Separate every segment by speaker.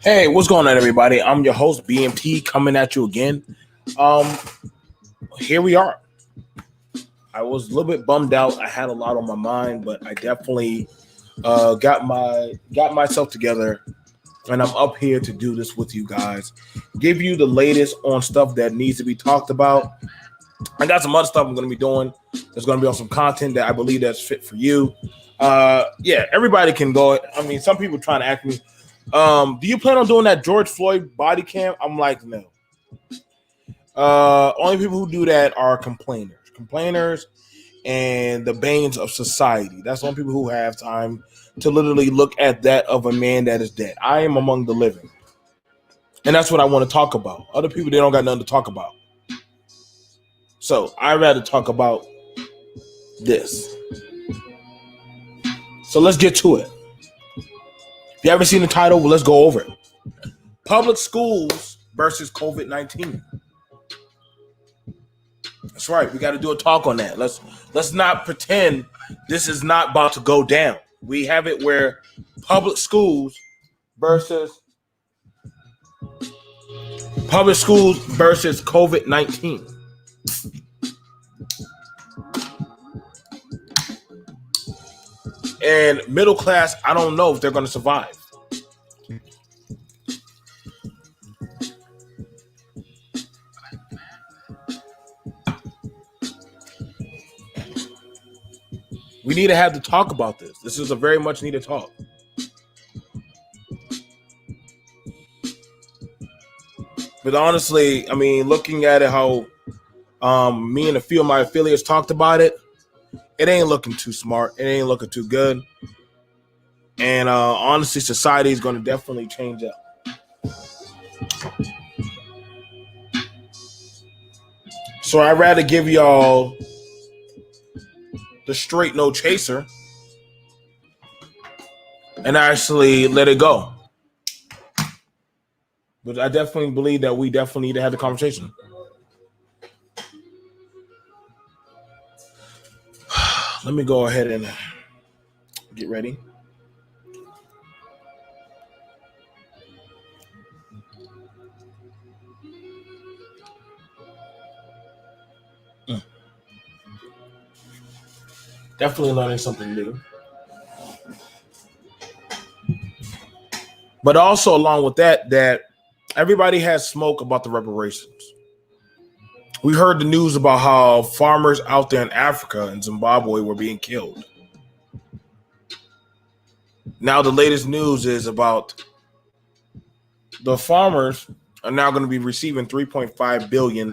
Speaker 1: Hey, what's going on, everybody? I'm your host, BMT, coming at you again. Here we are. I was a little bit bummed out. I had a lot on my mind, but I definitely got myself together, and I'm up here to do this with you guys. Give you the latest on stuff that needs to be talked about. I got some other stuff I'm going to be doing. There's going to be on some content that I believe that's fit for you. Everybody can go. I mean, some people trying to ask me, do you plan on doing that George Floyd body cam? I'm like, no. Only people who do that are complainers and the banes of society. That's the only people who have time to literally look at that of a man that is dead. I am among the living. And that's what I want to talk about. Other people, they don't got nothing to talk about. So I'd rather talk about this. So let's get to it. If you haven't seen the title, well, let's go over it. Public schools versus COVID-19. That's right. We got to do a talk on that. Let's not pretend this is not about to go down. We have it where public schools versus COVID-19. And middle class, I don't know if they're going to survive. We need to have to talk about this. This is a very much needed talk. But honestly, I mean, looking at it, how me and a few of my affiliates talked about it, it ain't looking too smart. It ain't looking too good. And honestly, society is going to definitely change up. So I'd rather give y'all the straight no chaser and actually let it go. But I definitely believe that we definitely need to have the conversation. Let me go ahead and get ready. Definitely learning something new. But also along with that everybody has smoke about the reparations. We heard the news about how farmers out there in Africa and Zimbabwe were being killed. Now the latest news is about the farmers are now going to be receiving $3.5 billion.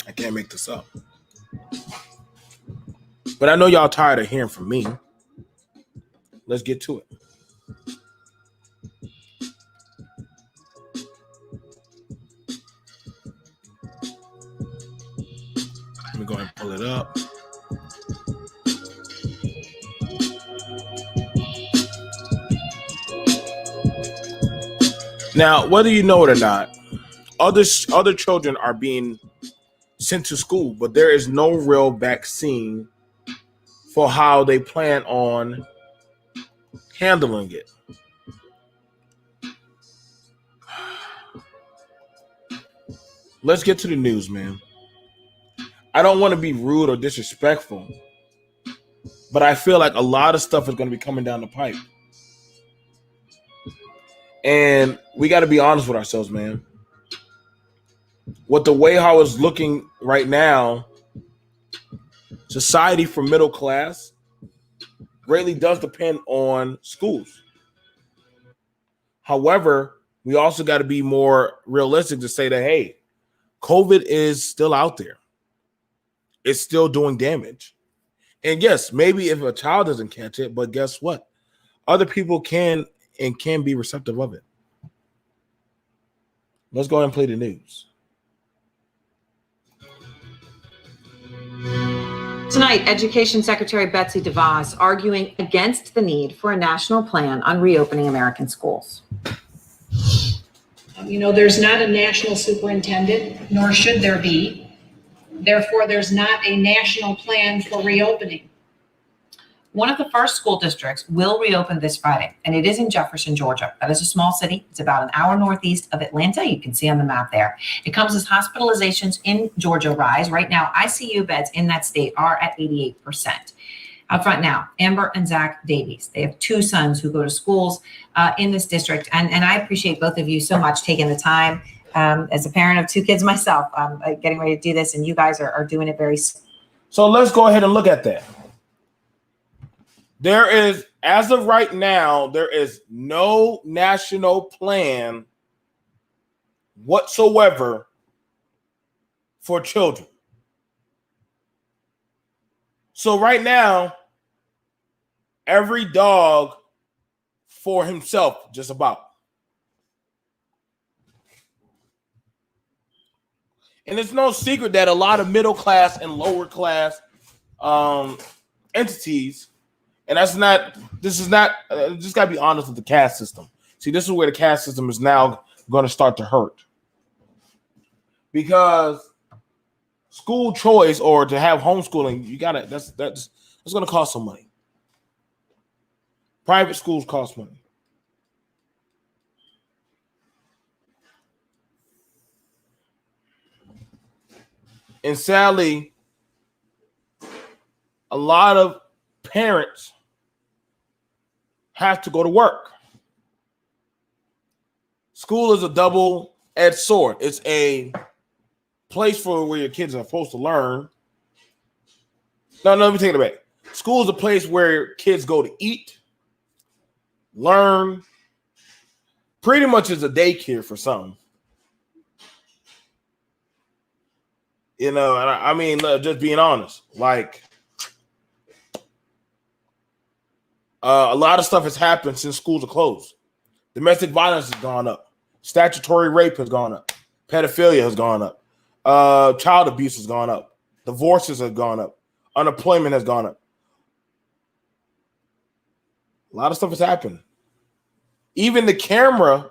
Speaker 1: I can't make this up. But I know y'all tired of hearing from me. Let's get to it. Let me go ahead and pull it up. Now, whether you know it or not, other children are being sent to school, but there is no real vaccine for how they plan on handling it. Let's get to the news, man. I don't want to be rude or disrespectful, but I feel like a lot of stuff is going to be coming down the pipe. And we got to be honest with ourselves, man. With the way how it's looking right now, society for middle class greatly does depend on schools. However, we also got to be more realistic to say that, hey, COVID is still out there. It's still doing damage. And yes, maybe if a child doesn't catch it, but guess what? Other people can be receptive of it. Let's go ahead and play the news.
Speaker 2: Tonight, Education Secretary Betsy DeVos arguing against the need for a national plan on reopening American schools.
Speaker 3: There's not a national superintendent, nor should there be. Therefore, there's not a national plan for reopening.
Speaker 2: One of the first school districts will reopen this Friday, and it is in Jefferson, Georgia. That is a small city. It's about an hour northeast of Atlanta. You can see on the map there. It comes as hospitalizations in Georgia rise. Right now, ICU beds in that state are at 88%. Up front now, Amber and Zach Davies. They have two sons who go to schools in this district. And I appreciate both of you so much taking the time. As a parent of two kids myself, getting ready to do this, and you guys are doing it very.
Speaker 1: So let's go ahead and look at that. There is, as of right now, there is no national plan whatsoever for children. So right now, every dog for himself, just about. And it's no secret that a lot of middle class and lower class entities, and just got to be honest with the caste system. See, this is where the caste system is now going to start to hurt. Because school choice or to have homeschooling, that's going to cost some money. Private schools cost money. And sadly, a lot of parents have to go to work. School is a double-edged sword. It's a place for where your kids are supposed to learn. No, let me take it back. School is a place where kids go to eat, learn. Pretty much is a daycare for some. And I mean, just being honest, like a lot of stuff has happened since schools are closed. Domestic violence has gone up. Statutory rape has gone up. Pedophilia has gone up. Child abuse has gone up. Divorces have gone up. Unemployment has gone up. A lot of stuff has happened. Even the camera,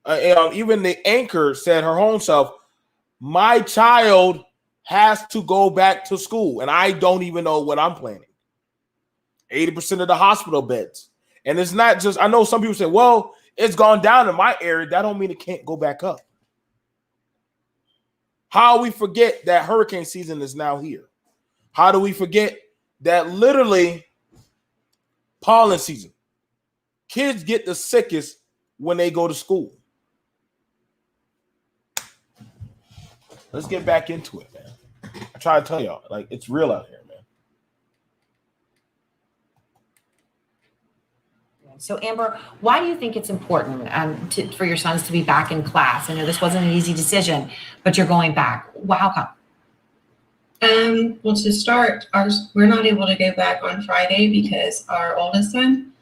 Speaker 1: even the anchor said her own self, my child has to go back to school, and I don't even know what I'm planning. 80% of the hospital beds. And it's not just, I know some people say, well, it's gone down in my area. That don't mean it can't go back up. How we forget that hurricane season is now here? How do we forget that literally pollen season? Kids get the sickest when they go to school. Let's get back into it, man. I try to tell y'all, like, it's real out here, man.
Speaker 2: So, Amber, why do you think it's important for your sons to be back in class? I know this wasn't an easy decision, but you're going back. How come?
Speaker 4: Well, to start, we're not able to go back on Friday because our oldest son,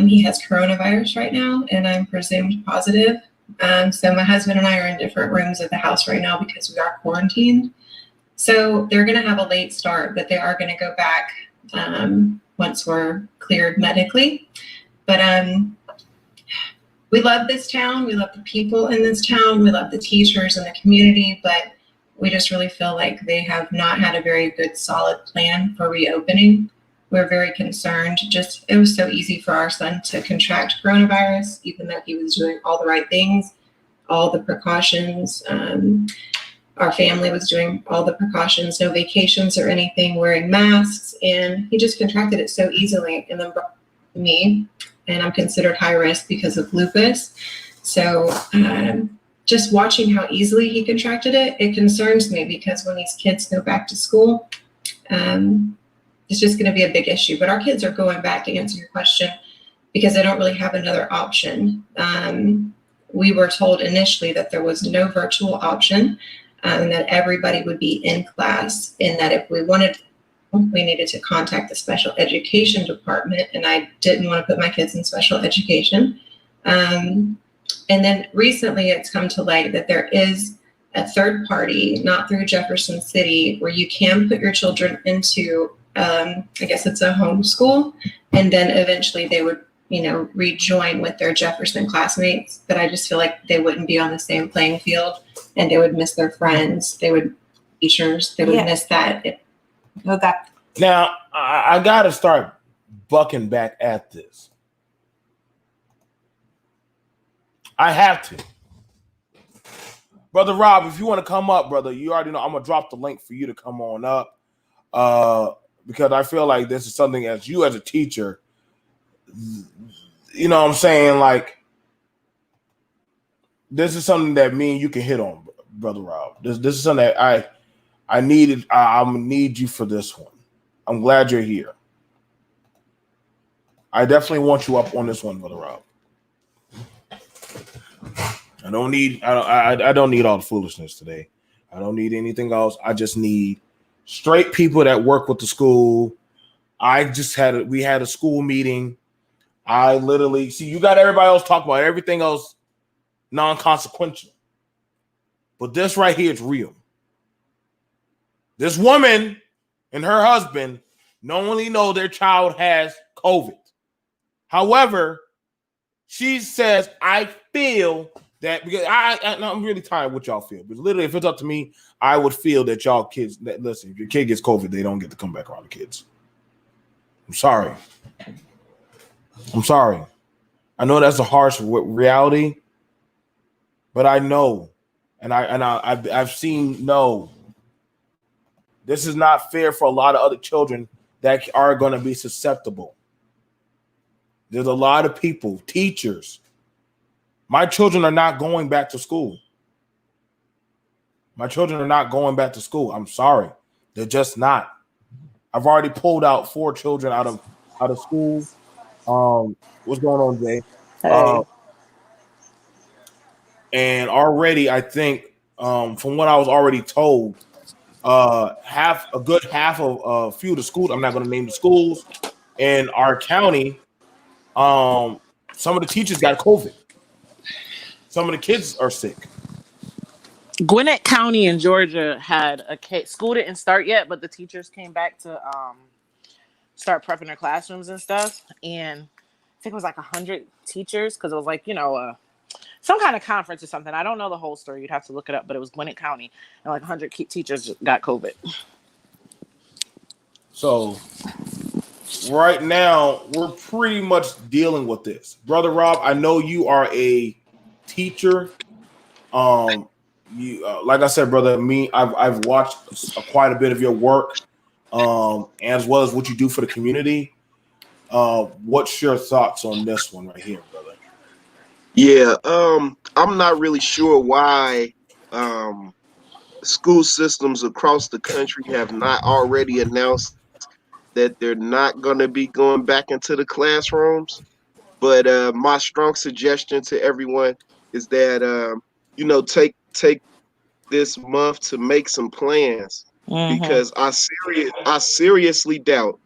Speaker 4: he has coronavirus right now, and I'm presumed positive. So my husband and I are in different rooms of the house right now because we are quarantined. So they're going to have a late start, but they are going to go back once we're cleared medically. But we love this town. We love the people in this town. We love the teachers and the community, but we just really feel like they have not had a very good, solid plan for reopening. We're very concerned. It was so easy for our son to contract coronavirus, even though he was doing all the right things, all the precautions. Our family was doing all the precautions, no vacations or anything, wearing masks, and he just contracted it so easily. And then brought me, and I'm considered high risk because of lupus. So just watching how easily he contracted it, it concerns me because when these kids go back to school, it's just going to be a big issue. But our kids are going back, to answer your question, because they don't really have another option. We were told initially that there was no virtual option, and that everybody would be in class, and that if we wanted, we needed to contact the special education department, and I didn't want to put my kids in special education. And then recently it's come to light that there is a third party, not through Jefferson City, where you can put your children into, I guess it's a homeschool, and then eventually they would, rejoin with their Jefferson classmates. But I just feel like they wouldn't be on the same playing field, and they would miss their friends. They would teachers. They would miss that.
Speaker 2: Okay.
Speaker 1: Now, I got to start bucking back at this. I have to. Brother Rob, if you want to come up, brother, you already know I'm going to drop the link for you to come on up, because I feel like this is something as a teacher, you know what I'm saying? Like, this is something that me and you can hit on, Brother Rob. This is something that I needed. I'm going to need you for this one. I'm glad you're here. I definitely want you up on this one, Brother Rob. I don't need all the foolishness today. I don't need anything else. I just need straight people that work with the school. We had a school meeting. I literally see you got everybody else talking about everything else non-consequential. But this right here is real. This woman and her husband only know their child has COVID. However, she says, I feel that because I'm really tired of what y'all feel. But literally, if it's up to me, I would feel that y'all kids, listen, if your kid gets COVID, they don't get to come back around the kids. I'm sorry. I know that's a harsh reality, but I know, I've seen, no, this is not fair for a lot of other children that are going to be susceptible. There's a lot of people, teachers. My children are not going back to school. I'm sorry. They're just not. I've already pulled out 4 children out of school. What's going on, Jay?
Speaker 5: Hey.
Speaker 1: And already, I think, from what I was already told, a good half of a few of the schools, I'm not going to name the schools, in our county, some of the teachers got COVID. Some of the kids are sick.
Speaker 5: Gwinnett County in Georgia had a case. School didn't start yet, but the teachers came back to start prepping their classrooms and stuff. And I think it was like 100 teachers, because it was like, some kind of conference or something. I don't know the whole story. You'd have to look it up, but it was Gwinnett County, and like 100 teachers got COVID.
Speaker 1: So right now, we're pretty much dealing with this. Brother Rob, I know you are a teacher. Like I said, brother, I've watched quite a bit of your work, as well as what you do for the community. What's your thoughts on this one right here, brother?
Speaker 6: Yeah, I'm not really sure why school systems across the country have not already announced that they're not going to be going back into the classrooms. But my strong suggestion to everyone is that take this month to make some plans,
Speaker 5: Mm-hmm.
Speaker 6: because I seriously doubt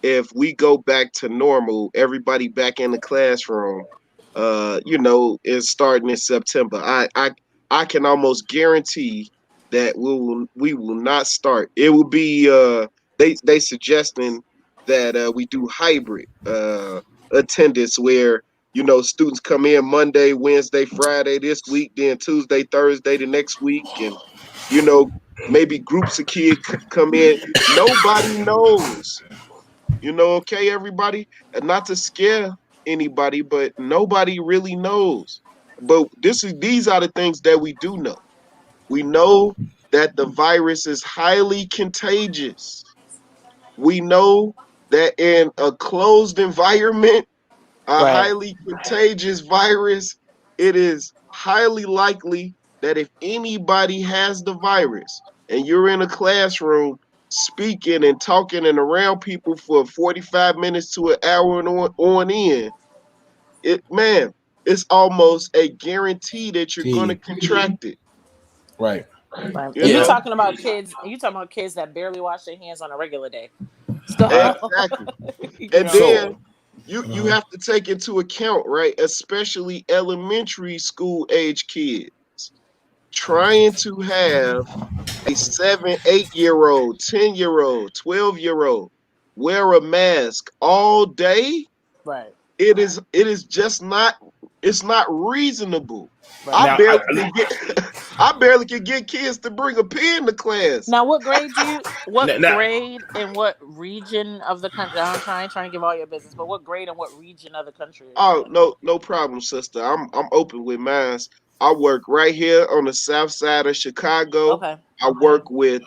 Speaker 6: if we go back to normal, everybody back in the classroom, is starting in September. I can almost guarantee that we will not start. It will be they suggesting that we do hybrid attendance where students come in Monday, Wednesday, Friday this week, then Tuesday, Thursday the next week, and you know maybe groups of kids come in. Nobody knows. Okay, everybody, and not to scare anybody, but nobody really knows. But these are the things that we do know. We know that the virus is highly contagious. We know that in a closed environment, a
Speaker 5: Right.
Speaker 6: highly contagious virus, it is highly likely that if anybody has the virus and you're in a classroom speaking and talking and around people for 45 minutes to an hour and on end, it's almost a guarantee that you're going to
Speaker 1: T.
Speaker 6: contract it.
Speaker 1: Right.
Speaker 5: Right.
Speaker 6: You
Speaker 5: And you
Speaker 6: know,
Speaker 5: talking about kids? You talking about kids that barely wash their hands on a regular day? So,
Speaker 6: exactly.
Speaker 5: you
Speaker 6: And
Speaker 5: know.
Speaker 6: then
Speaker 1: So,
Speaker 6: you have to take into account, right, especially elementary school age kids trying to have a 7, 8 year old, 10 year old, 12 year old wear a mask all day.
Speaker 5: Right.
Speaker 6: It is just not. It's not reasonable. I
Speaker 5: Right.
Speaker 1: now,
Speaker 6: barely can get. I barely can get kids to bring a pen to class.
Speaker 5: Now, what grade do you? What
Speaker 1: now,
Speaker 5: grade and what region of the country? I ain't trying to give all your business, but what grade and what region of the country are you
Speaker 6: Oh,
Speaker 5: in?
Speaker 6: no problem, sister. I'm open with mine. I work right here on the south side of Chicago.
Speaker 5: Okay.
Speaker 6: I work with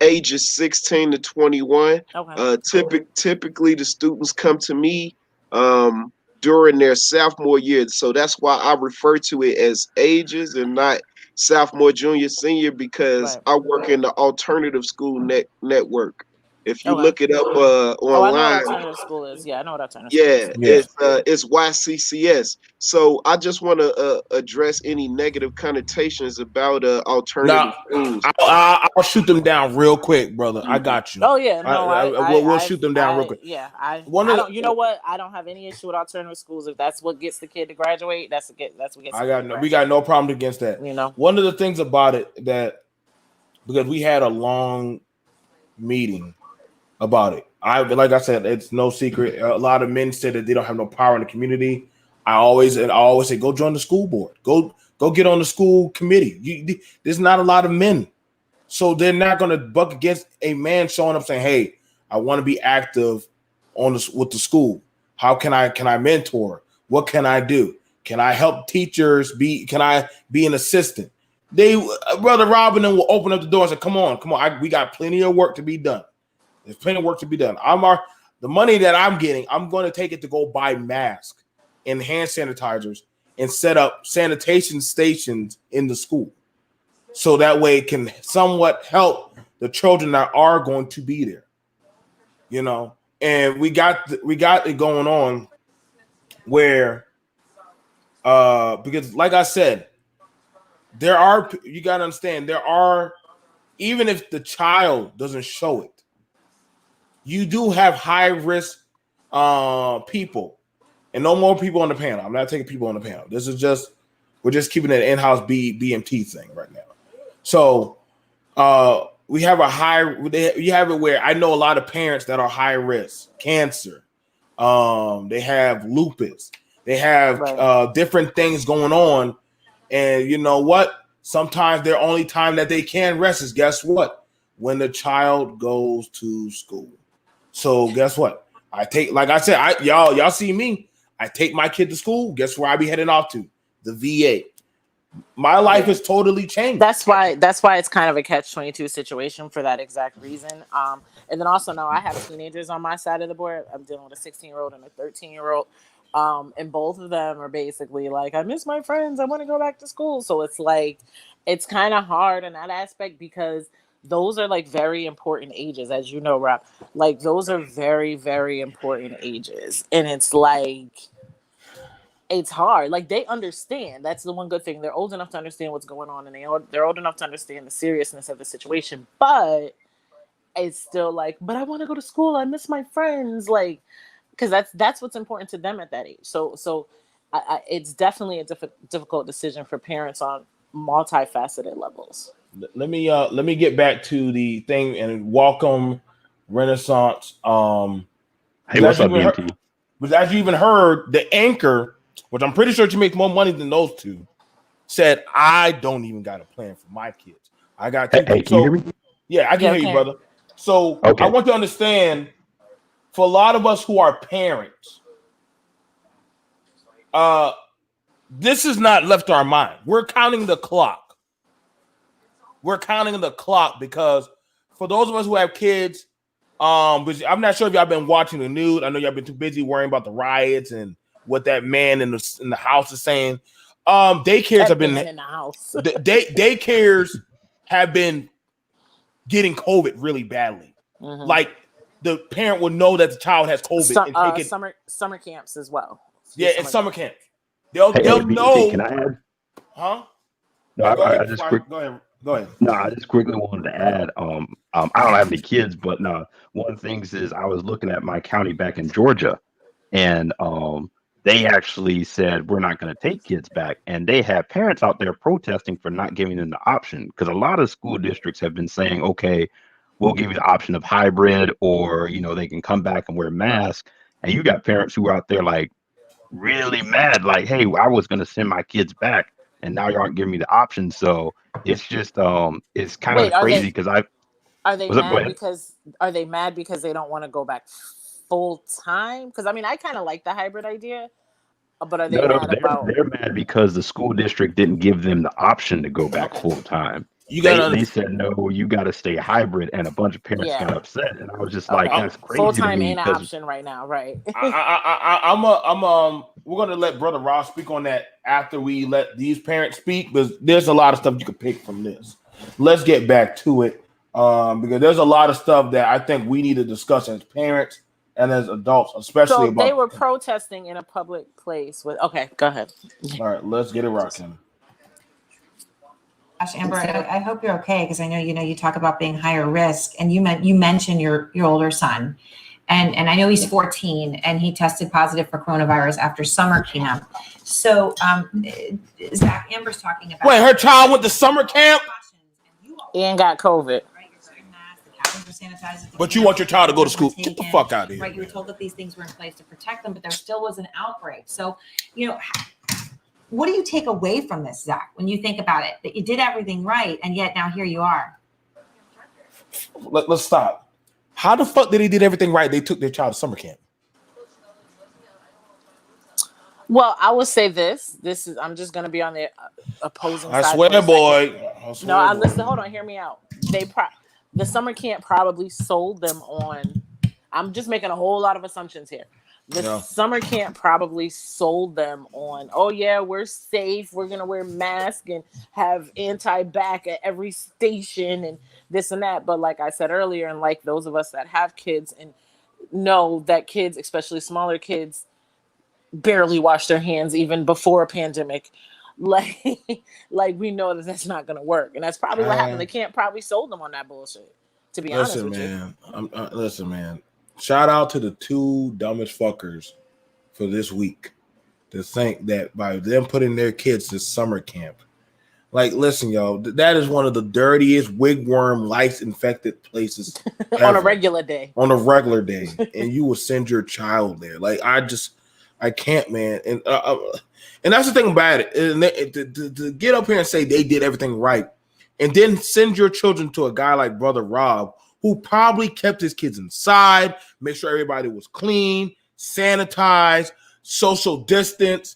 Speaker 6: ages 16 to 21.
Speaker 5: Okay.
Speaker 6: Typically the students come to me during their sophomore year. So that's why I refer to it as ages and not sophomore, junior, senior, because
Speaker 5: Right.
Speaker 6: I work in the alternative school network. If you
Speaker 5: Okay.
Speaker 6: look it up
Speaker 5: Oh, I know what
Speaker 6: online,
Speaker 5: alternative school is. Yeah, I know what alternative school is.
Speaker 6: yeah,
Speaker 1: yeah.
Speaker 6: it's YCCS. So I just want to address any negative connotations about alternative
Speaker 1: Now,
Speaker 6: schools.
Speaker 1: I'll shoot them down real quick, brother. I
Speaker 6: Mhm.
Speaker 1: got you.
Speaker 5: Oh yeah, no,
Speaker 1: We'll shoot them down real quick.
Speaker 5: yeah,
Speaker 1: One
Speaker 5: I
Speaker 1: of
Speaker 5: don't. You know
Speaker 1: the,
Speaker 5: what? I don't have any issue with alternative schools. If that's what gets the kid to graduate, that's what gets the
Speaker 1: I
Speaker 5: kid
Speaker 1: got
Speaker 5: to
Speaker 1: no, we got
Speaker 5: graduate.
Speaker 1: no problem against that.
Speaker 5: You know.
Speaker 1: One of the things about it that because we had a long meeting about it. Like I said, it's no secret. A lot of men said that they don't have no power in the community. I always say, go join the school board. Go get on the school committee. There's not a lot of men, so they're not going to buck against a man showing up saying, "Hey, I want to be active with the school. How can I mentor? What can I do? Can I help teachers? Can I be an assistant?" Brother Robin will open up the door and say, "Come on. We got plenty of work to be done. There's plenty of work to be done. The money that I'm getting, I'm going to take it to go buy masks and hand sanitizers and set up sanitation stations in the school, so that way it can somewhat help the children that are going to be there. And we got it going on where because like I said, you got to understand, even if the child doesn't show it, you do have high risk people, and no more people on the panel. I'm not taking people on the panel. We're just keeping it in-house BMT thing right now. So we have you have it where I know a lot of parents that are high risk cancer. They have lupus. They have
Speaker 5: Right.
Speaker 1: different things going on, and you know what? Sometimes their only time that they can rest is, guess what? When the child goes to school. So guess what? Like I said, y'all see me. I take my kid to school. Guess where I be heading off to? The VA. My life
Speaker 5: Yeah.
Speaker 1: has totally changed.
Speaker 5: That's why it's kind of a catch-22 situation for that exact reason. And then also now I have teenagers on my side of the board. I'm dealing with a 16-year-old and a 13-year-old. And both of them are basically like, I miss my friends, I want to go back to school. So it's like, it's kind of hard in that aspect because those are like very important ages, as you know, Rob. Like those are very, very important ages. And it's like, it's hard. Like they understand. That's the one good thing. They're old enough to understand what's going on, and they're old enough to understand the seriousness of the situation. But it's still like, but I want to go to school. I miss my friends. Like, because that's what's important to them at that age. So it's definitely a difficult decision for parents on multifaceted levels.
Speaker 1: Let me get back to the thing and welcome Renaissance.
Speaker 7: Hey, what's up, BMT?
Speaker 1: But as you even heard, the anchor, which I'm pretty sure she makes more money than those two, said, I don't even got a plan for my kids. I got two.
Speaker 7: Hey, can you hear me?
Speaker 1: Yeah, I can hear you, brother. So I want you to understand, for a lot of us who are parents, this is not left to our mind. We're counting the clock. We're counting the clock because for those of us who have kids, I'm not sure if y'all been watching the news. I know y'all been too busy worrying about the riots and what that man in the house is saying. Daycares have been
Speaker 5: in the house.
Speaker 1: Daycares have been getting COVID really badly.
Speaker 5: Mm-hmm.
Speaker 1: Like the parent would know that the child has COVID. And
Speaker 5: summer camps as well.
Speaker 1: Yeah, it's summer camps. They'll know.
Speaker 7: Can I add?
Speaker 1: Huh?
Speaker 7: No,
Speaker 1: go ahead. Go ahead.
Speaker 7: No, I just quickly wanted to add. I don't have any kids, but no, one of the things is I was looking at my county back in Georgia, and they actually said we're not going to take kids back, and they have parents out there protesting for not giving them the option because a lot of school districts have been saying, okay, we'll give you the option of hybrid, or they can come back and wear masks, and you got parents who are out there like really mad, like, hey, I was going to send my kids back, and now you aren't giving me the option. So it's just it's kind of crazy because
Speaker 5: are they mad because they don't want to go back full time? Because I mean, I kind of like the hybrid idea, but are they mad about?
Speaker 7: They're mad because the school district didn't give them the option to go back full time. They said no, you got to stay hybrid, and a bunch of parents got upset, and I was just like, that's crazy.
Speaker 5: Full time ain't an option right now, right?
Speaker 1: We're gonna let Brother Ross speak on that after we let these parents speak, because there's a lot of stuff you can pick from this. Let's get back to it, because there's a lot of stuff that I think we need to discuss as parents and as adults, especially
Speaker 5: about. They were protesting in a public place with. Okay, go ahead.
Speaker 1: All right, let's get it rocking.
Speaker 2: Gosh, Amber, I hope you're okay, because I know you talk about being higher risk, and you mentioned your older son, and I know he's 14 and he tested positive for coronavirus after summer camp. So Zach, Amber's talking about.
Speaker 1: Wait, her child went to summer camp
Speaker 5: and got COVID.
Speaker 1: But you want your child to go to school? Get the fuck out of here.
Speaker 2: Right, you were told that these things were in place to protect them, but there still was an outbreak. So, what do you take away from this, Zach, when you think about it? That you did everything right, and yet now here you are.
Speaker 1: Let's stop. How the fuck did they did everything right? They took their child to summer camp.
Speaker 5: Well, I will say this. I'm just going to be on the opposing side.
Speaker 1: I swear, boy.
Speaker 5: Listen, hold on. Hear me out. The summer camp probably sold them on. I'm just making a whole lot of assumptions here. The summer camp probably sold them on, oh yeah, we're safe, we're gonna wear masks and have anti-bac at every station and this and that. But like I said earlier, and like those of us that have kids and know that kids, especially smaller kids, barely wash their hands even before a pandemic. Like we know that that's not gonna work, and that's probably what happened. The camp probably sold them on that bullshit. To be honest with you,
Speaker 1: listen, man. Shout out to the two dumbest fuckers for this week to think that by them putting their kids to summer camp. Like, listen, y'all, that is one of the dirtiest wigworm lice infected places
Speaker 5: on a regular day.
Speaker 1: On a regular day, and you will send your child there. Like, I can't, man. And that's the thing about it. And to get up here and say they did everything right, and then send your children to a guy like Brother Rob, who probably kept his kids inside, make sure everybody was clean, sanitized, social distance.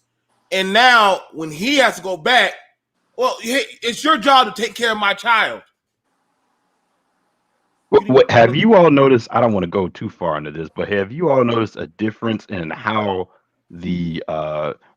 Speaker 1: And now when he has to go back, well, it's your job to take care of my child.
Speaker 7: Have you all noticed, I don't want to go too far into this, but have you all noticed a difference in how the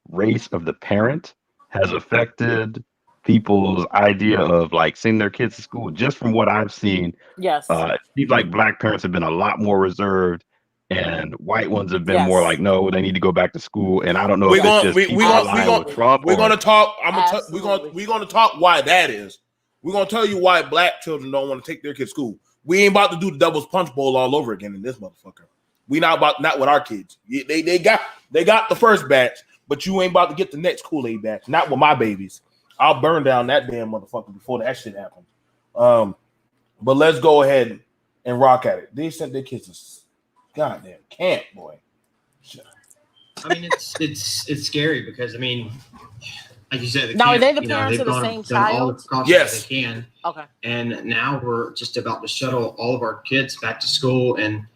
Speaker 7: race of the parent has affected people's idea of like sending their kids to school. Just from what I've seen,
Speaker 5: Yes.
Speaker 7: it seems like black parents have been a lot more reserved, and white ones have been more
Speaker 5: Yes.
Speaker 7: like, no, they need to go back to school. And I don't know
Speaker 1: We're
Speaker 7: if it's
Speaker 1: going
Speaker 7: just people aligning with Trump
Speaker 1: we're
Speaker 7: or
Speaker 1: gonna talk.
Speaker 5: Absolutely.
Speaker 1: We're gonna talk why that is. We're gonna tell you why black children don't want to take their kids to school. We ain't about to do the devil's punch bowl all over again in this motherfucker. We not with our kids. They got the first batch, but you ain't about to get the next Kool-Aid batch. Not with my babies. I'll burn down that damn motherfucker before that shit happens. But let's go ahead and rock at it. They sent their kids to goddamn camp, boy.
Speaker 8: I mean, it's scary because I mean, like you said,
Speaker 5: Now, are
Speaker 8: camp,
Speaker 5: they the
Speaker 8: you know,
Speaker 5: parents
Speaker 8: they've
Speaker 5: of the
Speaker 8: gone
Speaker 5: same
Speaker 8: done all the
Speaker 5: child?
Speaker 8: precautions
Speaker 1: Yes.
Speaker 8: they can,
Speaker 5: Okay.
Speaker 8: and now we're just about to shuttle all of our kids back to school, and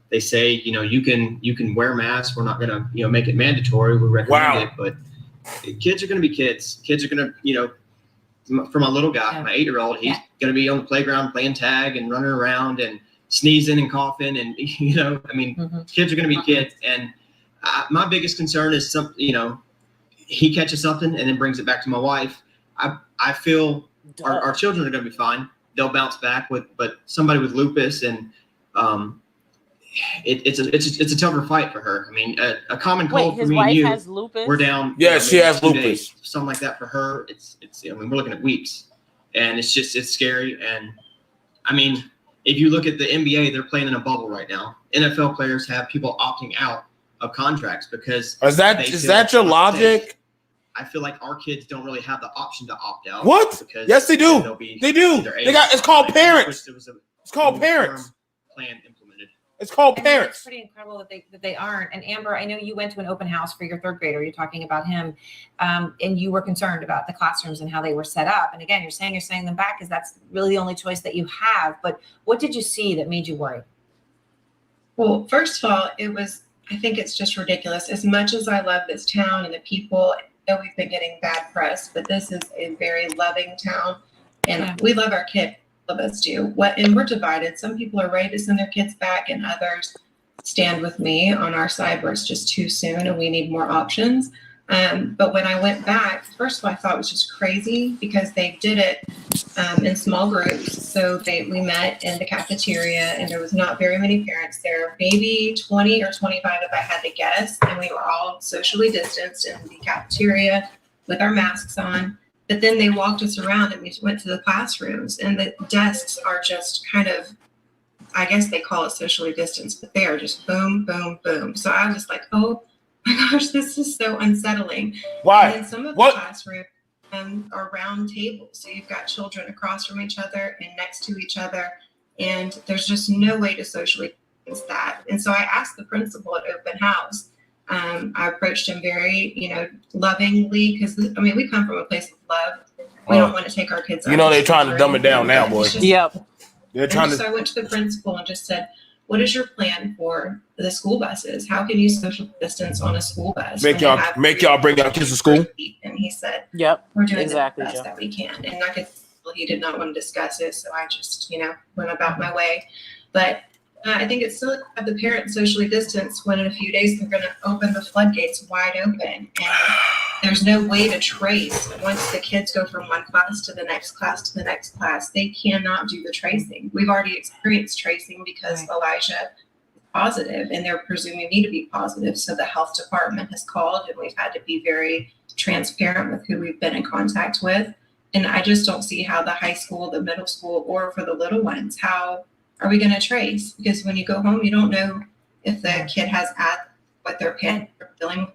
Speaker 8: they say, you know, you can wear masks. We're not gonna, you know, make it mandatory. We recommend it, but kids are gonna be kids. Kids are gonna, you know, for my little guy, my 8-year-old, he's gonna be on the playground playing tag and running around and sneezing and coughing, and you know, I mean, kids are gonna be kids, and my biggest concern is you know, he catches something and then brings it back to my wife. I feel our children are going to be fine. They'll bounce back but somebody with lupus and it's a tougher fight for her. I mean, a common cold for
Speaker 5: his
Speaker 8: me
Speaker 5: wife
Speaker 8: and you.
Speaker 5: has lupus?
Speaker 8: We're down.
Speaker 1: Yeah,
Speaker 8: you know,
Speaker 1: she has
Speaker 8: 2
Speaker 1: lupus.
Speaker 8: days, something like that for her. It's. I mean, we're looking at weeks, and it's scary. And I mean, if you look at the NBA, they're playing in a bubble right now. NFL players have people opting out of contracts because
Speaker 1: Is that your logic?
Speaker 8: I feel like our kids don't really have the option to opt out.
Speaker 1: What?
Speaker 8: Because
Speaker 1: Yes, they do. They do. It's called parents. It's called parents.
Speaker 8: Plan implemented.
Speaker 1: It's called
Speaker 2: I mean,
Speaker 1: parents.
Speaker 2: It's pretty incredible that they aren't. And Amber, I know you went to an open house for your 3rd grader. You're talking about him, and you were concerned about the classrooms and how they were set up. And again, you're saying them back because that's really the only choice that you have. But what did you see that made you worry?
Speaker 4: Well, first of all, I think it's just ridiculous. As much as I love this town and the people, I know we've been getting bad press, but this is a very loving town, and we love our kids. All of us do. And we're divided. Some people are ready to send their kids back, and others stand with me on our side where it's just too soon and we need more options. But when I went back, first of all, I thought it was just crazy because they did it in small groups. So we met in the cafeteria, and there was not very many parents there, maybe 20 or 25 if I had to guess. And we were all socially distanced in the cafeteria with our masks on. But then they walked us around and we went to the classrooms, and the desks are just kind of, I guess they call it socially distanced, but they are just boom, boom, boom. So I was like, oh my gosh, this is so unsettling.
Speaker 1: Why?
Speaker 4: And then some of the classrooms are round tables. So you've got children across from each other and next to each other, and there's just no way to socially distance that. And so I asked the principal at open house. I approached him very, lovingly, because I mean, we come from a place of love. We don't want to take our kids out.
Speaker 1: You know, they're trying to dumb it down now, boy.
Speaker 5: Yep.
Speaker 1: They're trying to.
Speaker 4: So I went to the principal and just said, what is your plan for the school buses? How can you social distance on a school bus?
Speaker 1: Make y'all bring y'all kids to school?
Speaker 4: And he said,
Speaker 5: yep,
Speaker 4: we're doing
Speaker 5: exactly,
Speaker 4: the best that we can. And I could tell he did not want to discuss it. So I just, went about my way. But I think it's still have the parents socially distanced when in a few days they're going to open the floodgates wide open. And there's no way to trace once the kids go from one class to the next class to the next class. They cannot do the tracing. We've already experienced tracing because Elijah is positive, and they're presuming me to be positive. So the health department has called, and we've had to be very transparent with who we've been in contact with. And I just don't see how the high school, the middle school, or for the little ones, how are we going to trace? Because when you go home, you don't know if the kid has what their parents are feeling.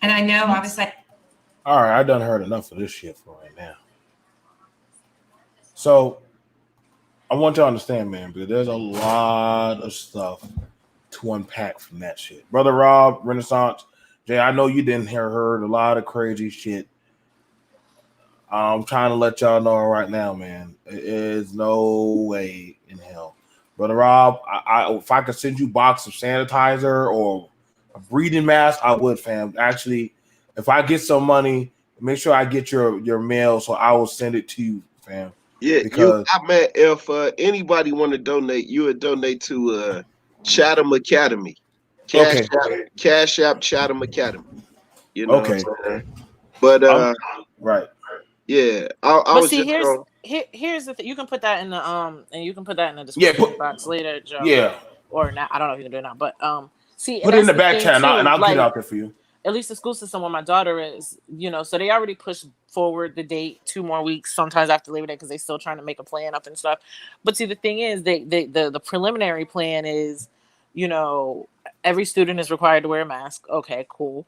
Speaker 2: And I know, obviously.
Speaker 1: All right, I done heard enough of this shit for right now. So I want you to understand, man, because there's a lot of stuff to unpack from that shit. Brother Rob, Renaissance, Jay, I know you didn't heard a lot of crazy shit. I'm trying to let y'all know right now, man. There is no way in hell. Brother Rob, if I could send you a box of sanitizer or a breathing mask, I would, fam. Actually, if I get some money, make sure I get your mail, so I will send it to you, fam.
Speaker 6: Yeah,
Speaker 1: because
Speaker 6: if anybody want to donate, you would donate to Chatham Academy. Cash App Chatham Academy. You know
Speaker 1: Okay.
Speaker 6: what I'm saying? But
Speaker 1: right.
Speaker 6: yeah, I
Speaker 5: But
Speaker 6: was
Speaker 5: see,
Speaker 6: just going.
Speaker 5: here's the thing. You can put that in the and you can put that in the
Speaker 1: Yeah,
Speaker 5: description box later, Joe.
Speaker 1: yeah.
Speaker 5: Or not. I don't know if you can do it now. But see, and
Speaker 1: Put it in
Speaker 5: that's
Speaker 1: the
Speaker 5: the
Speaker 1: back
Speaker 5: thing
Speaker 1: chat, and
Speaker 5: too.
Speaker 1: I'll get it
Speaker 5: Like,
Speaker 1: out there for you.
Speaker 5: at least the school system where my daughter is, so they already pushed forward the date 2 more weeks, sometimes after Labor Day, because they're still trying to make a plan up and stuff. But see, the thing is, the preliminary plan is, every student is required to wear a mask. Okay, cool.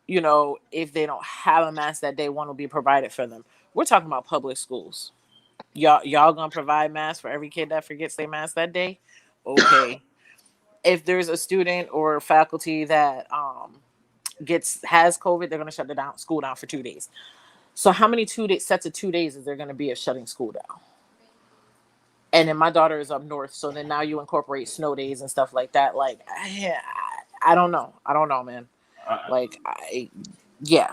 Speaker 5: If they don't have a mask that day, one will be provided for them. We're talking about public schools. Y'all gonna provide masks for every kid that forgets their mask that day? Okay. If there's a student or faculty that has COVID, they're gonna shut the school down for 2 days. So how many sets of 2 days is there gonna be of shutting school down? And then my daughter is up north, so then now you incorporate snow days and stuff like that. Like, I don't know. I don't know, man. Yeah.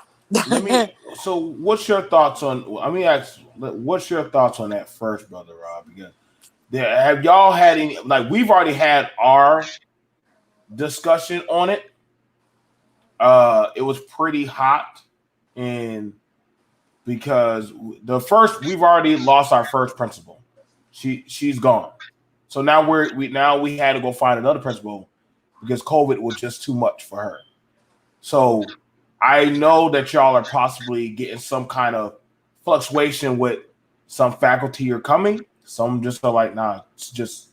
Speaker 1: So, what's your thoughts on? Let me ask. What's your thoughts on that first, brother Rob? Because have y'all had any? Like, we've already had our discussion on it. It was pretty hot, and because we've already lost our first principal. She's gone. So now we had to go find another principal because COVID was just too much for her. So I know that y'all are possibly getting some kind of fluctuation with some faculty are coming. Some just are like, nah, it's just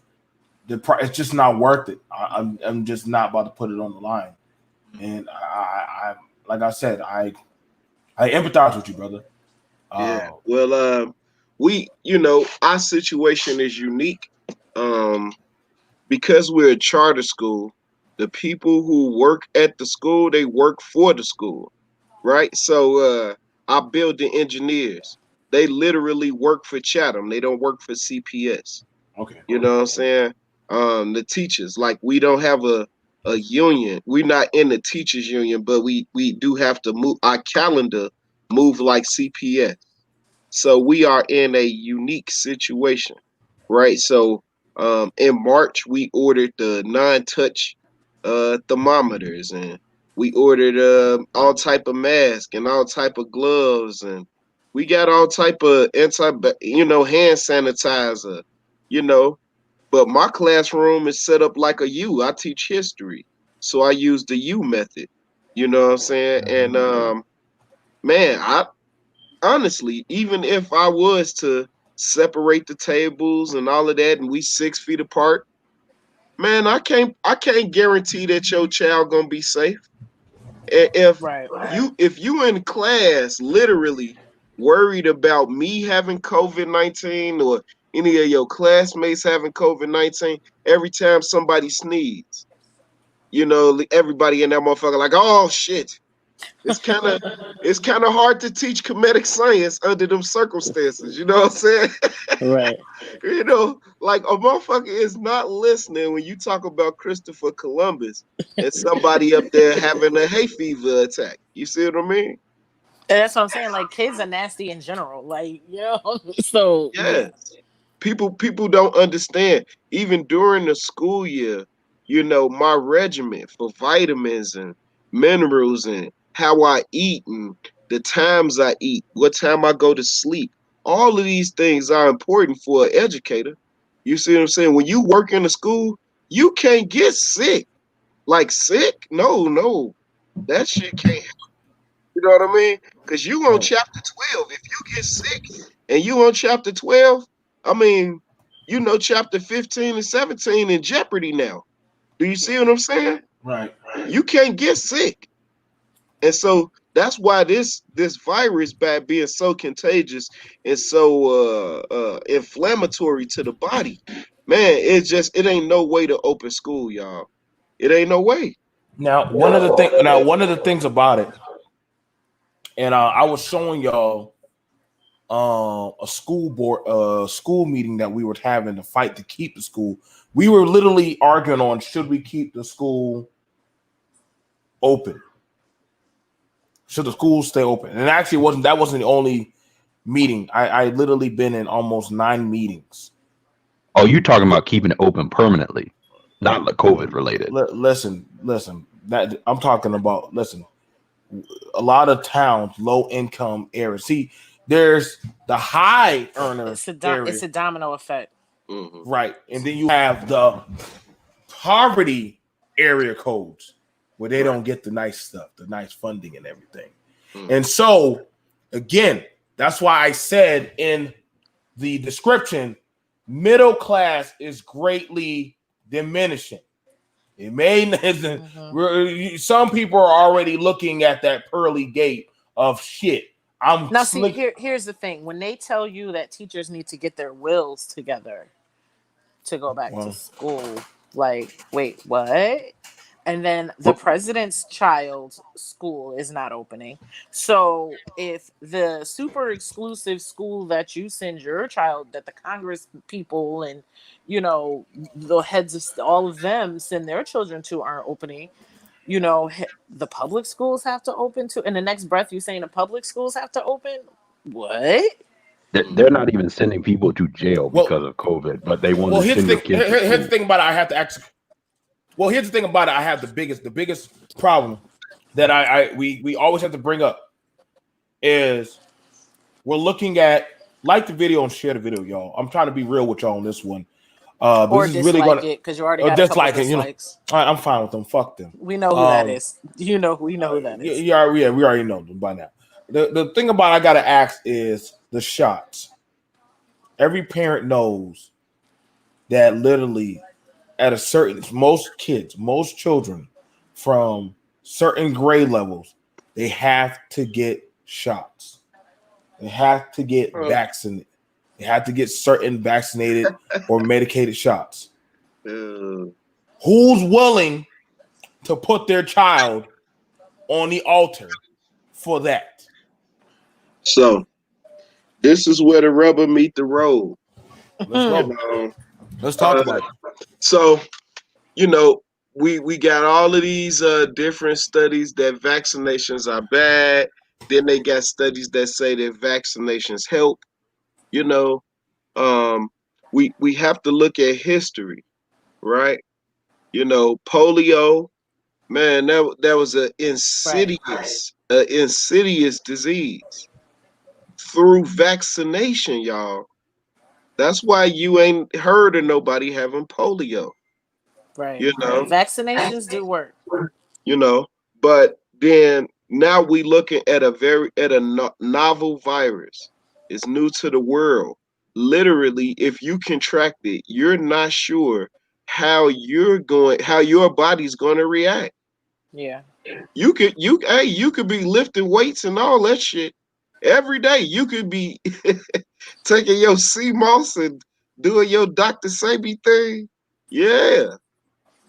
Speaker 1: not worth it. I'm just not about to put it on the line. And I like I said, I empathize with you, brother.
Speaker 6: Yeah. Well, our situation is unique. Because we're a charter school, the people who work at the school, they work for the school, right? So our building engineers, they literally work for Chatham. They don't work for CPS.
Speaker 1: Okay.
Speaker 6: You know what I'm saying? The teachers, like, we don't have a union. We're not in the teachers union, but we do have to move our calendar move like CPS. So we are in a unique situation, right? So in March, we ordered the non-touch thermometers, and we ordered all type of masks and all type of gloves, and we got all type of hand sanitizer, you know. But my classroom is set up like a U. I teach history, so I use the U method. You know what I'm saying? And man, I honestly, even if I was to separate the tables and all of that, and we 6 feet apart, man, I can't guarantee that your child gonna be safe. If
Speaker 5: Right.
Speaker 6: you in class literally worried about me having COVID-19 or any of your classmates having COVID-19, every time somebody sneezes, everybody in that motherfucker like, oh shit. It's kind of hard to teach comedic science under them circumstances. You know what I'm saying?
Speaker 5: Right.
Speaker 6: Like, a motherfucker is not listening when you talk about Christopher Columbus and somebody up there having a hay fever attack. You see what I mean?
Speaker 5: And that's what I'm saying. Like, kids are nasty in general. Like, so
Speaker 6: Yeah. People don't understand. Even during the school year, my regimen for vitamins and minerals and how I eat and the times I eat, what time I go to sleep. All of these things are important for an educator. You see what I'm saying? When you work in a school, you can't get sick. Like, sick? No. That shit can't happen. You know what I mean? Because you on chapter 12. If you get sick and you on chapter 12, I mean, chapter 15 and 17 in jeopardy now. Do you see what I'm saying?
Speaker 1: Right.
Speaker 6: You can't get sick. And so that's why this virus, by being so contagious and so inflammatory to the body, man, it ain't no way to open school, y'all. It ain't no way.
Speaker 1: Now, one of the things about it, and I was showing y'all a school meeting that we were having to fight to keep the school. We were literally arguing on should we keep the school open? Should the school stay open? And actually, that wasn't the only meeting. I literally been in almost 9 meetings.
Speaker 7: Oh, you're talking about keeping it open permanently? not COVID related.
Speaker 1: Listen. That I'm talking about. Listen, a lot of towns, low income areas. See, there's the high earner area,
Speaker 5: It's a domino effect.
Speaker 6: Mhm.
Speaker 1: right? And then you have the poverty area codes where they don't get the nice stuff, the nice funding and everything. And so, again, that's why I said in the description, middle class is greatly diminishing. It may some people are already looking at that pearly gate of shit.
Speaker 5: Now, see, here's the thing: when they tell you that teachers need to get their wills together to go back to school, like, wait, what? And then the president's child's school is not opening. So if the super exclusive school that you send your child, that the Congress people and, you know, the heads of all of them send their children to aren't opening, you know, the public schools have to open too. In the next breath, you saying the public schools have to open? What?
Speaker 7: They're not even sending people to jail because of COVID, but they want to send their kids to school.
Speaker 1: Here's the thing about it. I have to actually. Well, here's the thing about it. I have the biggest problem that we always have to bring up is we're looking at, like the video and share the video, y'all. I'm trying to be real with y'all on this one.
Speaker 5: Or
Speaker 1: this
Speaker 5: dislike
Speaker 1: is really gonna,
Speaker 5: it because you already got a couple dislikes.
Speaker 1: You know, I'm fine with them. Fuck them.
Speaker 5: We know who that is. You know, we know who that is.
Speaker 1: Yeah, we already know them by now. The thing about I gotta ask is the shots. Every parent knows that literally at a certain, most children from certain grade levels, they have to get shots. They have to get vaccinated. They have to get certain vaccinated or medicated shots. Who's willing to put their child on the altar for that?
Speaker 6: So this is where the rubber meet the road.
Speaker 1: Let's go. Let's talk about it.
Speaker 6: So, you know, we got all of these different studies that vaccinations are bad. Then they got studies that say that vaccinations help. You know, we have to look at history, right? You know, polio, man, that was an insidious disease through vaccination, y'all. That's why you ain't heard of nobody having polio.
Speaker 5: Right.
Speaker 6: You know,
Speaker 5: vaccinations do work.
Speaker 6: You know, but then now we looking at a novel virus. It's new to the world. Literally, if you contract it, you're not sure how your body's going to react.
Speaker 5: Yeah.
Speaker 6: You could be lifting weights and all that shit every day. You could be taking your sea moss and doing your Dr. Sabi thing. Yeah.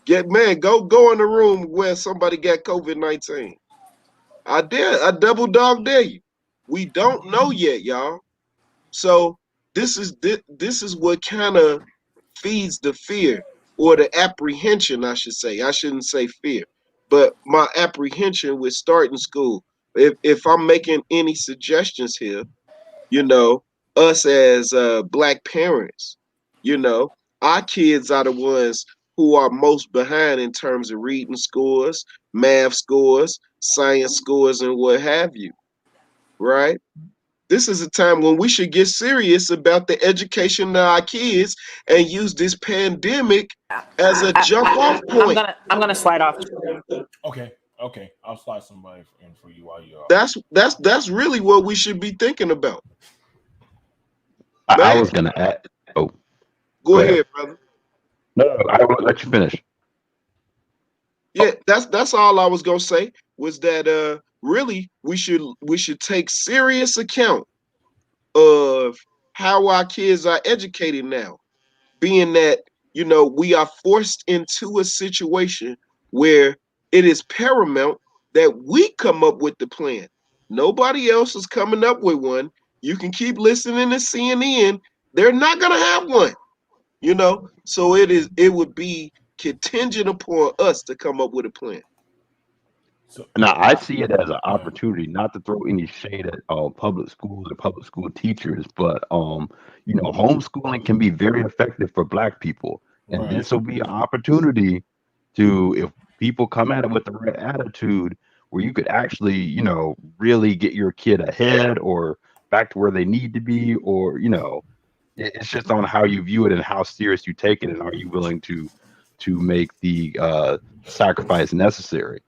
Speaker 6: Go in the room where somebody got COVID-19. I double dog dare you. We don't know yet, y'all. So this is what kind of feeds the fear or the apprehension, I should say. I shouldn't say fear, but my apprehension with starting school. If I'm making any suggestions here, you know, us as Black parents, you know, our kids are the ones who are most behind in terms of reading scores, math scores, science scores, and what have you, right? This is a time when we should get serious about the education of our kids and use this pandemic as a jump off point.
Speaker 5: I'm gonna slide off.
Speaker 1: Okay, I'll slide somebody in for you while you're.
Speaker 6: That's really what we should be thinking about.
Speaker 7: I was gonna add. Oh,
Speaker 6: go ahead, brother.
Speaker 7: No, I won't let you finish.
Speaker 6: Yeah, that's all I was gonna say was that really we should take serious account of how our kids are educated now, being that, you know, we are forced into a situation where it is paramount that we come up with the plan. Nobody else is coming up with one. You can keep listening to CNN, they're not gonna have one. You know, so it would be contingent upon us to come up with a plan.
Speaker 7: Now I see it as an opportunity, not to throw any shade at public schools or public school teachers, but you know, homeschooling can be very effective for Black people. And this will be an opportunity to, if people come at it with the right attitude, where you could actually, really get your kid ahead or back to where they need to be, or, it's just on how you view it and how serious you take it, and are you willing to make the sacrifice necessary.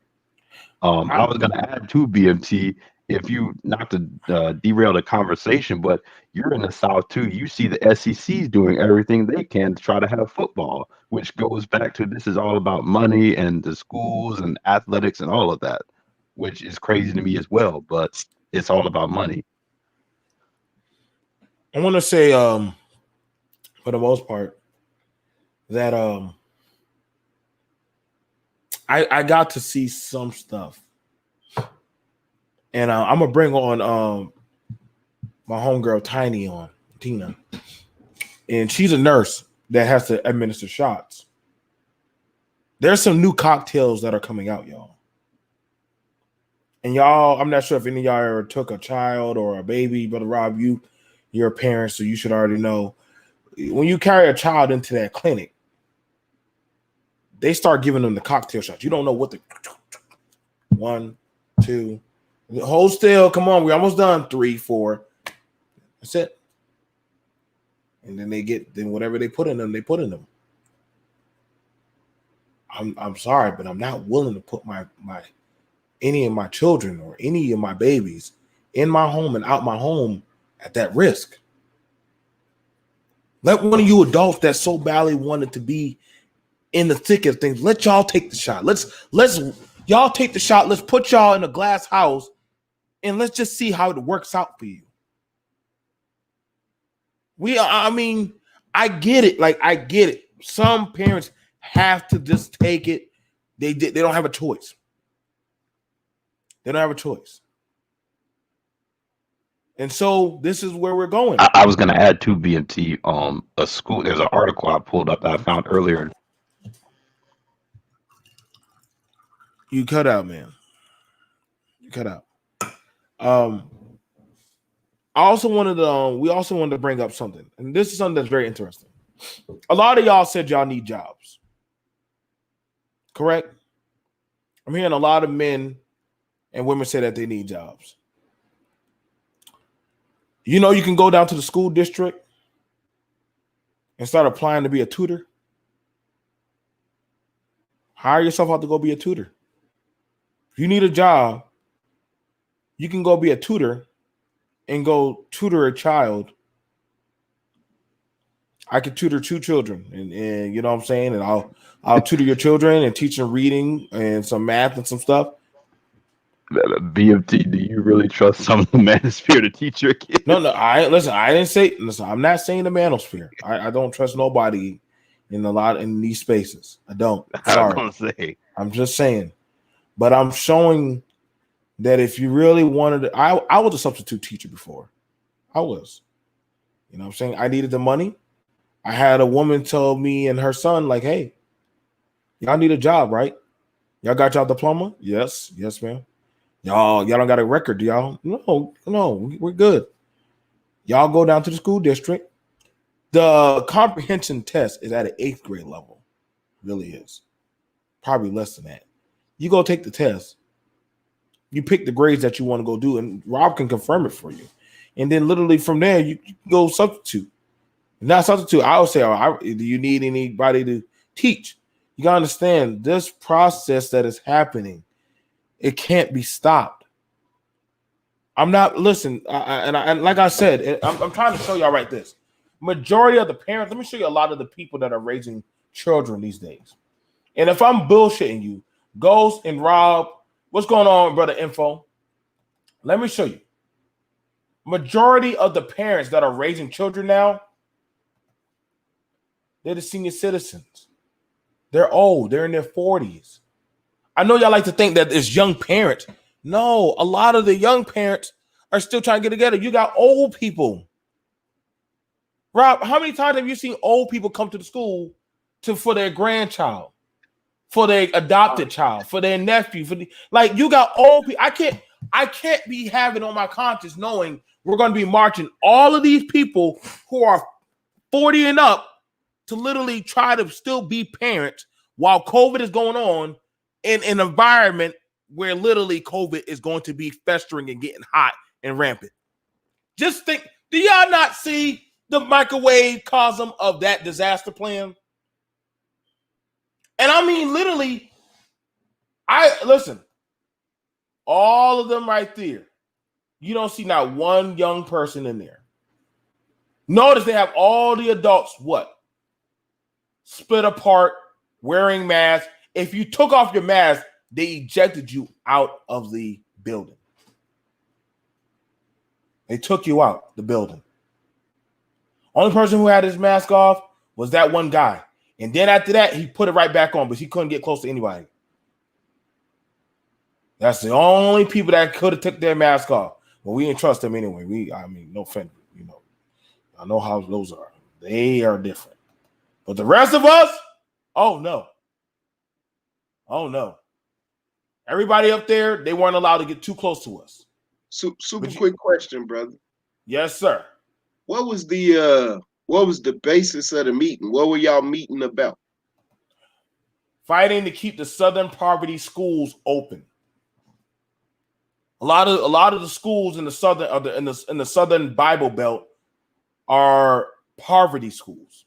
Speaker 7: I was going to add to BMT, if you, not to derail the conversation, but you're in the South too. You see the SEC's doing everything they can to try to have football, which goes back to, this is all about money and the schools and athletics and all of that, which is crazy to me as well. But it's all about money.
Speaker 1: I want to say, for the most part, that I got to see some stuff, and I'm gonna bring on my homegirl Tina, and she's a nurse that has to administer shots. There's some new cocktails that are coming out, y'all. And y'all, I'm not sure if any of y'all ever took a child or a baby, Brother Rob, you're a parent, so you should already know. When you carry a child into that clinic, they start giving them the cocktail shots. You don't know what 1, 2, hold still. Come on, we're almost done. 3, 4. That's it. And then then whatever they put in them, they put in them. I'm sorry, but I'm not willing to put my any of my children or any of my babies in my home and out my home at that risk. Let one of you adults that so badly wanted to be in the thick of things, let y'all take the shot. Let's y'all take the shot. Let's put y'all in a glass house and let's just see how it works out for you. I get it. Like, I get it. Some parents have to just take it. They don't have a choice. They don't have a choice. And so this is where we're going.
Speaker 7: I was going to add to BMT, a school. There's an article I pulled up that I found earlier.
Speaker 1: You cut out, man. You cut out. We also wanted to bring up something, and this is something that's very interesting. A lot of y'all said y'all need jobs. Correct? I'm hearing a lot of men and women say that they need jobs. You know, you can go down to the school district and start applying to be a tutor. Hire yourself out to go be a tutor. If you need a job, you can go be a tutor and go tutor a child. I could tutor 2 children, and you know what I'm saying? And I'll tutor your children and teach them reading and some math and some stuff.
Speaker 7: BMT, do you really trust some of the manosphere to teach your kids?
Speaker 1: No, I didn't say. Listen, I'm not saying the manosphere. I don't trust nobody in these spaces. I don't. Sorry. I'm just saying. But I'm showing that if you really wanted to, I was a substitute teacher before. I was. You know what I'm saying? I needed the money. I had a woman tell me and her son, like, hey, y'all need a job, right? Y'all got y'all diploma? Yes, ma'am. Y'all don't got a record, do y'all? No, we're good. Y'all go down to the school district. The comprehension test is at an 8th grade level. It really is. Probably less than that. You go take the test. You pick the grades that you want to go do, and Rob can confirm it for you. And then literally from there, you go substitute. Not substitute. I would say, do you need anybody to teach? You got to understand this process that is happening. It can't be stopped. I'm not, listen, and like I said, I'm trying to show y'all right this. Majority of the parents, let me show you a lot of the people that are raising children these days. And if I'm bullshitting you, Ghost and Rob, what's going on, Brother Info? Let me show you. Majority of the parents that are raising children now, they're the senior citizens. They're old. They're in their 40s. I know y'all like to think that it's young parents. No, a lot of the young parents are still trying to get together. You got old people. Rob, how many times have you seen old people come to the school for their grandchild, for their adopted child, for their nephew? You got old people. I can't be having on my conscience knowing we're going to be marching all of these people who are 40 and up to literally try to still be parents while COVID is going on in an environment where literally COVID is going to be festering and getting hot and rampant. Just think, do y'all not see the microwave-cosm of that disaster plan? And I mean, literally, listen, all of them right there. You don't see not one young person in there. Notice they have all the adults, what? Split apart, wearing masks. If you took off your mask, they ejected you out of the building. They took you out the building. Only person who had his mask off was that one guy. And then after that, he put it right back on, but he couldn't get close to anybody. That's the only people that could have took their mask off. But we didn't trust them anyway. No offense, I know how those are. They are different. But the rest of us, oh no. Everybody up there, they weren't allowed to get too close to us.
Speaker 6: Super quick question, brother.
Speaker 1: Yes, sir.
Speaker 6: What was the basis of the meeting? What were y'all meeting about?
Speaker 1: Fighting to keep the Southern poverty schools open. A lot of the schools in the southern in the Southern Bible Belt are poverty schools.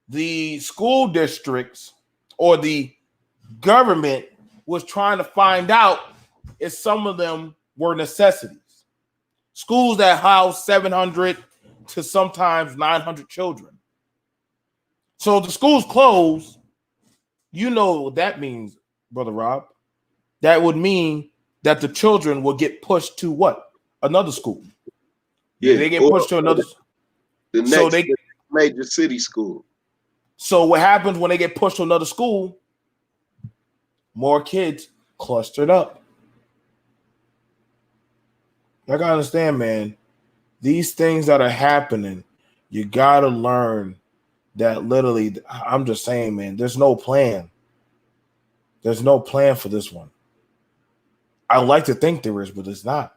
Speaker 1: The school districts or the government was trying to find out if some of them were necessities. Schools that house 700 to sometimes 900 children. So the schools closed. You know what that means, Brother Rob. That would mean that the children will get pushed to what? Another school.
Speaker 6: Yeah,
Speaker 1: they get pushed to another.
Speaker 6: The next major city school.
Speaker 1: So what happens when they get pushed to another school? More kids clustered up. I gotta understand, man. These things that are happening, you gotta learn that literally. I'm just saying, man. There's no plan. There's no plan for this one. I like to think there is, but it's not.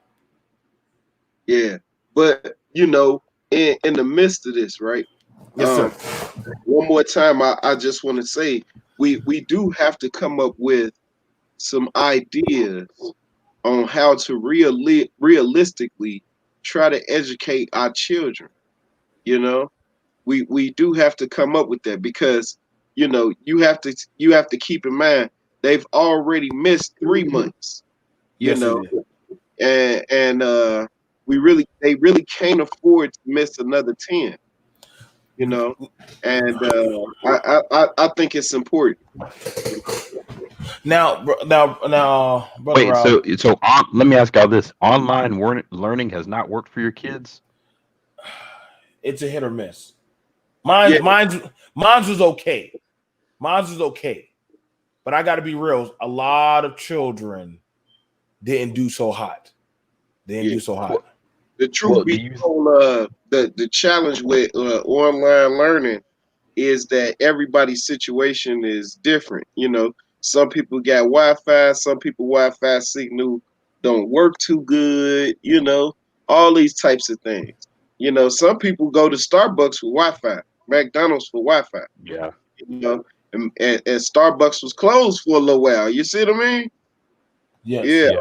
Speaker 6: Yeah, but in the midst of this, right?
Speaker 1: Yes, sir.
Speaker 6: One more time, I just want to say we do have to come up with some ideas on how to realistically try to educate our children. We do have to come up with that because you have to keep in mind they've already missed 3 months. And they really can't afford to miss another 10. And I think it's important.
Speaker 1: Now, brother
Speaker 7: Wait,
Speaker 1: Rob,
Speaker 7: let me ask y'all this: online learning has not worked for your kids?
Speaker 1: it's a hit or miss. Mine's was okay. Mine's was okay, but I got to be real. A lot of children didn't do so hot.
Speaker 6: The truth be told, the challenge with online learning is that everybody's situation is different. Some people got Wi-Fi, some people Wi-Fi signal don't work too good. All these types of things. Some people go to Starbucks for Wi-Fi, McDonald's for Wi-Fi.
Speaker 7: Yeah.
Speaker 6: And Starbucks was closed for a little while. You see what I mean?
Speaker 1: Yes.
Speaker 6: Yeah.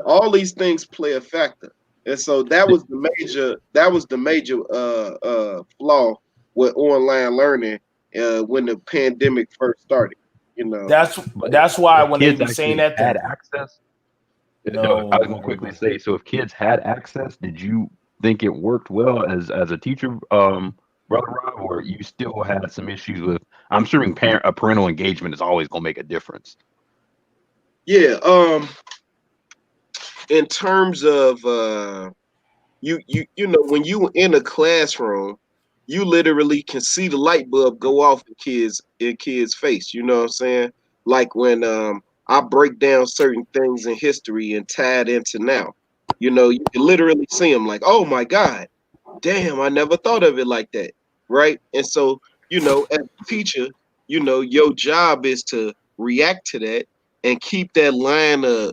Speaker 6: All these things play a factor. And so that was the major flaw with online learning when the pandemic first started.
Speaker 1: That's why when they be saying that
Speaker 7: had access.
Speaker 1: No,
Speaker 7: I was going to quickly say, so if kids had access, did you think it worked well as a teacher, Brother Rob, or you still had some issues with? I'm assuming parental engagement is always going to make a difference.
Speaker 6: Yeah. In terms of when you in a classroom, you literally can see the light bulb go off in kids' face. You know what I'm saying? Like when I break down certain things in history and tie it into now. You can literally see them like, oh my God, damn, I never thought of it like that. Right. And so, as a teacher, your job is to react to that and keep that line of,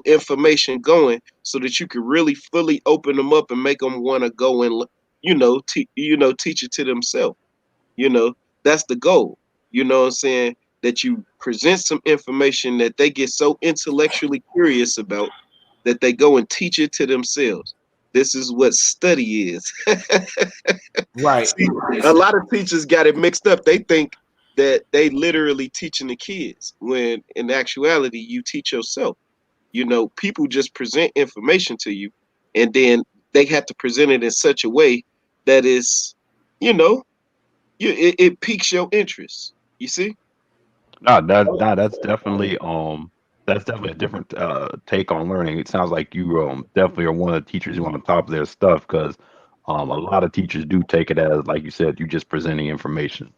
Speaker 6: information going so that you can really fully open them up and make them want to go and, teach it to themselves. You know, that's the goal. You know what I'm saying? That you present some information that they get so intellectually curious about that they go and teach it to themselves. This is what study is.
Speaker 1: Right.
Speaker 6: See, a lot of teachers got it mixed up. They think that they literally teaching the kids when in actuality you teach yourself. You know, people just present information to you and then they have to present it in such a way that is, you know, it piques your interest. You see?
Speaker 7: No, that's definitely a different take on learning. It sounds like you definitely are one of the teachers who on the top of their stuff because a lot of teachers do take it as, like you said, you just presenting information.
Speaker 1: I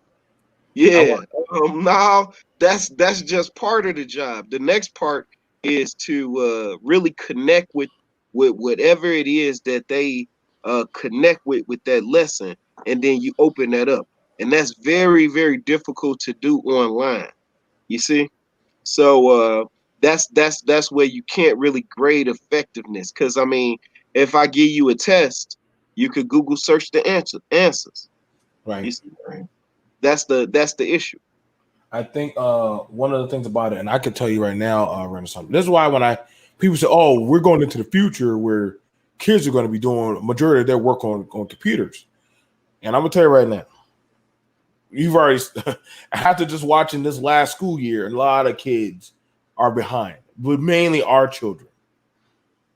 Speaker 6: Yeah.
Speaker 1: want.
Speaker 6: No, that's just part of the job. The next part is to really connect with whatever it is that they connect with that lesson, and then you open that up, and that's very very difficult to do online. You see, so that's where you can't really grade effectiveness. Because I mean, if I give you a test, you could Google search the answers. You
Speaker 1: Right.
Speaker 6: see, that's the issue.
Speaker 1: I think one of the things about it, and I can tell you right now, Renaissance. This is why when people say, "Oh, we're going into the future where kids are going to be doing a majority of their work on computers," and I'm gonna tell you right now, you've already after just watching this last school year, a lot of kids are behind, but mainly our children.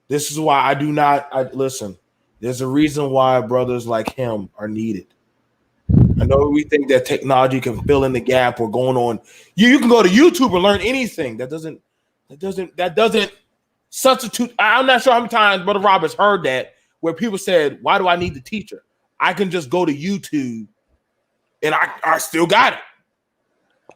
Speaker 1: This is why I do not. Listen. There's a reason why brothers like him are needed. I know we think that technology can fill in the gap or going on. You can go to YouTube and learn anything. That doesn't substitute. I'm not sure how many times Brother Roberts heard that where people said, "Why do I need the teacher? I can just go to YouTube and I still got it."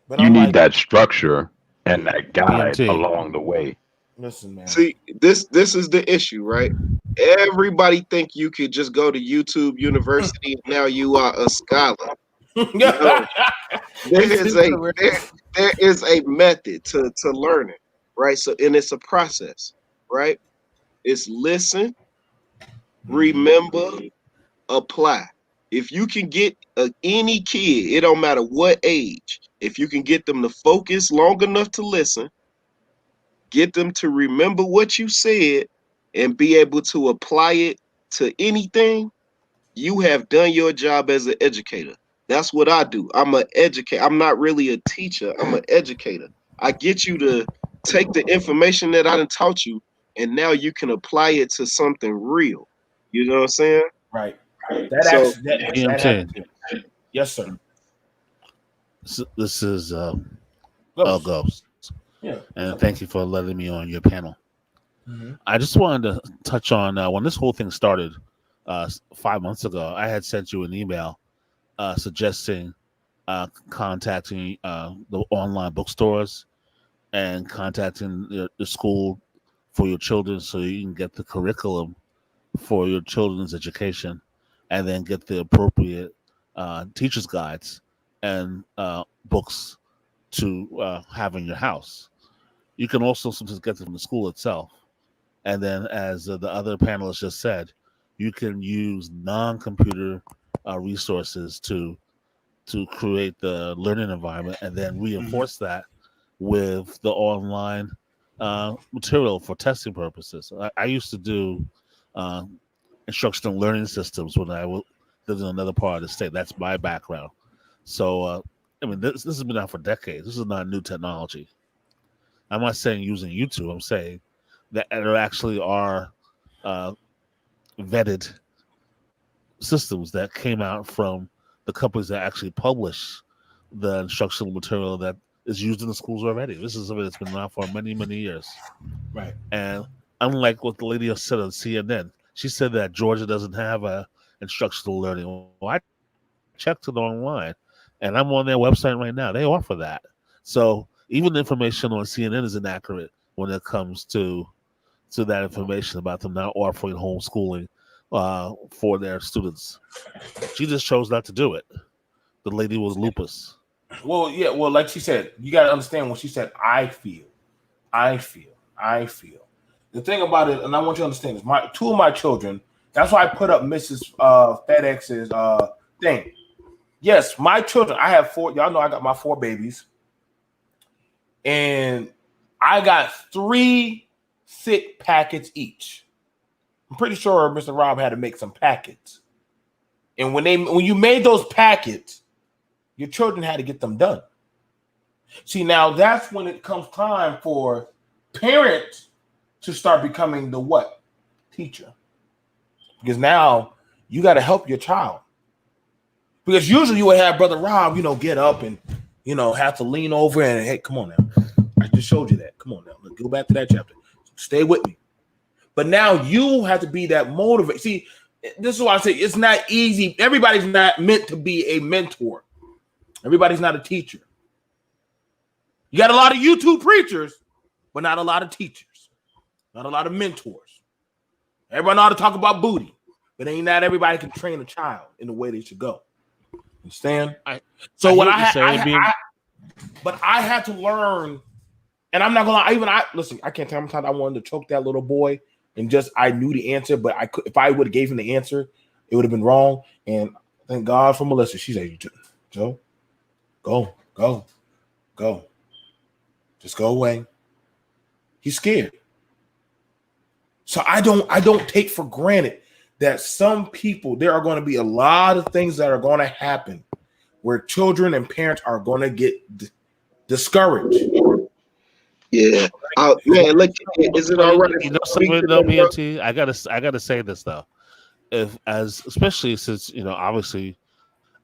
Speaker 1: But
Speaker 7: You
Speaker 1: I'm
Speaker 7: need
Speaker 1: like,
Speaker 7: that structure and that guide
Speaker 9: BMT.
Speaker 7: along the way.
Speaker 1: listen, man.
Speaker 6: See, this is the issue, right? Everybody think you could just go to YouTube University and now you are a scholar. No, there is a there is a method to learning, right? So and it's a process, right? It's listen, remember, apply. If you can get any kid, it don't matter what age, if you can get them to focus long enough to listen, get them to remember what you said, and be able to apply it to anything, you have done your job as an educator. That's what I do. I'm an educator. I'm not really a teacher. I'm an educator. I get you to take the information that I done taught you, and now you can apply it to something real. You know what I'm saying?
Speaker 1: Right. That
Speaker 6: So
Speaker 1: actually that
Speaker 9: BMT.
Speaker 1: happened. Yes, sir.
Speaker 9: This is
Speaker 1: Ghost.
Speaker 9: Ghost.
Speaker 1: Yeah.
Speaker 9: And thank you for letting me on your panel.
Speaker 1: Mm-hmm.
Speaker 9: I just wanted to touch on when this whole thing started 5 months ago. I had sent you an email suggesting contacting the online bookstores and contacting the school for your children so you can get the curriculum for your children's education and then get the appropriate teacher's guides and books to have in your house. You can also sometimes get them from the school itself. And then, as the other panelists just said, you can use non-computer resources to create the learning environment and then reinforce that with the online material for testing purposes. I used to do instructional learning systems when I lived in another part of the state. That's my background. So, I mean, this has been out for decades. This is not new technology. I'm not saying using YouTube. I'm saying that there actually are vetted systems that came out from the companies that actually publish the instructional material that is used in the schools already. This is something that's been around for many, many years.
Speaker 1: Right.
Speaker 9: And unlike what the lady said on CNN, she said that Georgia doesn't have a instructional learning. Well, I checked it online, and I'm on their website right now. They offer that. So even the information on CNN is inaccurate when it comes to that information about them not offering homeschooling for their students. She just chose not to do it. The lady was lupus.
Speaker 1: Well, yeah. Well, like she said, you got to understand when she said, "I feel." The thing about it, and I want you to understand this: two of my children. That's why I put up Mrs. FedEx's thing. Yes, my children. I have 4. Y'all know I got my 4 babies, and I got 3 thick packets each. I'm pretty sure Mr. Rob had to make some packets, and when you made those packets, your children had to get them done. See, now that's when it comes time for parents to start becoming the what? Teacher. Because now you got to help your child. Because usually you would have Brother Rob, get up and, have to lean over and, hey, come on now. I just showed you that. Come on now. Let's go back to that chapter. Stay with me. But now you have to be that motivator. See, this is why I say it's not easy. Everybody's not meant to be a mentor. Everybody's not a teacher. You got a lot of YouTube preachers, but not a lot of teachers. Not a lot of mentors. Everybody know how to talk about booty, but ain't not everybody can train a child in the way they should go. Understand? But I had to learn, and I'm not gonna lie. Listen. I can't tell how I wanted to choke that little boy, and I knew the answer, but I could. If I would have gave him the answer, it would have been wrong. And thank God for Melissa. She said, "Joe, go, just go away." He's scared. So I don't take for granted that some people, there are going to be a lot of things that are going to happen where children and parents are going to get discouraged.
Speaker 6: Yeah. Man, look, is it all right?
Speaker 9: Something though, BMT? I gotta say this though. Especially since, obviously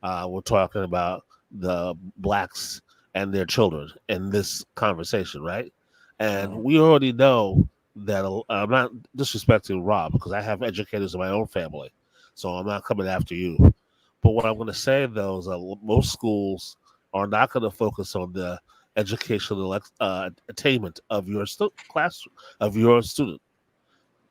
Speaker 9: we're talking about the blacks and their children in this conversation, right? And we already know that I'm not disrespecting Rob because I have educators in my own family, so I'm not coming after you. But what I'm going to say though is that most schools are not going to focus on the educational attainment of your student.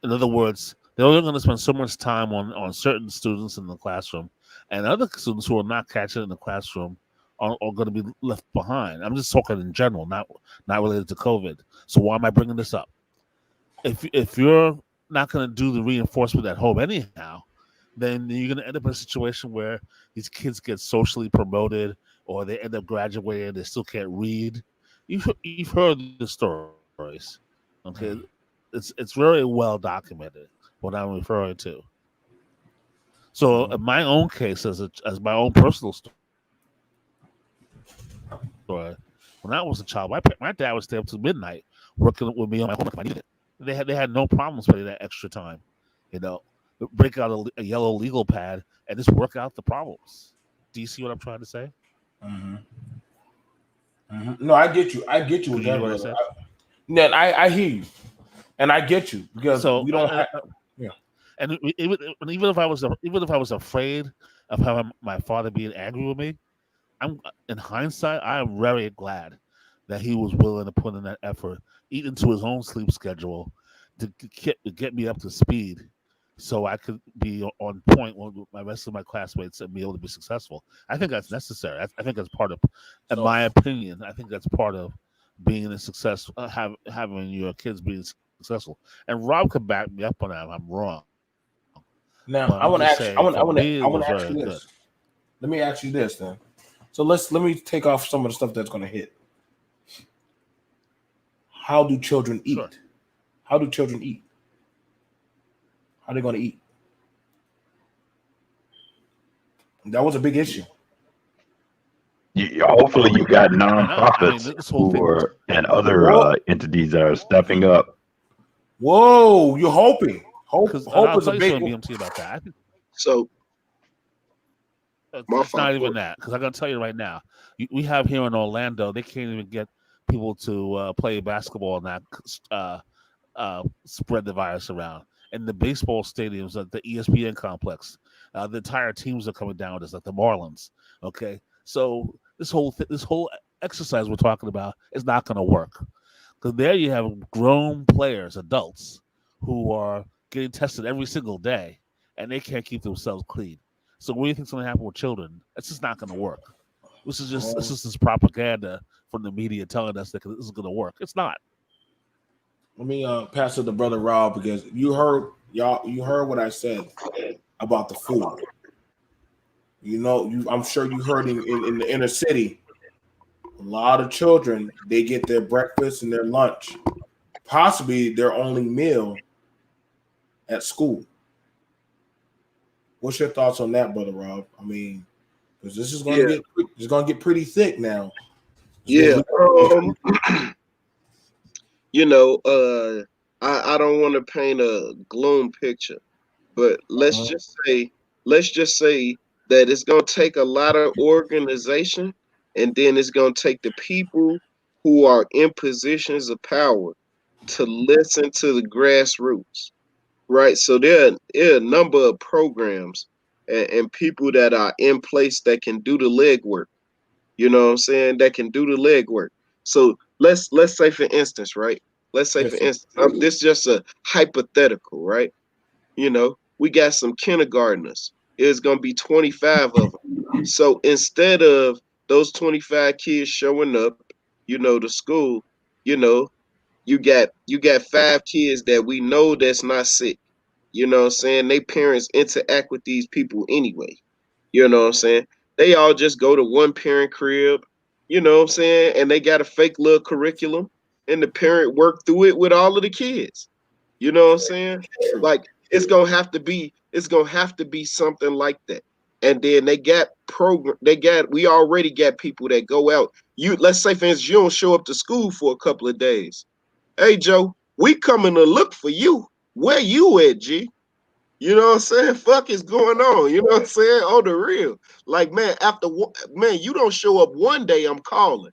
Speaker 9: In other words, they're only going to spend so much time on certain students in the classroom, and other students who are not catching it in the classroom are going to be left behind. I'm just talking in general, not related to COVID. So why am I bringing this up? If you're not going to do the reinforcement at home anyhow, then you're going to end up in a situation where these kids get socially promoted or they end up graduating and they still can't read. You've heard the stories. Okay, it's very well documented what I'm referring to. So in my own case, as my own personal story, when I was a child, my dad would stay up till midnight working with me on my homework if I needed it. They had no problem spending that extra time, break out a yellow legal pad and just work out the problems. Do you see what I'm trying to say?
Speaker 1: Mm-hmm. Mm-hmm. No, I get you. I get you with that. I hear you, and I get you because we don't have. Yeah.
Speaker 9: And even if I was afraid of having my father being angry with me, in hindsight, I am very glad that he was willing to put in that effort, eat into his own sleep schedule, to get me up to speed, so I could be on point with my rest of my classmates and be able to be successful. I think that's necessary. I think that's part of, in my opinion, I think that's part of being a success, having your kids being successful. And Rob could back me up on that if I'm wrong.
Speaker 1: Now, I want to ask you this. Let me ask you this then. So let me take off some of the stuff that's going to hit. How do children eat? Sure. How do children eat? How are they going to eat? That was a big issue.
Speaker 7: Hopefully, you got nonprofits and other entities that are stepping up.
Speaker 1: Whoa, you're hoping. Hope is a big
Speaker 9: BMT about that.
Speaker 6: So
Speaker 9: it's not even that, because I'm going to tell you right now, we have here in Orlando, they can't even get people to play basketball and not spread the virus around. And the baseball stadiums at the ESPN complex, the entire teams are coming down with this, like the Marlins. Okay, so this whole exercise we're talking about is not going to work, because there you have grown players, adults, who are getting tested every single day, and they can't keep themselves clean. So what do you think's going to happen with children? It's just not going to work. This is just this propaganda from the media telling us that this is going to work. It's not.
Speaker 1: Let me pass it to Brother Rob, because you heard what I said about the food. You know, I'm sure you heard in the inner city, a lot of children, they get their breakfast and their lunch, possibly their only meal at school. What's your thoughts on that, Brother Rob? I mean, because this is going to get pretty thick now.
Speaker 6: Yeah. You know, I don't want to paint a gloom picture, but let's just say that it's going to take a lot of organization, and then it's going to take the people who are in positions of power to listen to the grassroots, right? So there are a number of programs and people that are in place that can do the legwork. You know what I'm saying? That can do the legwork. So let's say for instance, right? Let's say for instance, this is just a hypothetical, right? You know, we got some kindergartners. It's gonna be 25 of them. So instead of those 25 kids showing up, you know, to school, you know, you got 5 kids that we know that's not sick. You know what I'm saying? They parents interact with these people anyway. You know what I'm saying? They all just go to one parent crib, you know what I'm saying? And they got a fake little curriculum, and the parent worked through it with all of the kids. You know what I'm saying? Like it's gonna have to be something like that. And then we already got people that go out. Let's say for instance, you don't show up to school for a couple of days. Hey Joe, we coming to look for you. Where you at, G? You know what I'm saying? Fuck is going on. You know what I'm saying? On the real. Like, man, you don't show up one day, I'm calling.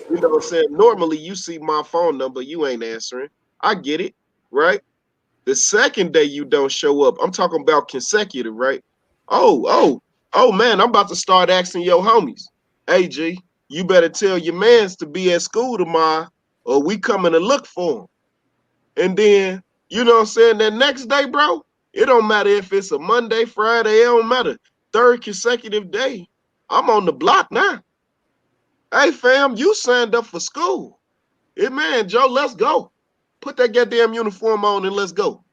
Speaker 6: You know what I'm saying? Normally you see my phone number, you ain't answering. I get it, right? The second day you don't show up, I'm talking about consecutive, right? Oh man, I'm about to start asking your homies. Hey G, you better tell your mans to be at school tomorrow, or we coming to look for them. And then, you know what I'm saying, that next day, bro, it don't matter if it's a Monday, Friday, it don't matter. Third consecutive day, I'm on the block now. Hey, fam, you signed up for school. Hey, man, Joe, let's go. Put that goddamn uniform on and let's go.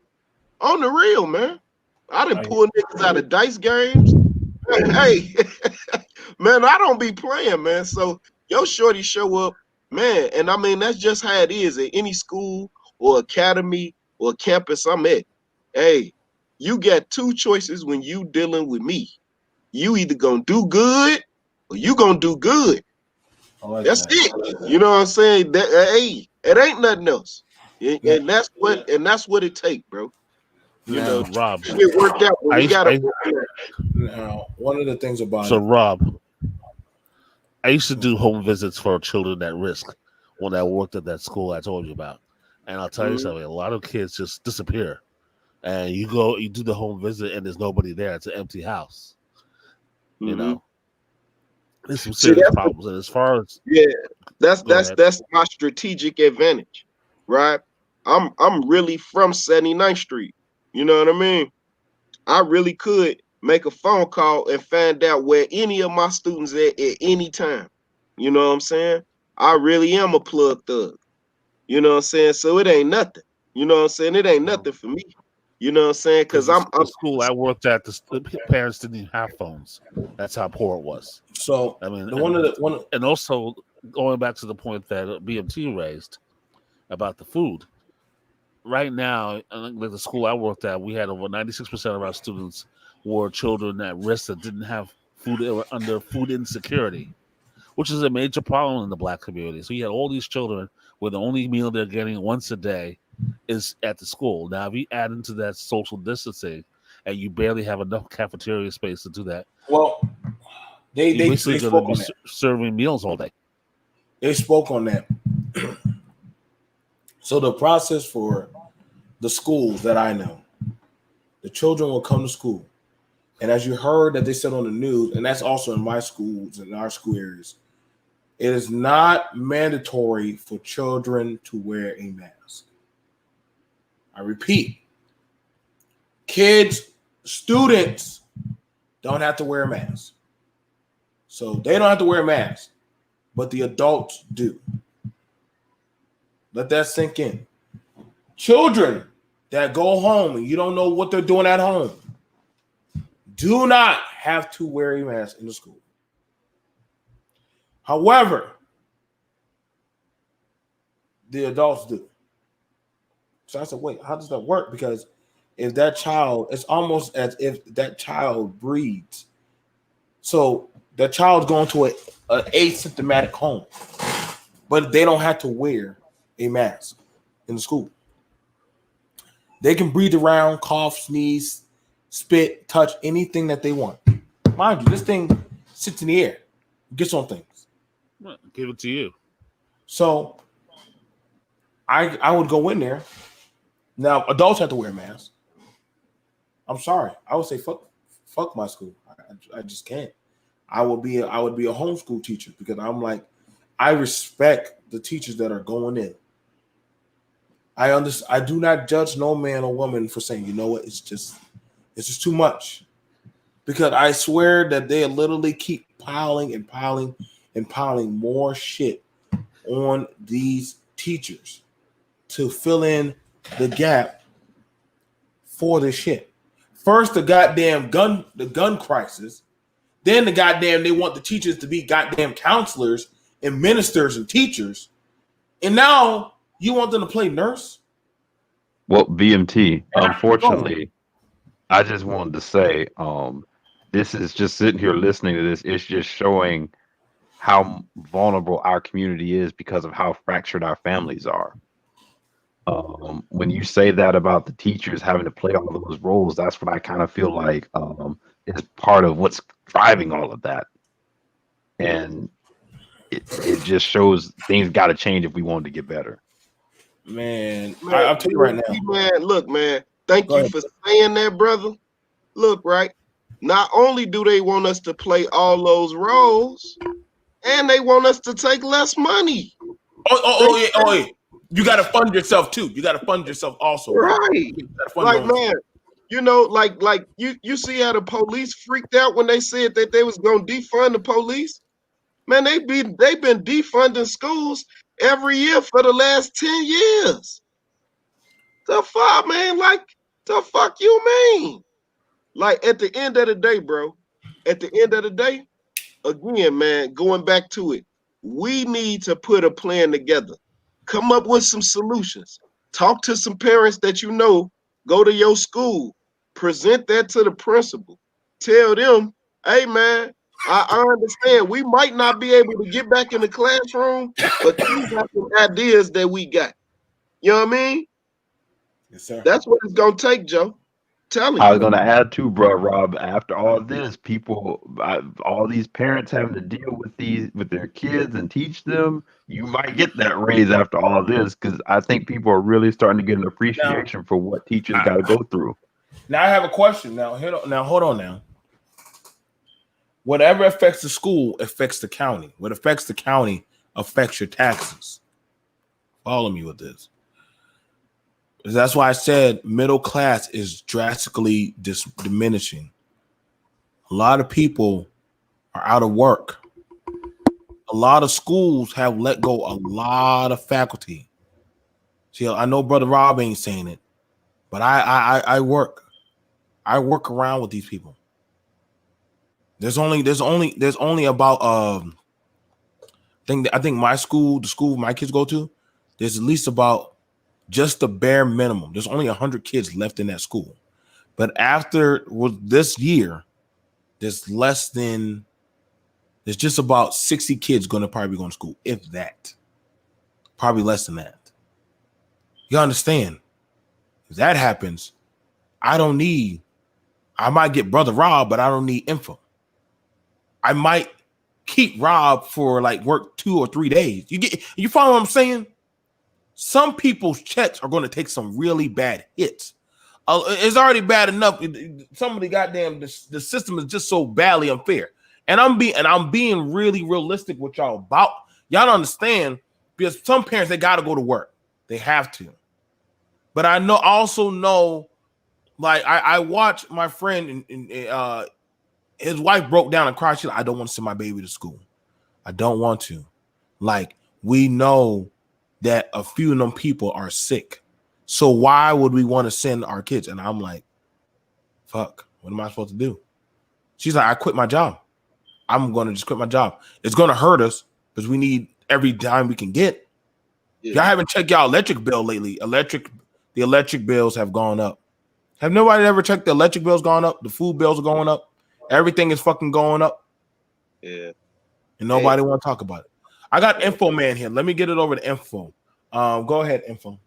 Speaker 6: On the real, man. I done pull niggas out of dice games. Hey, man, I don't be playing, man. So your shorty show up, man, and I mean that's just how it is at any school or academy or campus I'm at. Hey, you got two choices when you dealing with me. You either gonna do good or you gonna do good. That's it. You know what I'm saying? Hey, it ain't nothing else. And that's what it take, bro. You know,
Speaker 9: Rob,
Speaker 6: it worked out, but we gotta
Speaker 1: now, one of the things about
Speaker 9: so Rob, I used to do home visits for children at risk when I worked at that school I told you about. And I'll tell you something, a lot of kids just disappear. And you do the home visit and there's nobody there. It's an empty house. You know. There's some serious problems. And as far as
Speaker 6: that's my strategic advantage, right? I'm really from 79th Street. You know what I mean? I really could make a phone call and find out where any of my students at any time. You know what I'm saying? I really am a plug thug. You know what I'm saying? So it ain't nothing. You know what I'm saying? It ain't nothing for me. You know what I'm saying? Because
Speaker 9: the school I worked at, the parents didn't even have phones. That's how poor it was.
Speaker 1: So
Speaker 9: I mean,
Speaker 1: and
Speaker 9: also going back to the point that BMT raised about the food. Right now, like the school I worked at, we had over 96% of our students were children at risk that didn't have food. They were under food insecurity, which is a major problem in the Black community. So you had all these children where the only meal they're getting once a day is at the school. Now, if you add into that social distancing, and you barely have enough cafeteria space to do that,
Speaker 1: well, they
Speaker 9: basically
Speaker 1: spoke
Speaker 9: going to
Speaker 1: on
Speaker 9: be
Speaker 1: that.
Speaker 9: serving meals all day.
Speaker 1: They spoke on that. So the process for the schools that I know, the children will come to school. And as you heard that they said on the news, and that's also in my schools and our school areas, it is not mandatory for children to wear a mask. I repeat, students don't have to wear a mask. So they don't have to wear a mask, but the adults do. Let that sink in. Children that go home and you don't know what they're doing at home, do not have to wear a mask in the school. However, the adults do. So I said, wait, how does that work? Because if that child, it's almost as if that child breeds. So that child's going to an asymptomatic home, but they don't have to wear a mask in the school. They can breathe around, cough, sneeze, spit, touch anything that they want. Mind you, this thing sits in the air, gets on things.
Speaker 9: Well, give it to you.
Speaker 1: So I would go in there. Now adults have to wear masks. I'm sorry. I would say fuck my school. I just can't. I would be a homeschool teacher because I'm like, I respect the teachers that are going in. I do not judge no man or woman for saying, you know what, it's just too much. Because I swear that they literally keep piling and piling and piling more shit on these teachers to fill in the gap for this shit. First, the goddamn gun crisis. Then the goddamn they want the teachers to be goddamn counselors and ministers and teachers. And now you want them to play nurse?
Speaker 7: Well, BMT, unfortunately, I just wanted to say, this is just sitting here listening to this. It's just showing how vulnerable our community is because of how fractured our families are. When you say that about the teachers having to play all of those roles, that's what I kind of feel like is part of what's driving all of that. And it just shows things got to change if we want to get better.
Speaker 1: Man, I'll tell you right now.
Speaker 6: Man, look, man, thank you for saying that, brother. Look, right? Not only do they want us to play all those roles, and they want us to take less money.
Speaker 1: Yeah. You got to fund yourself too. You got to fund yourself also.
Speaker 6: Right. Like, man, you know, like you see how the police freaked out when they said that they was going to defund the police? Man, they've been defunding schools every year for the last 10 years. The fuck, man? Like, the fuck you mean? Like, at the end of the day, bro, at the end of the day, again, man, going back to it, we need to put a plan together. Come up with some solutions. Talk to some parents that you know, go to your school, present that to the principal. Tell them, hey, man, I understand we might not be able to get back in the classroom, but these are some ideas that we got. You know what I mean?
Speaker 1: Yes, sir.
Speaker 6: That's what it's going to take, Joe. Tell me.
Speaker 7: I was going to add too, bro, Rob, after all this, all these parents having to deal with their kids and teach them, you might get that raise after all this, because I think people are really starting to get an appreciation for what teachers got to go through.
Speaker 1: Now I have a question. Now hold on now. Whatever affects the school affects the county. What affects the county affects your taxes. Follow me with this. That's why I said middle class is drastically diminishing. A lot of people are out of work. A lot of schools have let go a lot of faculty. See, I know Brother Rob ain't saying it, but I work around with these people. There's only about I think my school, the school my kids go to, there's at least about just the bare minimum. There's only 100 kids left in that school. But after this year, there's just about 60 kids going to probably go to school, if that. Probably less than that. You understand? If that happens, I might get Brother Rob, but I don't need info. I might keep Rob for like work 2 or 3 days. You follow what I'm saying? Some people's checks are going to take some really bad hits. It's already bad enough. Some of the goddamn the system is just so badly unfair. And I'm being really realistic with y'all about y'all don't understand, because some parents, they got to go to work. They have to. But I also know, like I watched my friend and his wife broke down and cried. She's like, I don't want to send my baby to school. I don't want to. Like, we know that a few of them people are sick. So why would we want to send our kids? And I'm like, fuck, what am I supposed to do? She's like, I quit my job. I'm going to just quit my job. It's going to hurt us because we need every dime we can get.
Speaker 6: Yeah.
Speaker 1: Y'all haven't checked y'all electric bill lately. The electric bills have gone up. Have nobody ever checked the electric bills gone up? The food bills are going up. Everything is fucking going up.
Speaker 6: Yeah.
Speaker 1: And nobody want to talk about it. I got Info Man here. Let me get it over to Info. Go ahead, Info.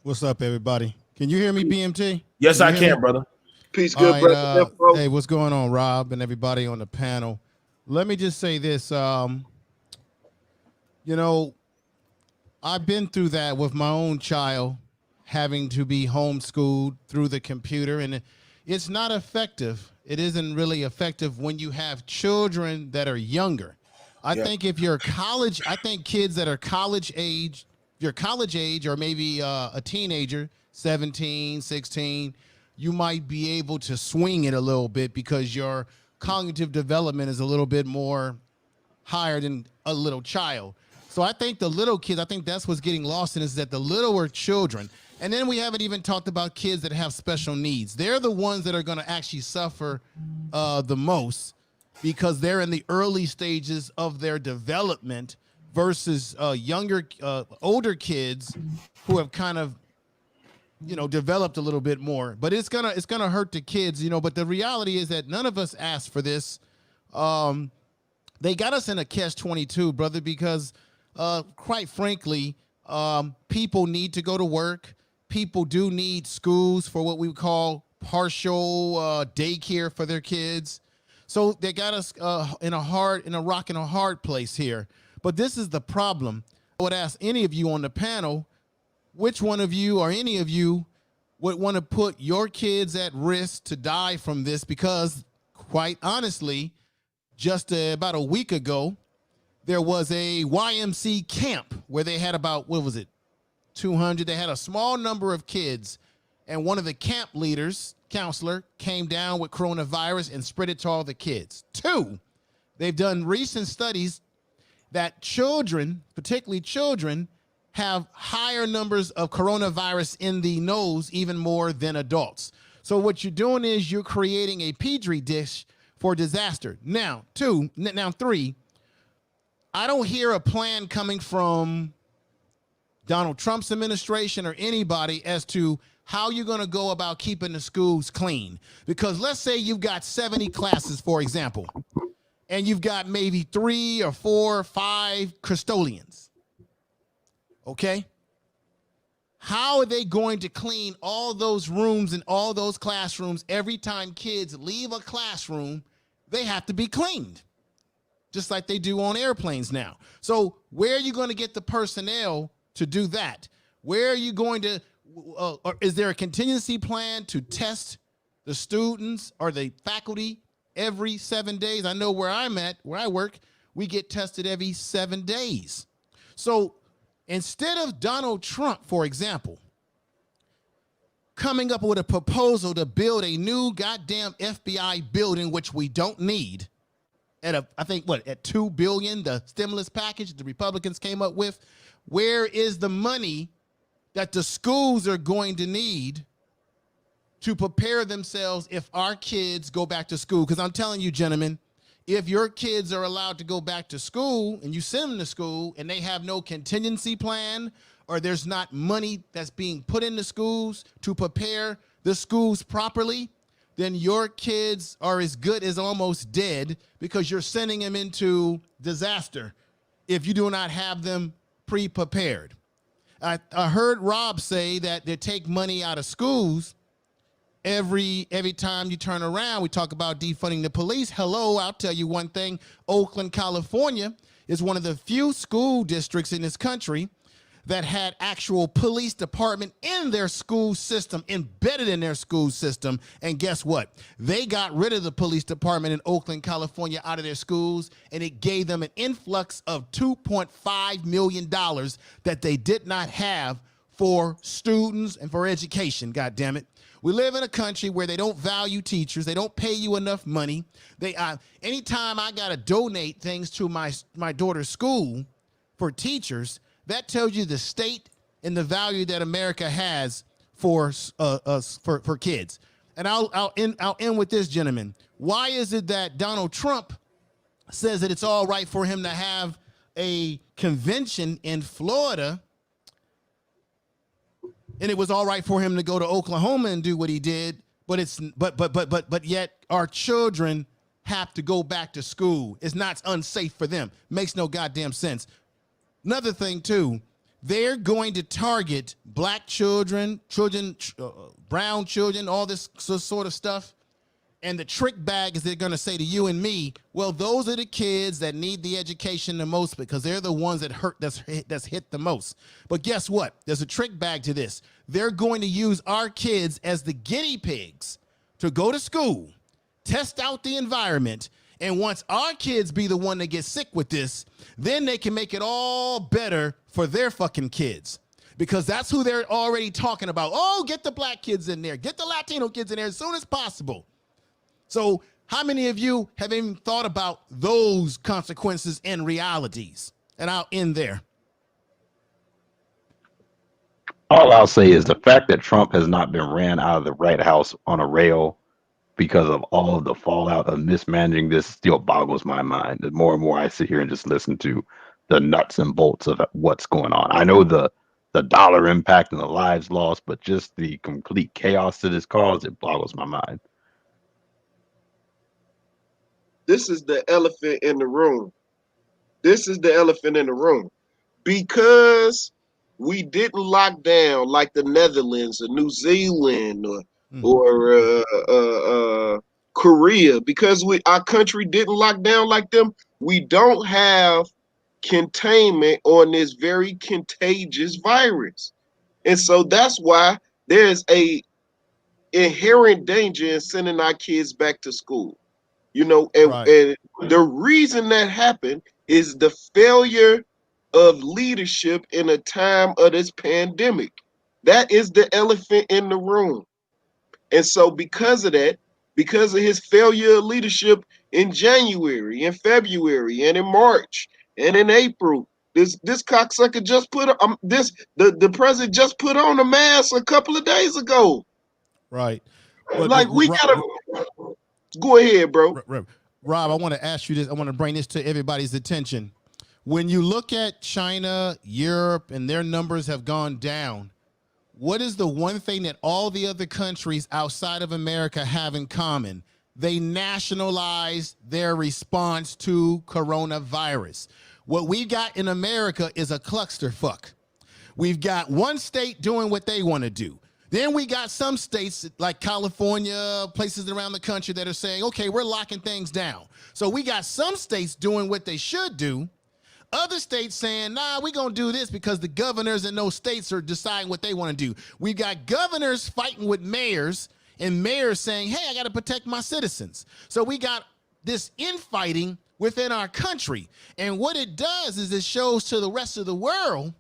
Speaker 10: What's up, everybody? Can you hear me, BMT?
Speaker 1: Yes, I can, brother.
Speaker 6: Peace,
Speaker 10: All
Speaker 6: good
Speaker 10: right,
Speaker 6: brother. Info.
Speaker 10: hey, what's going on, Rob, and everybody on the panel? Let me just say this. You know, I've been through that with my own child, having to be homeschooled through the computer, and it's not effective. It isn't really effective when you have children that are younger. I think if you're college, I think kids that are college age, if you're college age or maybe a teenager, 17, 16, you might be able to swing it a little bit because your cognitive development is a little bit more higher than a little child. So I think the little kids, I think that's what's getting lost in is that the littler children, and then we haven't even talked about kids that have special needs. They're the ones that are going to actually suffer the most because they're in the early stages of their development versus older kids who have kind of, developed a little bit more. But it's gonna hurt the kids, But the reality is that none of us asked for this. They got us in a catch-22, brother, because quite frankly, people need to go to work. People do need schools for what we call partial daycare for their kids. So they got us in a rock and a hard place here. But this is the problem. I would ask any of you on the panel, which one of you or any of you would want to put your kids at risk to die from this? Because quite honestly, just about a week ago, there was a YMC camp where they had about, 200. They had a small number of kids, and one of the camp leaders, counselor, came down with coronavirus and spread it to all the kids. 2, they've done recent studies that children, particularly children, have higher numbers of coronavirus in the nose, even more than adults. So what you're doing is you're creating a petri dish for disaster. Now, 3, I don't hear a plan coming from Donald Trump's administration or anybody as to how you're going to go about keeping the schools clean. Because let's say you've got 70 classes, for example, and you've got maybe 3 or 4 or 5 custodians. Okay? How are they going to clean all those rooms and all those classrooms every time kids leave a classroom? They have to be cleaned, just like they do on airplanes now. So where are you going to get the personnel to do that? Where are you going to, or is there a contingency plan to test the students or the faculty every 7 days? I know where I'm at, where I work, we get tested every 7 days. So instead of Donald Trump, for example, coming up with a proposal to build a new goddamn FBI building, which we don't need, at at $2 billion, the stimulus package the Republicans came up with, where is the money that the schools are going to need to prepare themselves if our kids go back to school? Because I'm telling you, gentlemen, if your kids are allowed to go back to school and you send them to school and they have no contingency plan, or there's not money that's being put into schools to prepare the schools properly, then your kids are as good as almost dead because you're sending them into disaster if you do not have them pre-prepared. I heard Rob say that they take money out of schools every time you turn around. We talk about defunding the police. Hello, I'll tell you one thing. Oakland, California is one of the few school districts in this country that had actual police department in their school system, embedded in their school system. And guess what? They got rid of the police department in Oakland, California out of their schools, and it gave them an influx of $2.5 million that they did not have for students and for education, God damn it. We live in a country where they don't value teachers. They don't pay you enough money. Anytime I got to donate things to my daughter's school for teachers, that tells you the state and the value that America has for kids. And I'll end with this, gentlemen. Why is it that Donald Trump says that it's all right for him to have a convention in Florida, and it was all right for him to go to Oklahoma and do what he did, but yet our children have to go back to school? It's not unsafe for them. Makes no goddamn sense. Another thing too, they're going to target black children, brown children, all this sort of stuff. And the trick bag is they're going to say to you and me, well, those are the kids that need the education the most because they're the ones that that's hit the most. But guess what? There's a trick bag to this. They're going to use our kids as the guinea pigs to go to school, test out the environment, and once our kids be the one that gets sick with this, then they can make it all better for their fucking kids. Because that's who they're already talking about. Oh, get the black kids in there. Get the Latino kids in there as soon as possible. So how many of you have even thought about those consequences and realities? And I'll end there.
Speaker 7: All I'll say is the fact that Trump has not been ran out of the White House on a rail because of all of the fallout of mismanaging this still boggles my mind. The more and more I sit here and just listen to the nuts and bolts of what's going on. I know the dollar impact and the lives lost, but just the complete chaos that this caused, it boggles my mind.
Speaker 6: This is the elephant in the room. This is the elephant in the room. Because we didn't lock down like the Netherlands or New Zealand or Korea, because our country didn't lock down like them, we don't have containment on this very contagious virus. And so that's why there's a inherent danger in sending our kids back to school. And the reason that happened is the failure of leadership in a time of this pandemic. That is the elephant in the room. And so because of that, because of his failure of leadership in January, in February, and in March, and in April, this cocksucker just put the president just put on a mask a couple of days ago.
Speaker 10: Right.
Speaker 6: We gotta go ahead, bro.
Speaker 10: Rob, I want to ask you this. I want to bring this to everybody's attention. When you look at China, Europe, and their numbers have gone down, what is the one thing that all the other countries outside of America have in common? They nationalized their response to coronavirus. What we got in America is a clusterfuck. We've got one state doing what they want to do. Then we got some states like California, places around the country that are saying, okay, we're locking things down. So we got some states doing what they should do. Other states saying, nah, we're going to do this because the governors in those states are deciding what they want to do. We've got governors fighting with mayors and mayors saying, hey, I got to protect my citizens. So we got this infighting within our country. And what it does is it shows to the rest of the world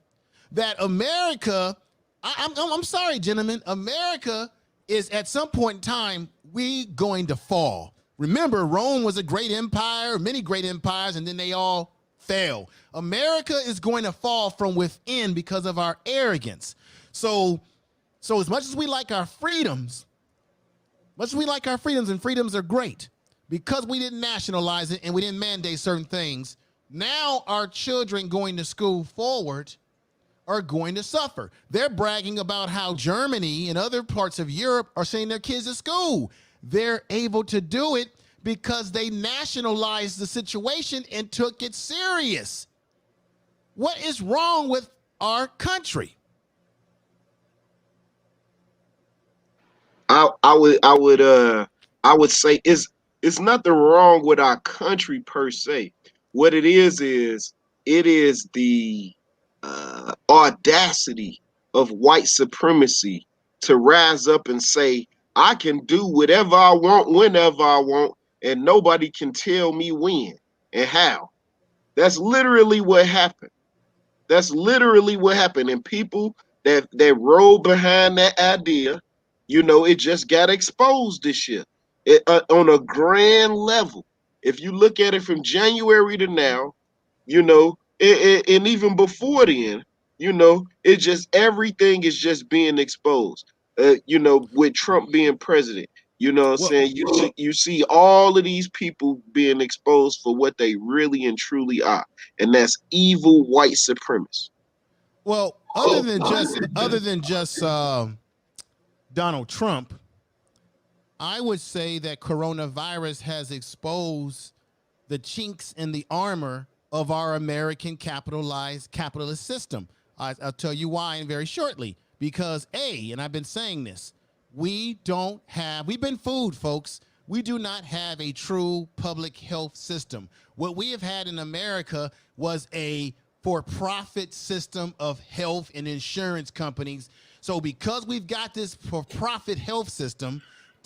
Speaker 10: that America, I'm sorry, gentlemen, America is at some point in time, we going to fall. Remember, Rome was a great empire, many great empires, and then they all fail. America is going to fall from within because of our arrogance. So as much as we like our freedoms, and freedoms are great, because we didn't nationalize it and we didn't mandate certain things, now our children going to school forward are going to suffer. They're bragging about how Germany and other parts of Europe are sending their kids to school. They're able to do it because they nationalized the situation and took it serious. What is wrong with our country?
Speaker 6: I would say it's nothing wrong with our country per se. What it is the audacity of white supremacy to rise up and say, I can do whatever I want, whenever I want, and nobody can tell me when and how. That's literally what happened. And people that roll behind that idea, it just got exposed this year on a grand level. If you look at it from January to now, and even before then, it just everything is just being exposed. With Trump being president, You know what I'm saying? You see all of these people being exposed for what they really and truly are, and that's evil white supremacists.
Speaker 10: Well, other than just Donald Trump, I would say that coronavirus has exposed the chinks in the armor of our American capitalist system. I'll tell you why very shortly. Because and I've been saying this, we've been fooled, folks. We do not have a true public health system. What we have had in America was a for-profit system of health and insurance companies. So because we've got this for-profit health system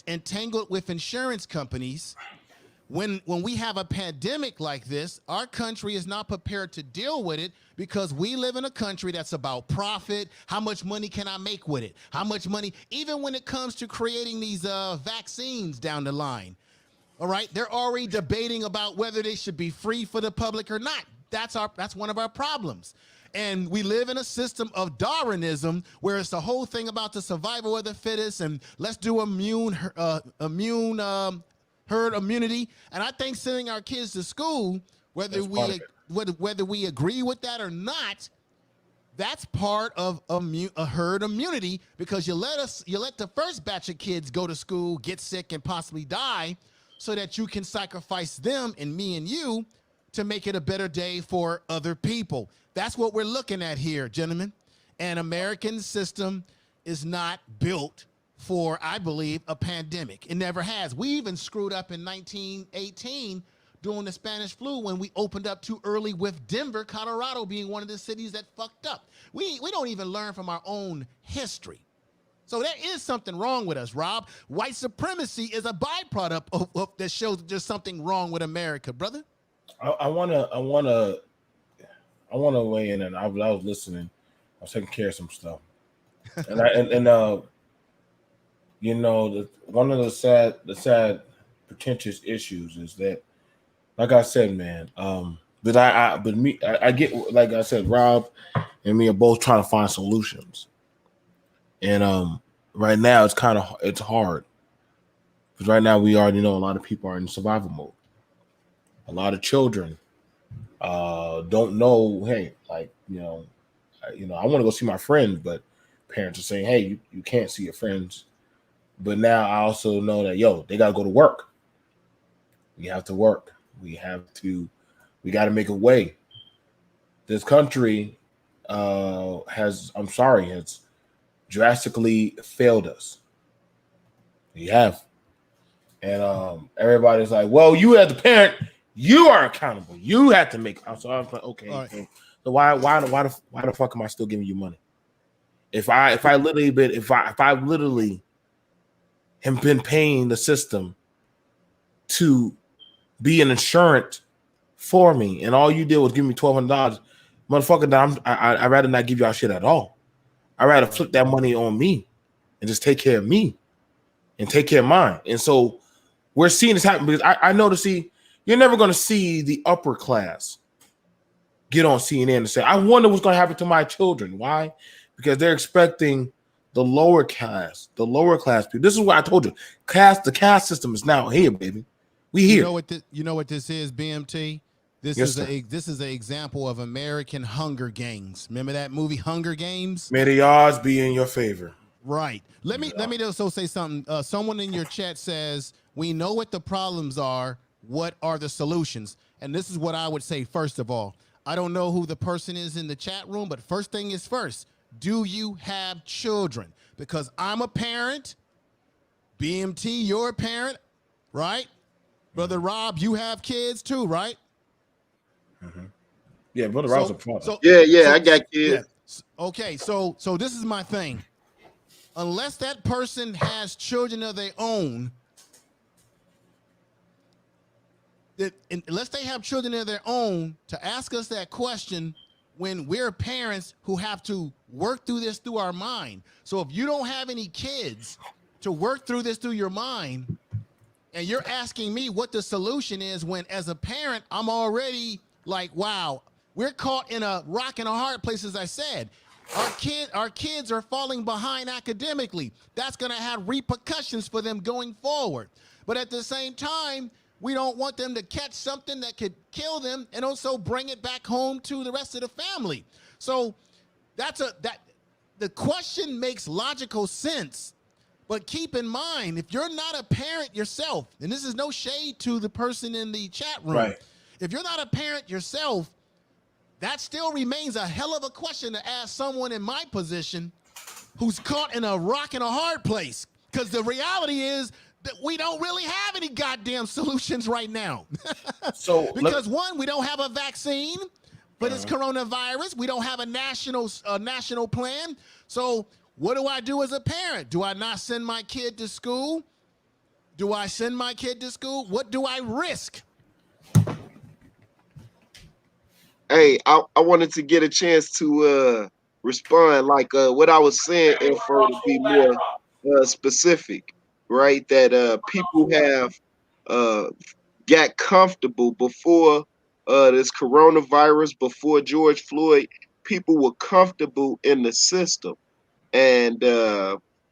Speaker 10: entangled with insurance companies, when we have a pandemic like this, our country is not prepared to deal with it because we live in a country that's about profit. How much money can I make with it? How much money, even when it comes to creating these vaccines down the line. All right, they're already debating about whether they should be free for the public or not. That's one of our problems. And we live in a system of Darwinism where it's the whole thing about the survival of the fittest and let's do herd immunity. And I think sending our kids to school, whether we agree with that or not, that's part of a herd immunity, because you let the first batch of kids go to school, get sick, and possibly die, so that you can sacrifice them and me and you to make it a better day for other people. That's what we're looking at here, gentlemen. An American system is not built for, I believe, a pandemic. It never has. We even screwed up in 1918 during the Spanish flu when we opened up too early, with Denver, Colorado being one of the cities that fucked up. We don't even learn from our own history. So there is something wrong with us, Rob. White supremacy is a byproduct of that shows there's something wrong with America, brother.
Speaker 1: I wanna weigh in, and I was listening. I was taking care of some stuff, and you know, one of the sad pretentious issues is that, like I said, man, but I get, like I said, Rob and me are both trying to find solutions, and right now it's hard, because right now we already know a lot of people are in survival mode. A lot of children don't know, hey, like, I want to go see my friends, but parents are saying, hey, you can't see your friends. But now I also know that, they got to go to work. We have to work. We got to make a way. This country has drastically failed us. We have. And everybody's like, well, you as the parent, you are accountable. You have to make. So I was like, okay.
Speaker 10: Right.
Speaker 1: So why the fuck am I still giving you money? If I literally have been paying the system to be an insurance for me, and all you did was give me $1,200, motherfucker, I'd rather not give y'all shit at all. I'd rather flip that money on me and just take care of me and take care of mine. And so we're seeing this happen, because I know you're never going to see the upper class get on CNN and say, I wonder what's going to happen to my children. Why? Because they're expecting the lower class people. This is what I told you. The caste system is now here, baby. We here.
Speaker 10: You know what this is, BMT? This is an example of American Hunger Games. Remember that movie, Hunger Games?
Speaker 1: May the odds be in your favor.
Speaker 10: Right. Let me also say something. Someone in your chat says, we know what the problems are. What are the solutions? And this is what I would say. First of all, I don't know who the person is in the chat room, but first thing is first. Do you have children? Because I'm a parent. BMT, you're a parent, right? Brother Rob, you have kids too, right?
Speaker 1: Mm-hmm. Yeah, Brother Rob's a father.
Speaker 6: I got kids.
Speaker 10: Yeah. Okay, so this is my thing. Unless that person has children of their own, unless they have children of their own, to ask us that question when we're parents who have to work through this through our mind. So if you don't have any kids to work through this through your mind, and you're asking me what the solution is, when as a parent, I'm already like, wow, we're caught in a rock and a hard place, as I said. Our kids are falling behind academically. That's going to have repercussions for them going forward. But at the same time, we don't want them to catch something that could kill them and also bring it back home to the rest of the family. So the question makes logical sense. But keep in mind, if you're not a parent yourself, and this is no shade to the person in the chat room,
Speaker 1: Right.
Speaker 10: if you're not a parent yourself, that still remains a hell of a question to ask someone in my position who's caught in a rock and a hard place. Because the reality is that we don't really have any goddamn solutions right now.
Speaker 1: So
Speaker 10: because one, we don't have a vaccine for this coronavirus. We don't have a national plan. So what do I do as a parent? Do I not send my kid to school? Do I send my kid to school? What do I risk?
Speaker 6: Hey, I wanted to get a chance to respond, like what I was saying, info to be more specific, right? That people have got comfortable before this coronavirus, before George Floyd. People were comfortable in the system, and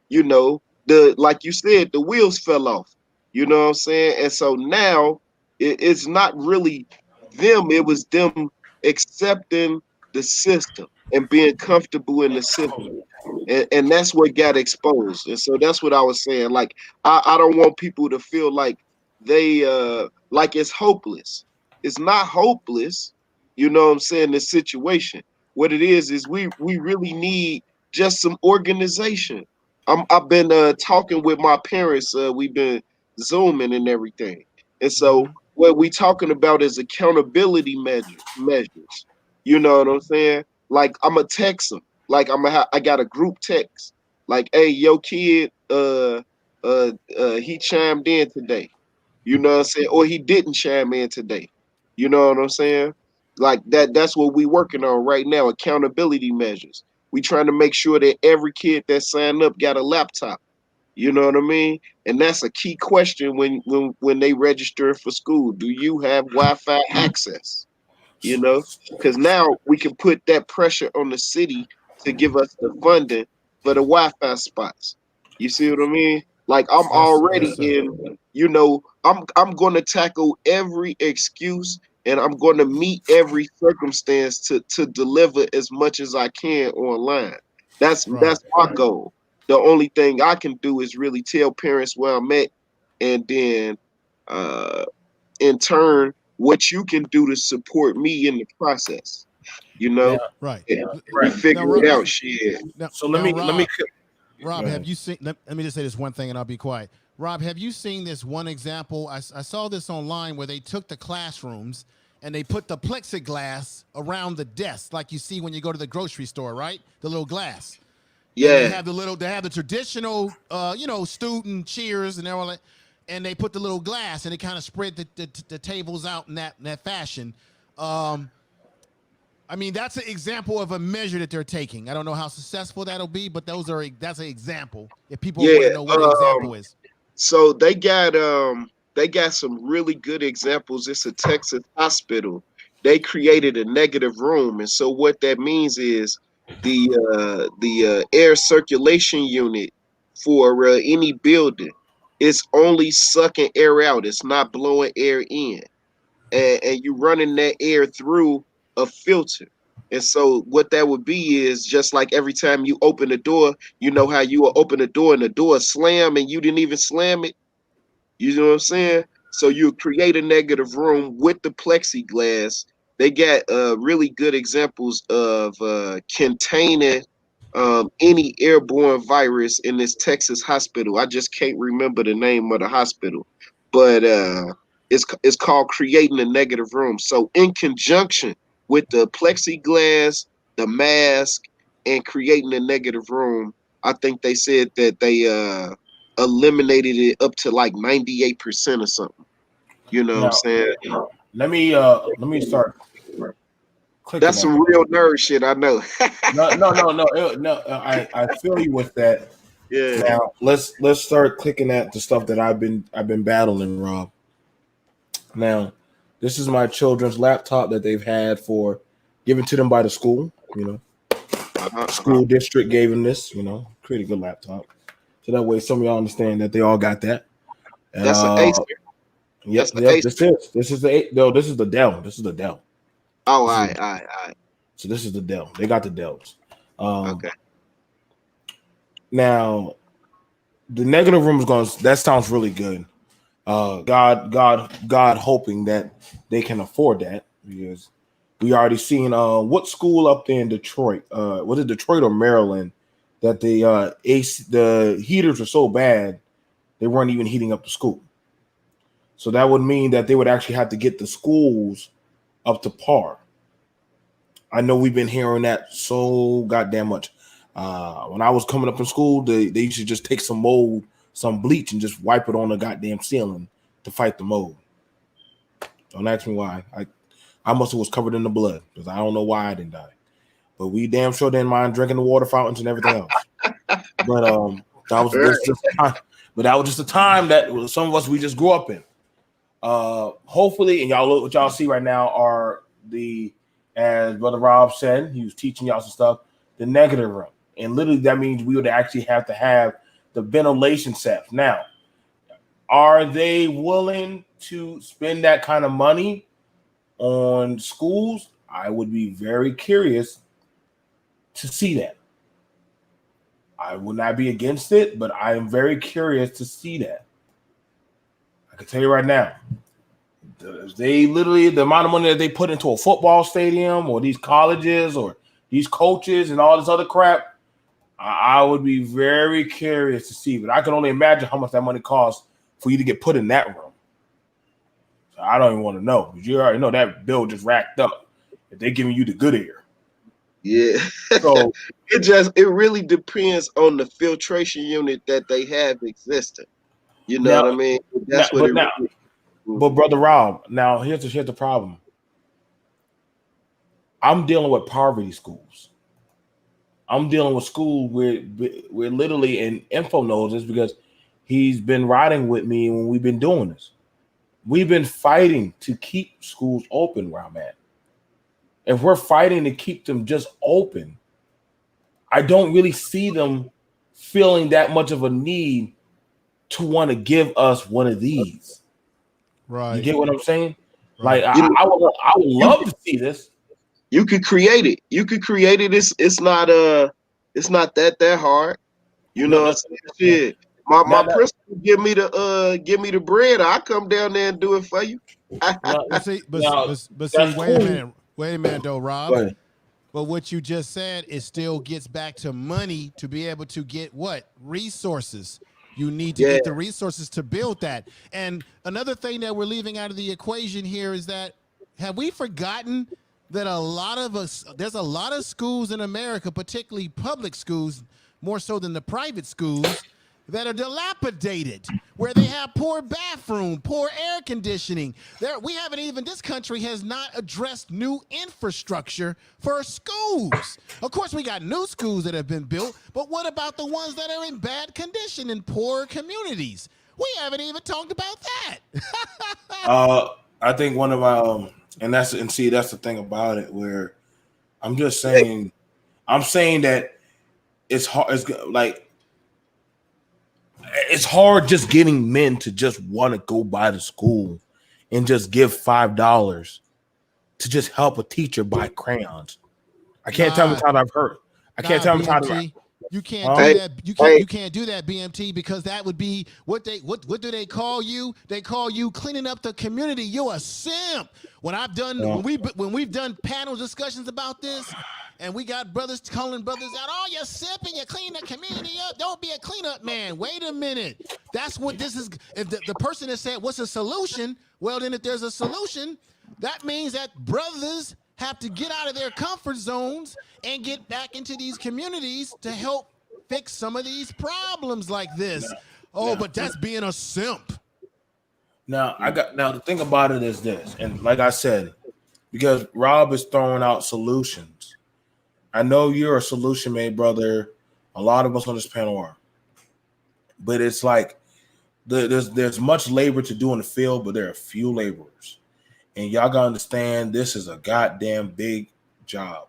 Speaker 6: you know, like you said, the wheels fell off. You know what I'm saying? And so now it's not really them; it was them accepting the system and being comfortable in the system. And that's what got exposed. And so that's what I was saying. Like, I don't want people to feel like they like it's hopeless. It's not hopeless, you know what I'm saying, the situation. What it is we really need just some organization. I've been talking with my parents, we've been zooming and everything. And so what we talking about is accountability measures. You know what I'm saying? Like, I'm gonna text them. Like, I got a group text. Like, hey, yo, kid, he chimed in today. You know what I'm saying? Or he didn't chime in today. You know what I'm saying? Like that's what we working on right now, accountability measures. We trying to make sure that every kid that signed up got a laptop. You know what I mean? And that's a key question when they register for school. Do you have Wi-Fi access? You know, because now we can put that pressure on the city to give us the funding for the Wi-Fi spots. You see what I mean? Like, I'm already in, you know, I'm going to tackle every excuse, and I'm going to meet every circumstance to deliver as much as I can online. That's my goal. The only thing I can do is really tell parents where I'm at, and then in turn, what you can do to support me in the process. You know,
Speaker 10: Right.
Speaker 6: We figure it out. Shit.
Speaker 1: So let me.
Speaker 10: Rob, have you seen? Let me just say this one thing, and I'll be quiet. Rob, have you seen this one example? I saw this online where they took the classrooms and they put the plexiglass around the desk, like you see when you go to the grocery store, right? The little glass.
Speaker 6: Yeah.
Speaker 10: And they have the traditional, student cheers and all that. And they put the little glass and they kind of spread the tables out in that fashion. I mean, that's an example of a measure that they're taking. I don't know how successful that'll be, but that's an example. If people want to know what an example is.
Speaker 6: So they got some really good examples. It's a Texas hospital. They created a negative room, and so what that means is the air circulation unit for any building, it's only sucking air out. It's not blowing air in, and you running that air through a filter. And so what that would be is just like every time you open the door, you know how you will open the door and the door slam and you didn't even slam it. You know what I'm saying? So you create a negative room with the plexiglass. They got really good examples of containing any airborne virus in this Texas hospital. I just can't remember the name of the hospital, but it's called creating a negative room. So in conjunction with the plexiglass, the mask, and creating a negative room, I think they said that they eliminated it up to like 98% or something. You know what I'm saying?
Speaker 1: Let me start clicking.
Speaker 6: That's some real nerd shit, I know.
Speaker 1: No. I feel you with that.
Speaker 6: Yeah.
Speaker 1: Now let's start clicking at the stuff that I've been battling, Rob. Now, this is my children's laptop that they've had given to them by the school, you know. school district gave him this, create a good laptop. So that way some of y'all understand that they all got that. And,
Speaker 6: That's an Acer.
Speaker 1: Yep,
Speaker 6: That's the Acer.
Speaker 1: this is the no, this is the Dell. This is the Dell.
Speaker 6: Oh, all right.
Speaker 1: So this is the Dell. They got the Dells.
Speaker 6: Okay.
Speaker 1: Now, the negative room is going. That sounds really good. God, hoping that they can afford that, because we already seen what school up there in Detroit? Was it Detroit or Maryland? That the heaters were so bad they weren't even heating up the school. So that would mean that they would actually have to get the schools up to par. I know we've been hearing that so goddamn much. When I was coming up in school, they used to just take some mold, some bleach, and just wipe it on the goddamn ceiling to fight the mold. Don't ask me why. I must have was covered in the blood, because I don't know why I didn't die. But we damn sure didn't mind drinking the water fountains and everything else. But that was just a time that some of us we just grew up in. Hopefully, and y'all look what y'all see right now are as Brother Rob said, he was teaching y'all some stuff, the negative room. And literally that means we would actually have to have the ventilation sets. Now, are they willing to spend that kind of money on schools? I would be very curious to see that. I would not be against it, but I am very curious to see that. I can tell you right now, they literally, the amount of money that they put into a football stadium or these colleges or these coaches and all this other crap, I would be very curious to see. But I can only imagine how much that money costs for you to get put in that room. So I don't even want to know, because you already know that bill just racked up if they're giving you the good air.
Speaker 6: Yeah.
Speaker 1: So
Speaker 6: it really depends on the filtration unit that they have existing. You know what I mean? That's what it really.
Speaker 1: But Brother Rob, now here's the problem. I'm dealing with poverty schools. I'm dealing with schools where literally, and Info knows this because he's been riding with me when we've been doing this. We've been fighting to keep schools open where I'm at. If we're fighting to keep them just open, I don't really see them feeling that much of a need to want to give us one of these.
Speaker 10: Right.
Speaker 1: You get what I'm saying?
Speaker 10: Right.
Speaker 1: Like I would love to see this.
Speaker 6: You could create it. It's not that hard. You know what I'm saying? Shit. My principal give me the bread. I come down there and do it for you.
Speaker 10: But see, wait a minute though, Rob. But what you just said, it still gets back to money to be able to get what? Resources. You need to get the resources to build that. And another thing that we're leaving out of the equation here is that, have we forgotten that there's a lot of schools in America, particularly public schools, more so than the private schools, that are dilapidated, where they have poor bathroom, poor air conditioning. This country has not addressed new infrastructure for schools. Of course, we got new schools that have been built, but what about the ones that are in bad condition in poor communities? We haven't even talked about that.
Speaker 1: I think one of our, that's the thing about it, where I'm just saying, that it's hard. It's hard just getting men to just want to go by the school and just give $5 to just help a teacher buy crayons. I can't tell me how I've heard. I can't tell me how to.
Speaker 10: You can't do that. You can't do that, BMT, because that would be what do they call you? They call you cleaning up the community. You're a simp. When we've done panel discussions about this, and we got brothers calling brothers out, oh, you're simping, you're cleaning the community up. Don't be a cleanup man. Wait a minute. That's what this is. If the person that said, what's a solution? Well, then if there's a solution, that means that brothers have to get out of their comfort zones and get back into these communities to help fix some of these problems like this. But that's being a simp.
Speaker 1: Now the thing about it is this, and like I said, because Rob is throwing out solutions. I know you're a solution made, brother. A lot of us on this panel are. But it's like there's much labor to do in the field, but there are few laborers. And y'all gotta understand, this is a goddamn big job.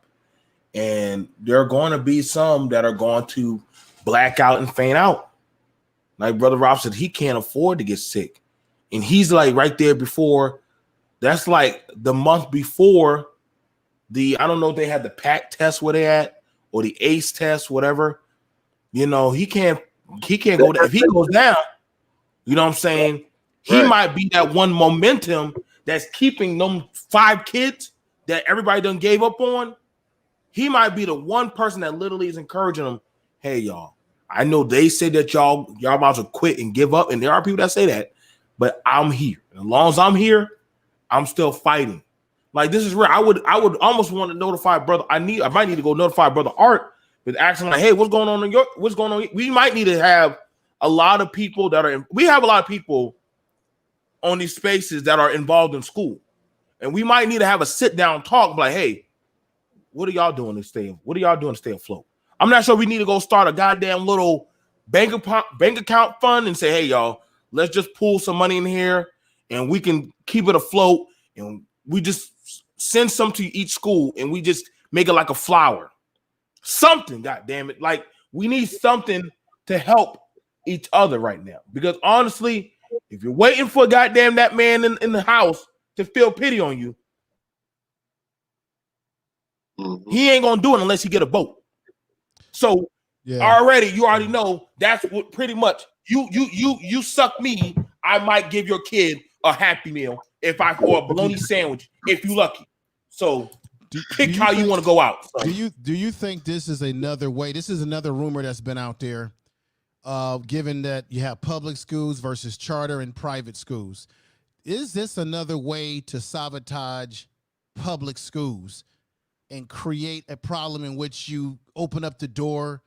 Speaker 1: And there are going to be some that are going to black out and faint out. Like Brother Rob said, he can't afford to get sick. And he's like right there before, that's like the month before I don't know if they had the PAC test where they at or the ACE test, whatever. You know, he can't go there. If he goes down, you know what I'm saying? He might be that one momentum that's keeping them 5 kids that everybody done gave up on. He might be the one person that literally is encouraging them. Hey, y'all, I know they say that y'all about to quit and give up, and there are people that say that, but I'm here. As long as I'm here, I'm still fighting. Like, this is real. I would almost want to notify brother. I might need to go notify Brother Art with asking like, hey, what's going on in York? What's going on? We might need to have a lot of people we have a lot of people on these spaces that are involved in school. And we might need to have a sit down talk like, hey, what are y'all doing to stay afloat? I'm not sure we need to go start a goddamn little bank account fund and say, hey, y'all, let's just pull some money in here and we can keep it afloat. And we just send some to each school and we just make it like a flower. Something, goddamn it. Like, we need something to help each other right now. Because honestly, if you're waiting for goddamn that man in the house to feel pity on you, he ain't gonna do it unless he get a boat. So you already know that's what pretty much you suck me. I might give your kid a Happy Meal or a bologna sandwich if you lucky. So pick how you want to go out. So.
Speaker 10: Do you think this is another way? This is another rumor that's been out there. Given that you have public schools versus charter and private schools, is this another way to sabotage public schools and create a problem in which you open up the door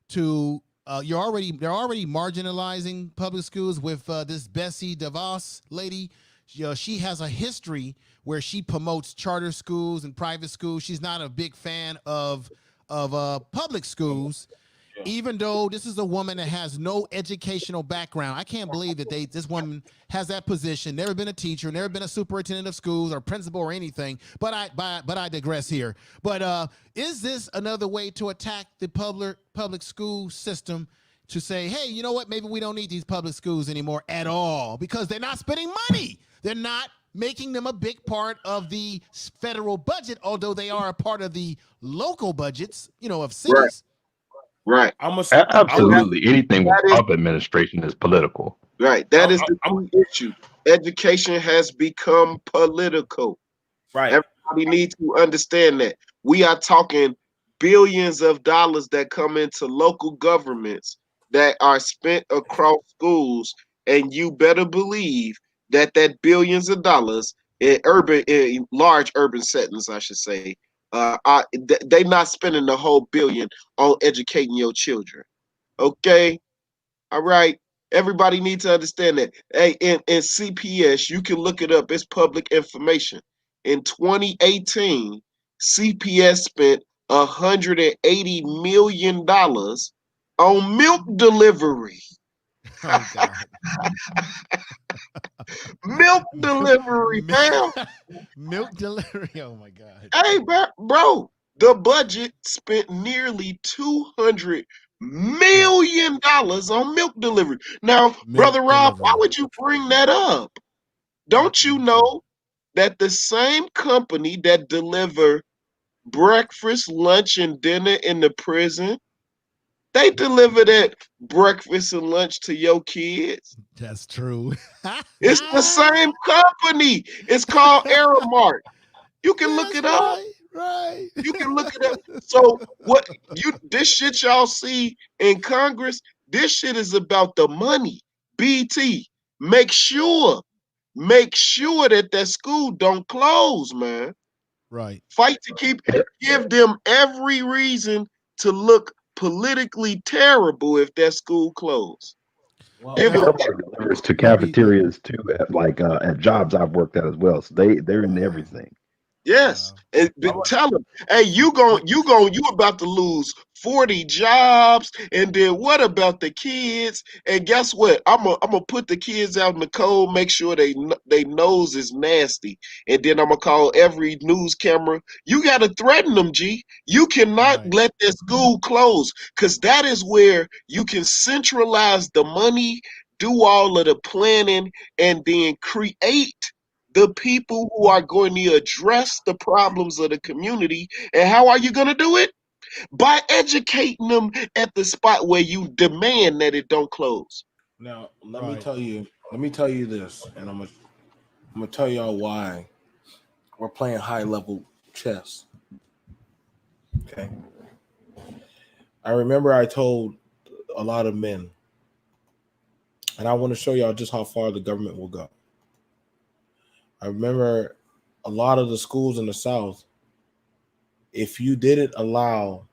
Speaker 10: to they're already marginalizing public schools with this Bessie DeVos lady. She has a history where she promotes charter schools and private schools. She's not a big fan of public schools, even though this is a woman that has no educational background. I can't believe that this woman has that position, never been a teacher, never been a superintendent of schools or principal or anything. But I digress here. But is this another way to attack the public school system, to say, hey, you know what? Maybe we don't need these public schools anymore at all because they're not spending money. They're not making them a big part of the federal budget, although they are a part of the local budgets, of cities.
Speaker 6: Right.
Speaker 7: Absolutely. Anything with Trump administration is political.
Speaker 6: Right. That is the key issue. Education has become political.
Speaker 1: Right.
Speaker 6: Everybody needs to understand that. We are talking billions of dollars that come into local governments that are spent across schools, and you better believe that billions of dollars in large urban settings, I should say, they're not spending the whole billion on educating your children. Okay, all right. Everybody needs to understand that. Hey, in CPS, you can look it up. It's public information. In 2018, CPS spent $180 million on milk delivery.
Speaker 10: Oh, God.
Speaker 6: Milk delivery, man.
Speaker 10: Milk delivery. Oh my God.
Speaker 6: Hey, bro, the budget spent nearly $200 million on milk delivery. Now, Brother Rob, why would you bring that up? Don't you know that the same company that deliver breakfast, lunch, and dinner in the prison, they deliver that breakfast and lunch to your kids?
Speaker 10: That's true.
Speaker 6: It's the same company. It's called Aramark. You can look it up.
Speaker 10: Right.
Speaker 6: You can look it up. So this shit y'all see in Congress, this shit is about the money. BT, make sure that school don't close, man.
Speaker 10: Right.
Speaker 6: Fight to give them every reason to look politically terrible if that school closed.
Speaker 7: Well, delivers to cafeterias too, at jobs I've worked at as well. So they're in everything.
Speaker 6: Yes, and tell them, hey, you about to lose 40 jobs. And then what about the kids? And guess what? I'm gonna put the kids out in the cold, make sure they nose is nasty. And then I'm gonna call every news camera. You gotta threaten them, G. You cannot
Speaker 10: Right.
Speaker 6: let that school close, because that is where you can centralize the money, do all of the planning, and then create the people who are going to address the problems of the community. And how are you going to do it? By educating them at the spot where you demand that it don't close.
Speaker 1: Now,
Speaker 10: Right.
Speaker 1: let me tell you this, and I'm gonna tell y'all why we're playing high level chess. Okay. I remember I told a lot of men, and I want to show y'all just how far the government will go. I remember a lot of the schools in the South, if you didn't allow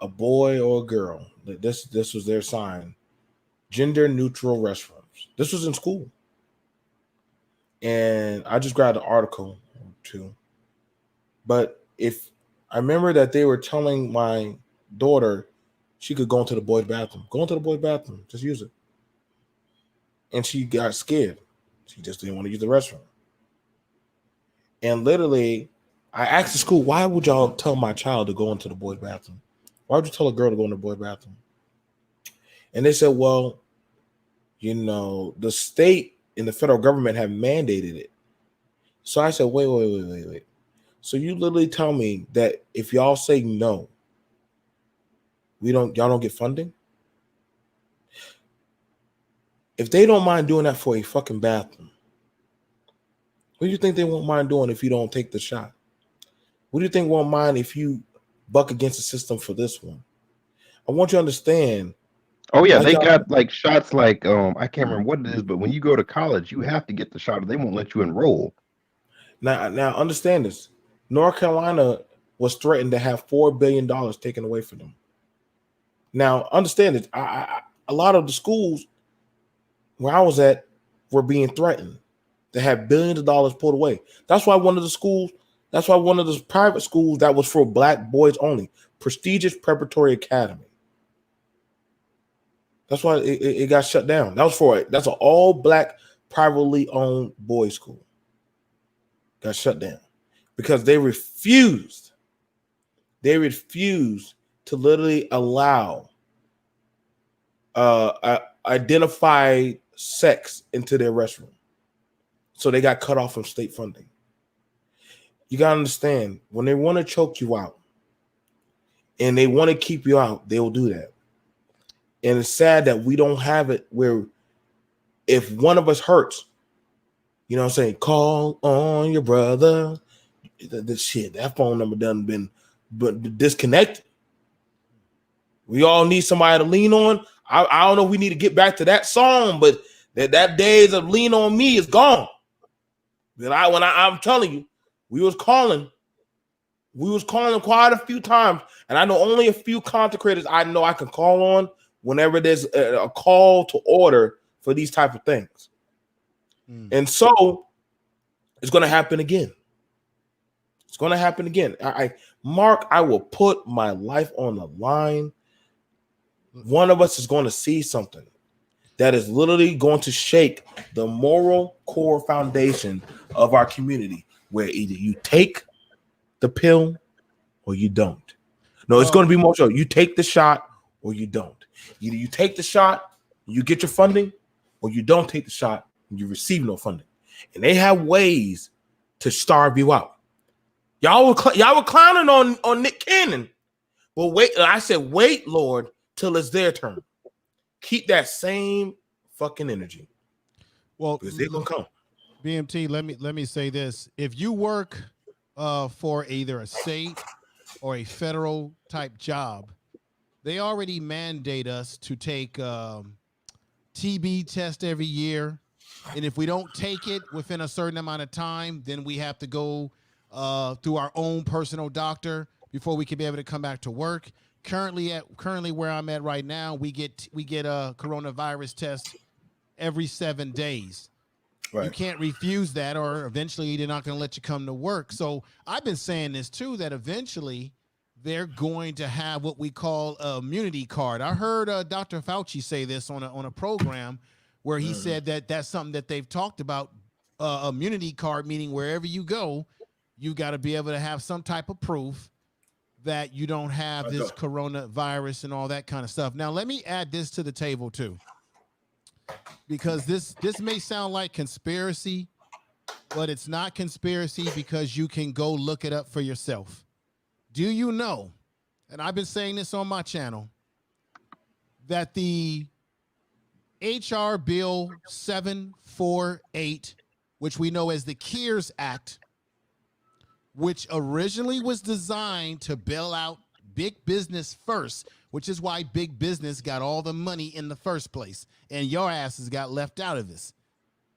Speaker 1: a boy or a girl, this was their sign, gender neutral restrooms. This was in school. And I just grabbed an article or two. But if I remember that they were telling my daughter she could go into the boys' bathroom. Go into the boys' bathroom. Just use it. And she got scared. She just didn't want to use the restroom. And literally, I asked the school, why would y'all tell my child to go into the boys' bathroom? Why would you tell a girl to go in the boys' bathroom? And they said, well, you know, the state and the federal government have mandated it. So I said, wait. So you literally tell me that if y'all say no, y'all don't get funding? If they don't mind doing that for a fucking bathroom, what do you think they won't mind doing if you don't take the shot? What do you think won't mind if you buck against the system for this one? I want you to understand.
Speaker 7: Oh yeah, they got like shots like I can't remember what it is, but when you go to college, you have to get the shot or they won't let you enroll.
Speaker 1: Now understand this. North Carolina was threatened to have $4 billion taken away from them. Now understand it. A lot of the schools where I was at were being threatened to have billions of dollars pulled away. That's why one of the private schools that was for black boys only, Prestigious Preparatory Academy. That's why it got shut down. That's an all black privately owned boys school. Got shut down because they refused to literally allow identified sex into their restroom. So they got cut off from state funding. You got to understand, when they want to choke you out and they want to keep you out, they will do that. And it's sad that we don't have it where if one of us hurts, you know what I'm saying, call on your brother. That phone number done been disconnected. We all need somebody to lean on. I don't know if we need to get back to that song, but that days of lean on me is gone. I'm telling you, we was calling quite a few times, and I know only a few content creators I know I can call on whenever there's a call to order for these type of things. And so it's going to happen again. It's going to happen again. Mark, I will put my life on the line. One of us is going to see something that is literally going to shake the moral core foundation of our community, where either you take the pill or you don't. No, it's going to be more so. You take the shot or you don't. Either you take the shot, you get your funding, or you don't take the shot and you receive no funding. And they have ways to starve you out. Y'all were clowning on Nick Cannon. Well, wait. I said, wait, Lord, till it's their turn. Keep that same fucking energy.
Speaker 10: Well,
Speaker 1: because they're gonna come.
Speaker 10: BMT, let me say this: if you work for either a state or a federal type job, they already mandate us to take TB test every year, and if we don't take it within a certain amount of time, then we have to go through our own personal doctor before we can be able to come back to work. Currently where I'm at right now, we get a coronavirus test every 7 days. Right. You can't refuse that, or eventually they're not going to let you come to work. So I've been saying this too, that eventually they're going to have what we call a immunity card. I heard Dr. Fauci say this on a program where he said that that's something that they've talked about. Immunity card, meaning wherever you go, you got to be able to have some type of proof that you don't have this coronavirus and all that kind of stuff. Now, let me add this to the table too, because this may sound like conspiracy, but it's not conspiracy because you can go look it up for yourself. Do you know, and I've been saying this on my channel, that the HR Bill 748, which we know as the CARES Act, which originally was designed to bail out big business first, which is why big business got all the money in the first place, and your asses got left out of this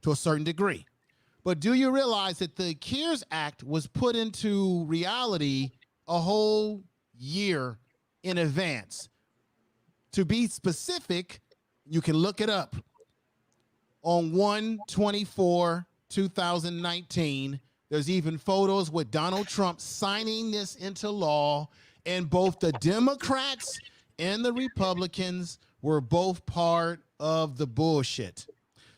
Speaker 10: to a certain degree. But do you realize that the CARES Act was put into reality a whole year in advance? To be specific, you can look it up. On 1/24/2019, there's even photos with Donald Trump signing this into law, and both the Democrats and the Republicans were both part of the bullshit.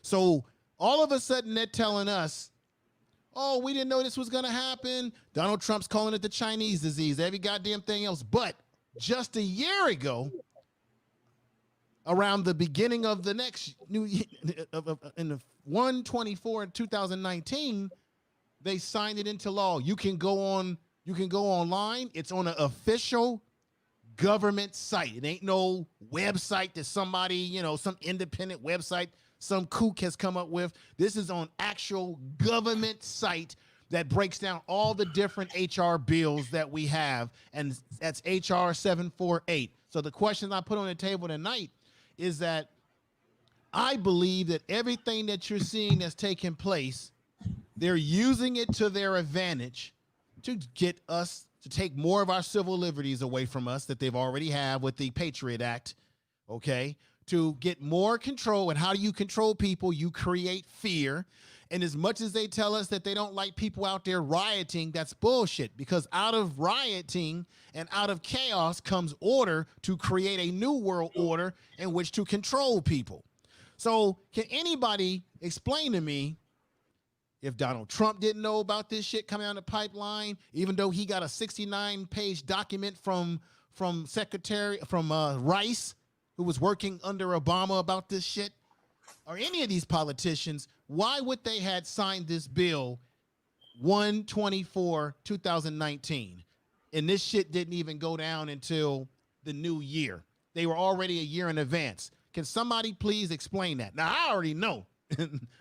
Speaker 10: So all of a sudden they're telling us, oh, we didn't know this was going to happen. Donald Trump's calling it the Chinese disease, every goddamn thing else. But just a year ago, around the beginning of the next new year, in the 1/24/2019, they signed it into law. You can go online. It's on an official government site. It ain't no website that somebody, some independent website some kook has come up with. This is on actual government site that breaks down all the different HR bills that we have, and that's HR 748. So the question I put on the table tonight is that I believe that everything that you're seeing that's taking place, they're using it to their advantage to get us to take more of our civil liberties away from us that they've already have with the Patriot Act, okay? To get more control. And how do you control people? You create fear. And as much as they tell us that they don't like people out there rioting, that's bullshit, because out of rioting and out of chaos comes order to create a new world order in which to control people. So can anybody explain to me if Donald Trump didn't know about this shit coming down the pipeline, even though he got a 69-page document from Rice, who was working under Obama about this shit, or any of these politicians, why would they had signed this bill 1/24/2019? And this shit didn't even go down until the new year. They were already a year in advance. Can somebody please explain that? Now, I already know.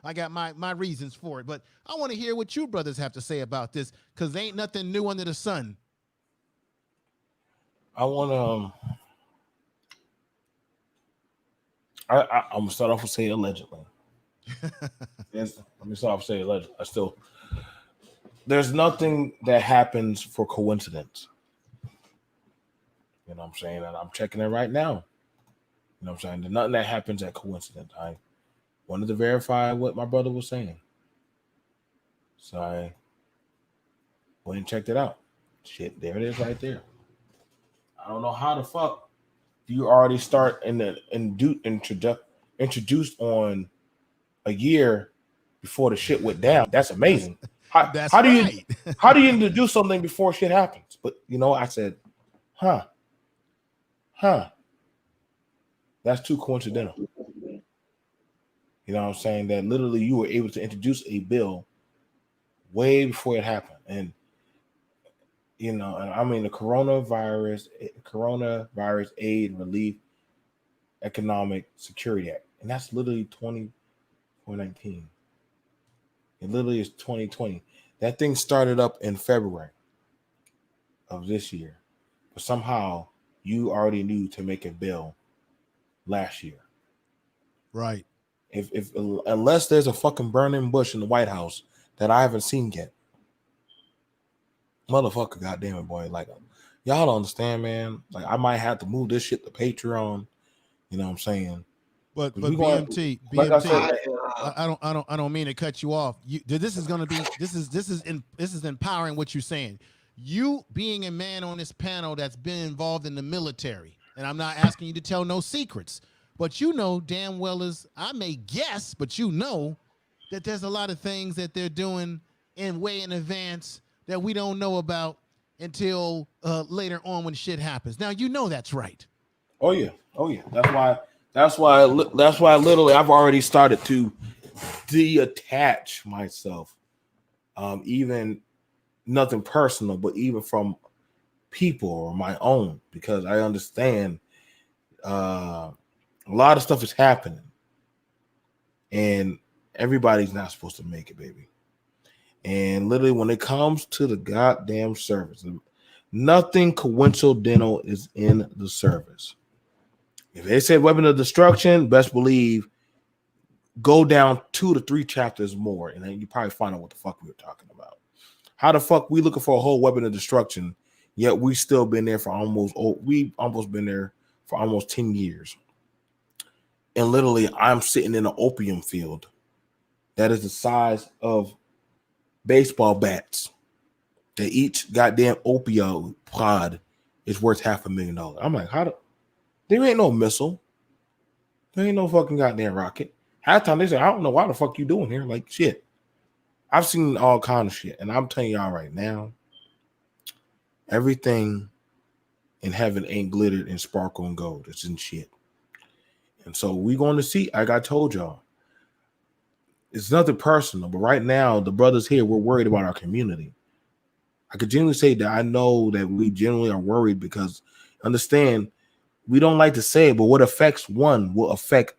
Speaker 10: I got my reasons for it, but I want to hear what you brothers have to say about this, because there ain't nothing new under the sun.
Speaker 1: I want to... I'm gonna start off with saying allegedly. Let me start off with saying allegedly. There's nothing that happens for coincidence. You know what I'm saying? And I'm checking it right now. You know what I'm saying? There's nothing that happens at coincidence. I wanted to verify what my brother was saying, so I went and checked it out. Shit, there it is right there. I don't know how the fuck you already start introduced on a year before the shit went down. That's amazing. How do you introduce something before shit happens? But I said, huh. That's too coincidental. You know what I'm saying? That literally you were able to introduce a bill way before it happened. And I mean, the coronavirus aid relief economic security act, and that's literally 2019. It literally is 2020. That thing started up in February of this year, but somehow you already knew to make a bill last year,
Speaker 10: right?
Speaker 1: If unless there's a fucking burning bush in the White House that I haven't seen yet. Motherfucker, goddamn it, boy! Like, y'all don't understand, man. Like, I might have to move this shit to Patreon. You know what I'm saying?
Speaker 10: But BMT, I don't mean to cut you off. This is empowering what you're saying. You being a man on this panel that's been involved in the military, and I'm not asking you to tell no secrets, but you know damn well as I may guess, but you know that there's a lot of things that they're doing way in advance that we don't know about until later on when shit happens. Now you know that's right.
Speaker 1: Oh yeah. That's why literally I've already started to detach myself. Even nothing personal, but even from people or my own, because I understand a lot of stuff is happening and everybody's not supposed to make it, baby. And literally when it comes to the goddamn service, nothing coincidental is in the service. If they said weapon of destruction, best believe go down 2 to 3 chapters more, and then you probably find out what the fuck we were talking about. How the fuck we looking for a whole weapon of destruction, yet we still been there for almost 10 years. And literally, I'm sitting in an opium field that is the size of baseball bats. That each goddamn opioid pod is worth $500,000. I'm like, there ain't no missile. There ain't no fucking goddamn rocket. Half the time they say, I don't know why the fuck you doing here. Like, shit. I've seen all kind of shit. And I'm telling y'all right now, everything in heaven ain't glittered and sparkle and gold. It's in shit. And so we're going to see, like I told y'all, it's nothing personal. But right now, the brothers here, we're worried about our community. I could genuinely say that I know that we generally are worried because, understand, we don't like to say it, but what affects one will affect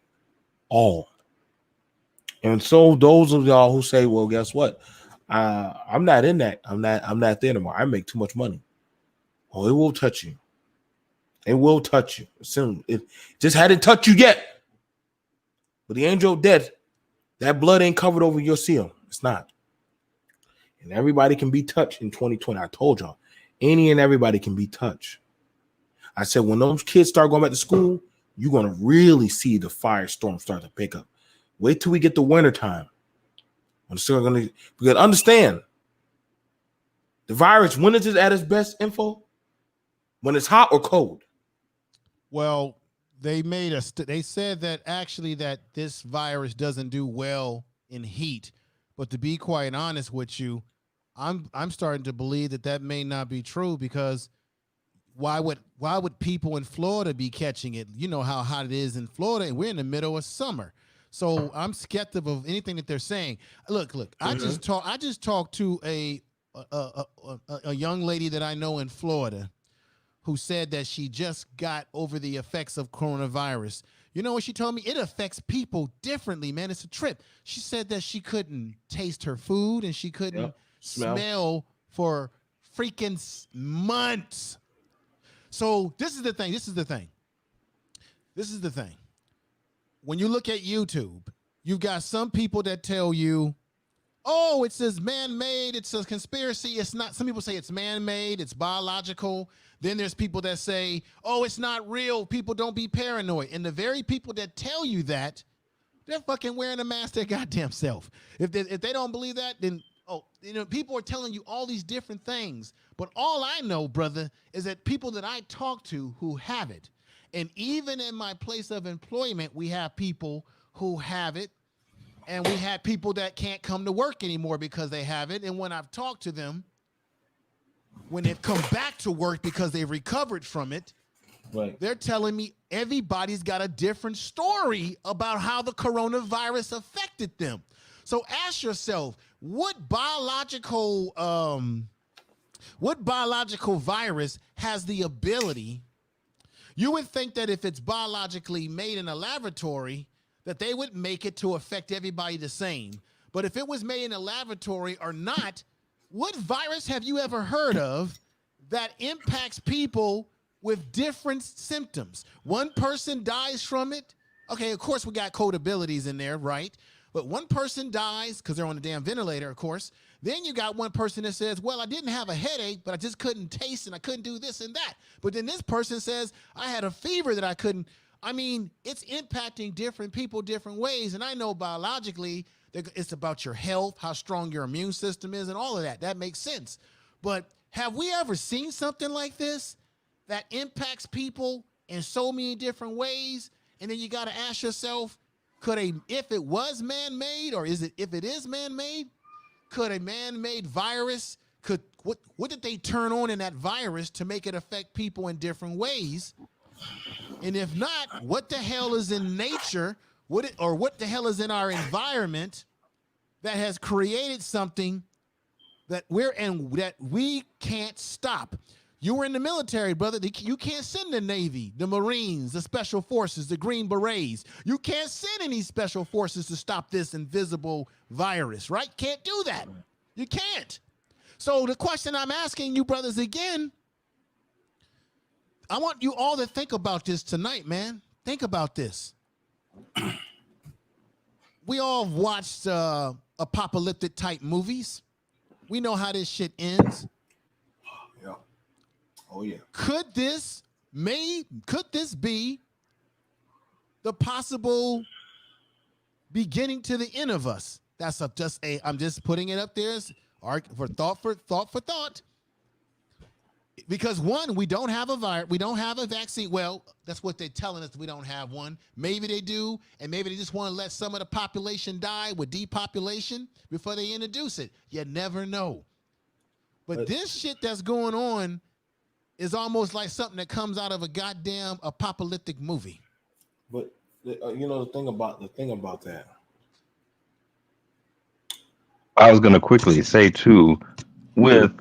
Speaker 1: all. And so those of y'all who say, well, guess what? I'm not in that. I'm not there anymore. I make too much money. Oh, it will touch you. It will touch you soon. It just hadn't touched you yet. But the angel of death, that blood ain't covered over your seal. It's not. And everybody can be touched in 2020. I told y'all, any and everybody can be touched. I said, when those kids start going back to school, you're going to really see the firestorm start to pick up. Wait till we get the winter time. Because understand, the virus, when is it at its best info? When it's hot or cold?
Speaker 10: Well, they said that actually that this virus doesn't do well in heat. But to be quite honest with you, I'm starting to believe that may not be true, because why would people in Florida be catching it? You know how hot it is in Florida, and we're in the middle of summer. So I'm skeptical of anything that they're saying. Look, I just talked to a young lady that I know in Florida who said that she just got over the effects of coronavirus. You know what she told me? It affects people differently, man. It's a trip. She said that she couldn't taste her food and she couldn't smell for freaking months. So this is the thing. When you look at YouTube, you've got some people that tell you, oh, it says man-made, it's a conspiracy. It's not. Some people say it's man-made, it's biological. Then there's people that say, oh, it's not real. People, don't be paranoid. And the very people that tell you that, they're fucking wearing a mask their goddamn self. If they don't believe that, then, people are telling you all these different things. But all I know, brother, is that people that I talk to who have it, and even in my place of employment, we have people who have it, and we have people that can't come to work anymore because they have it. And when I've talked to them, when they've come back to work because they've recovered from it,
Speaker 1: right,
Speaker 10: they're telling me everybody's got a different story about how the coronavirus affected them. So ask yourself, what biological virus has the ability? You would think that if it's biologically made in a laboratory, that they would make it to affect everybody the same. But if it was made in a laboratory or not, what virus have you ever heard of that impacts people with different symptoms? One person dies from it. Okay, of course, we got code abilities in there, right? But one person dies because they're on a damn ventilator, of course. Then you got one person that says, well, I didn't have a headache, but I just couldn't taste and I couldn't do this and that. But then this person says, I had a fever that I couldn't. I mean, it's impacting different people different ways. And I know biologically it's about your health, how strong your immune system is, and all of that. That makes sense. But Have we ever seen something like this that impacts people in so many different ways? And then you got to ask yourself, if it was man-made, or if it is man-made, could a man-made virus, what did they turn on in that virus to make it affect people in different ways? And if not, what the hell is in nature, what the hell is in our environment that has created something that we can't stop? You were in the military, brother. You can't send the Navy, the Marines, the Special Forces, the Green Berets. You can't send any special forces to stop this invisible virus, right? Can't do that. You can't. So the question I'm asking you, brothers, again, I want you all to think about this tonight, man. Think about this. We all watched apocalyptic type movies. We know how this shit ends.
Speaker 1: Yeah. Oh yeah.
Speaker 10: Could this be the possible beginning to the end of us? I'm just putting it up there for thought. Because one, we don't have a virus, we don't have a vaccine. Well, that's what they're telling us, we don't have one. Maybe they do, and maybe they just want to let some of the population die with depopulation before they introduce it. You never know. But this shit that's going on is almost like something that comes out of a goddamn apocalyptic movie.
Speaker 1: But the thing about that.
Speaker 7: I was going to quickly say too, with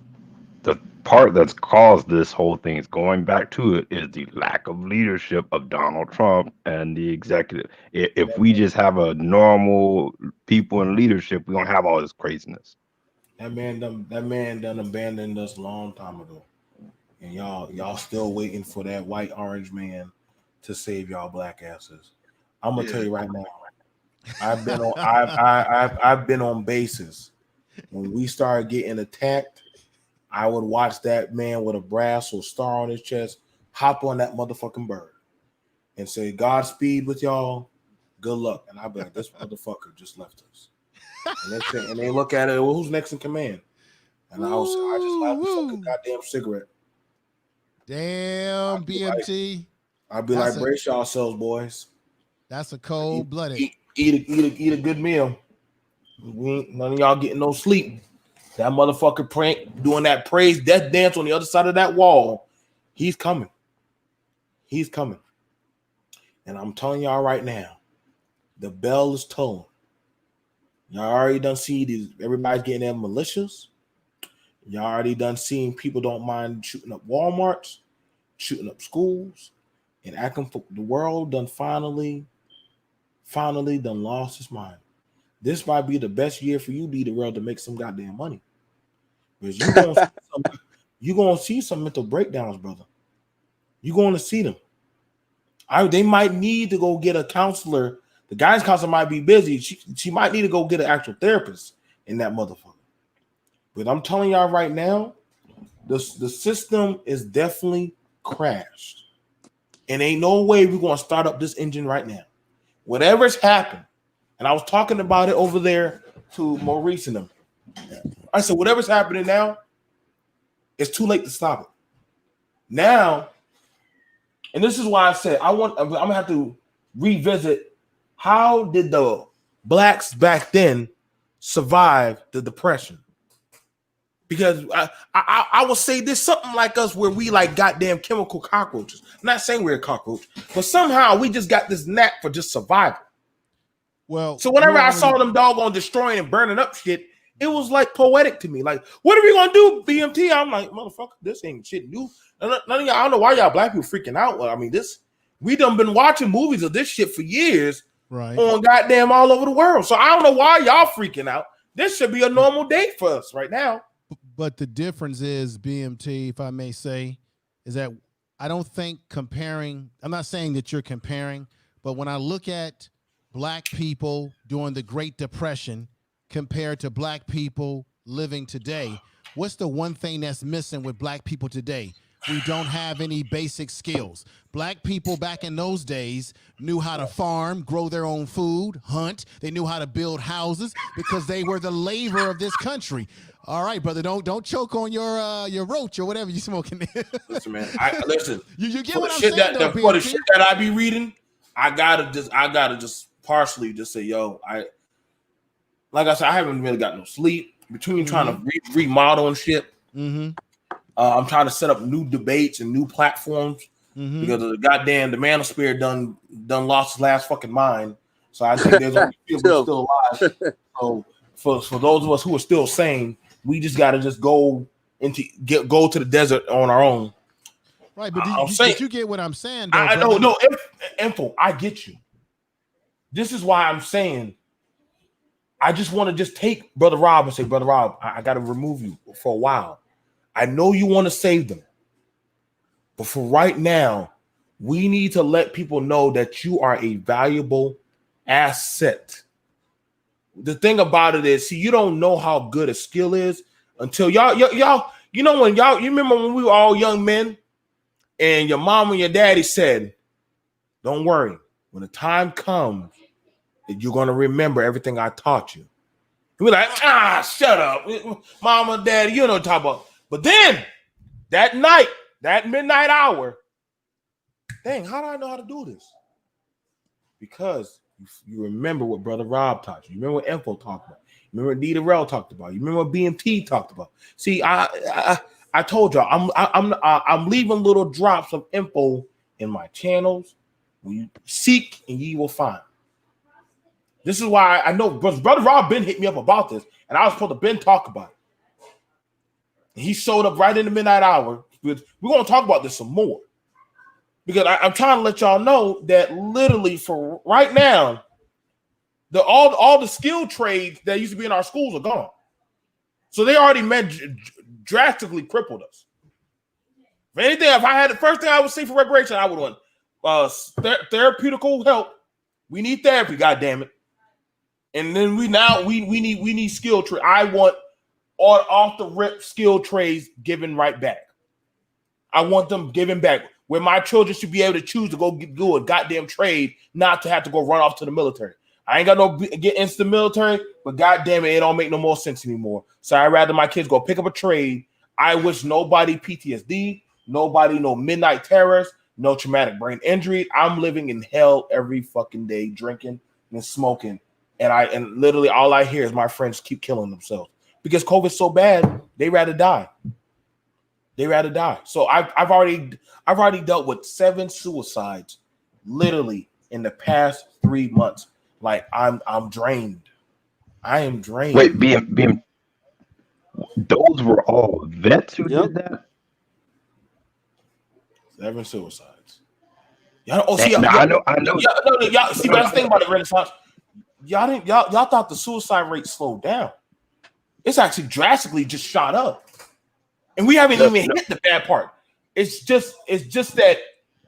Speaker 7: the part that's caused this whole thing is going back to it is the lack of leadership of Donald Trump and the executive. If we just have a normal people in leadership, we don't have all this craziness.
Speaker 1: That man done abandoned us a long time ago, and y'all still waiting for that white orange man to save y'all black asses. I'm gonna tell you right now. I've been on bases. When we started getting attacked, I would watch that man with a brass or star on his chest hop on that motherfucking bird and say, "Godspeed with y'all, good luck." And I'd be like, "This motherfucker just left us." And they look at it, well, who's next in command? And I just light the fucking goddamn cigarette.
Speaker 10: Damn, BMT.
Speaker 1: I'd be like, brace yourselves, boys.
Speaker 10: That's a cold-blooded.
Speaker 1: Eat a good meal. None of y'all getting no sleep. That motherfucker doing that praise death dance on the other side of that wall. He's coming. He's coming. And I'm telling y'all right now, the bell is tolling. Y'all already done see these. Everybody's getting their militias. Y'all already done seeing people don't mind shooting up Walmarts, shooting up schools, and acting for the world done finally done lost its mind. This might be the best year for you, be the world, to make some goddamn money. Because you're gonna see some mental breakdowns, brother. You're going to see them. They might need to go get a counselor. The guidance counselor might be busy. She might need to go get an actual therapist in that motherfucker. But I'm telling y'all right now, the system is definitely crashed. And ain't no way we're going to start up this engine right now. Whatever's happened, and I was talking about it over there to Maurice and them. I said, whatever's happening now, it's too late to stop it. Now, and this is why I said I'm gonna have to revisit, how did the blacks back then survive the Depression? Because I will say there's something like us where we like goddamn chemical cockroaches. I'm not saying we're a cockroach, but somehow we just got this knack for just survival.
Speaker 10: Well,
Speaker 1: so whenever I saw them doggone destroying and burning up shit, it was like poetic to me. Like, what are we gonna do, BMT? I'm like, motherfucker, this ain't shit new. None of y'all, I don't know why y'all black people freaking out. I mean, we done been watching movies of this shit for years,
Speaker 10: right,
Speaker 1: on goddamn all over the world. So I don't know why y'all freaking out. This should be a normal day for us right now.
Speaker 10: But the difference is, BMT, if I may say, is that I don't think comparing, I'm not saying that you're comparing, but when I look at black people during the Great Depression compared to black people living today, what's the one thing that's missing with black people today? we don't have any basic skills. Black people back in those days knew how to farm, grow their own food, hunt. They knew how to build houses because they were the labor of this country. All right, brother, don't choke on your roach or whatever you smoking.
Speaker 1: Listen, man. Listen.
Speaker 10: You get
Speaker 1: For
Speaker 10: what
Speaker 1: the
Speaker 10: I'm
Speaker 1: shit
Speaker 10: saying, though,
Speaker 1: for the
Speaker 10: BMT?
Speaker 1: shit that I be reading, I gotta just partially just say, yo, like I said, I haven't really got no sleep between trying to remodel and shit. I'm trying to set up new debates and new platforms because of the manosphere done lost his last fucking mind. So I think there's only few people still alive. So for those of us who are still sane, we just got to just go to the desert on our own.
Speaker 10: Right, but did you get what I'm saying? Though,
Speaker 1: I know, no, info. I get you. This is why I'm saying I just want to just take Brother Rob and say, Brother Rob, I got to remove you for a while. I know you want to save them, but for right now, we need to let people know that you are a valuable asset. The thing about it is, see, you don't know how good a skill is until y'all, you know, when you remember when we were all young men and your mom and your daddy said, don't worry, when the time comes, you're going to remember everything I taught you. We're like, shut up. Mama, daddy, you know what I'm talking about. But then that night, that midnight hour, dang, how do I know how to do this? Because you remember what Brother Rob taught you. You remember what Info talked about. You remember what Nita Rell talked about. You remember what BMT talked about. See, I told y'all I'm leaving little drops of info in my channels. When you seek and ye will find. This is why I know Brother Rob Ben hit me up about this, and I was supposed to Ben talk about it. He showed up right in the midnight hour. We're going to talk about this some more. Because I'm trying to let y'all know that literally for right now, all the skill trades that used to be in our schools are gone. So they already drastically crippled us. If anything, if I had the first thing I would say for recreation, I would want therapeutical help. We need therapy, goddammit. And then we need skill trade. I want off the rip skill trades given right back. I want them given back where my children should be able to choose to go do a goddamn trade, not to have to go run off to the military. I ain't got no get into the military, but goddamn it don't make no more sense anymore. So I'd rather my kids go pick up a trade. I wish nobody PTSD, nobody no midnight terrors, no traumatic brain injury. I'm living in hell every fucking day, drinking and smoking, and literally all I hear is my friends keep killing themselves because COVID's so bad. They rather die. So I've already dealt with 7 suicides, literally in the past 3 months. Like I'm drained. I am drained.
Speaker 7: Wait, BM, those were all vets who did that?
Speaker 1: 7 suicides. Y'all,
Speaker 7: I know.
Speaker 1: Y'all see, but the thing about the Renaissance, y'all thought the suicide rate slowed down. It's actually drastically just shot up. And we haven't even hit the bad part. It's just that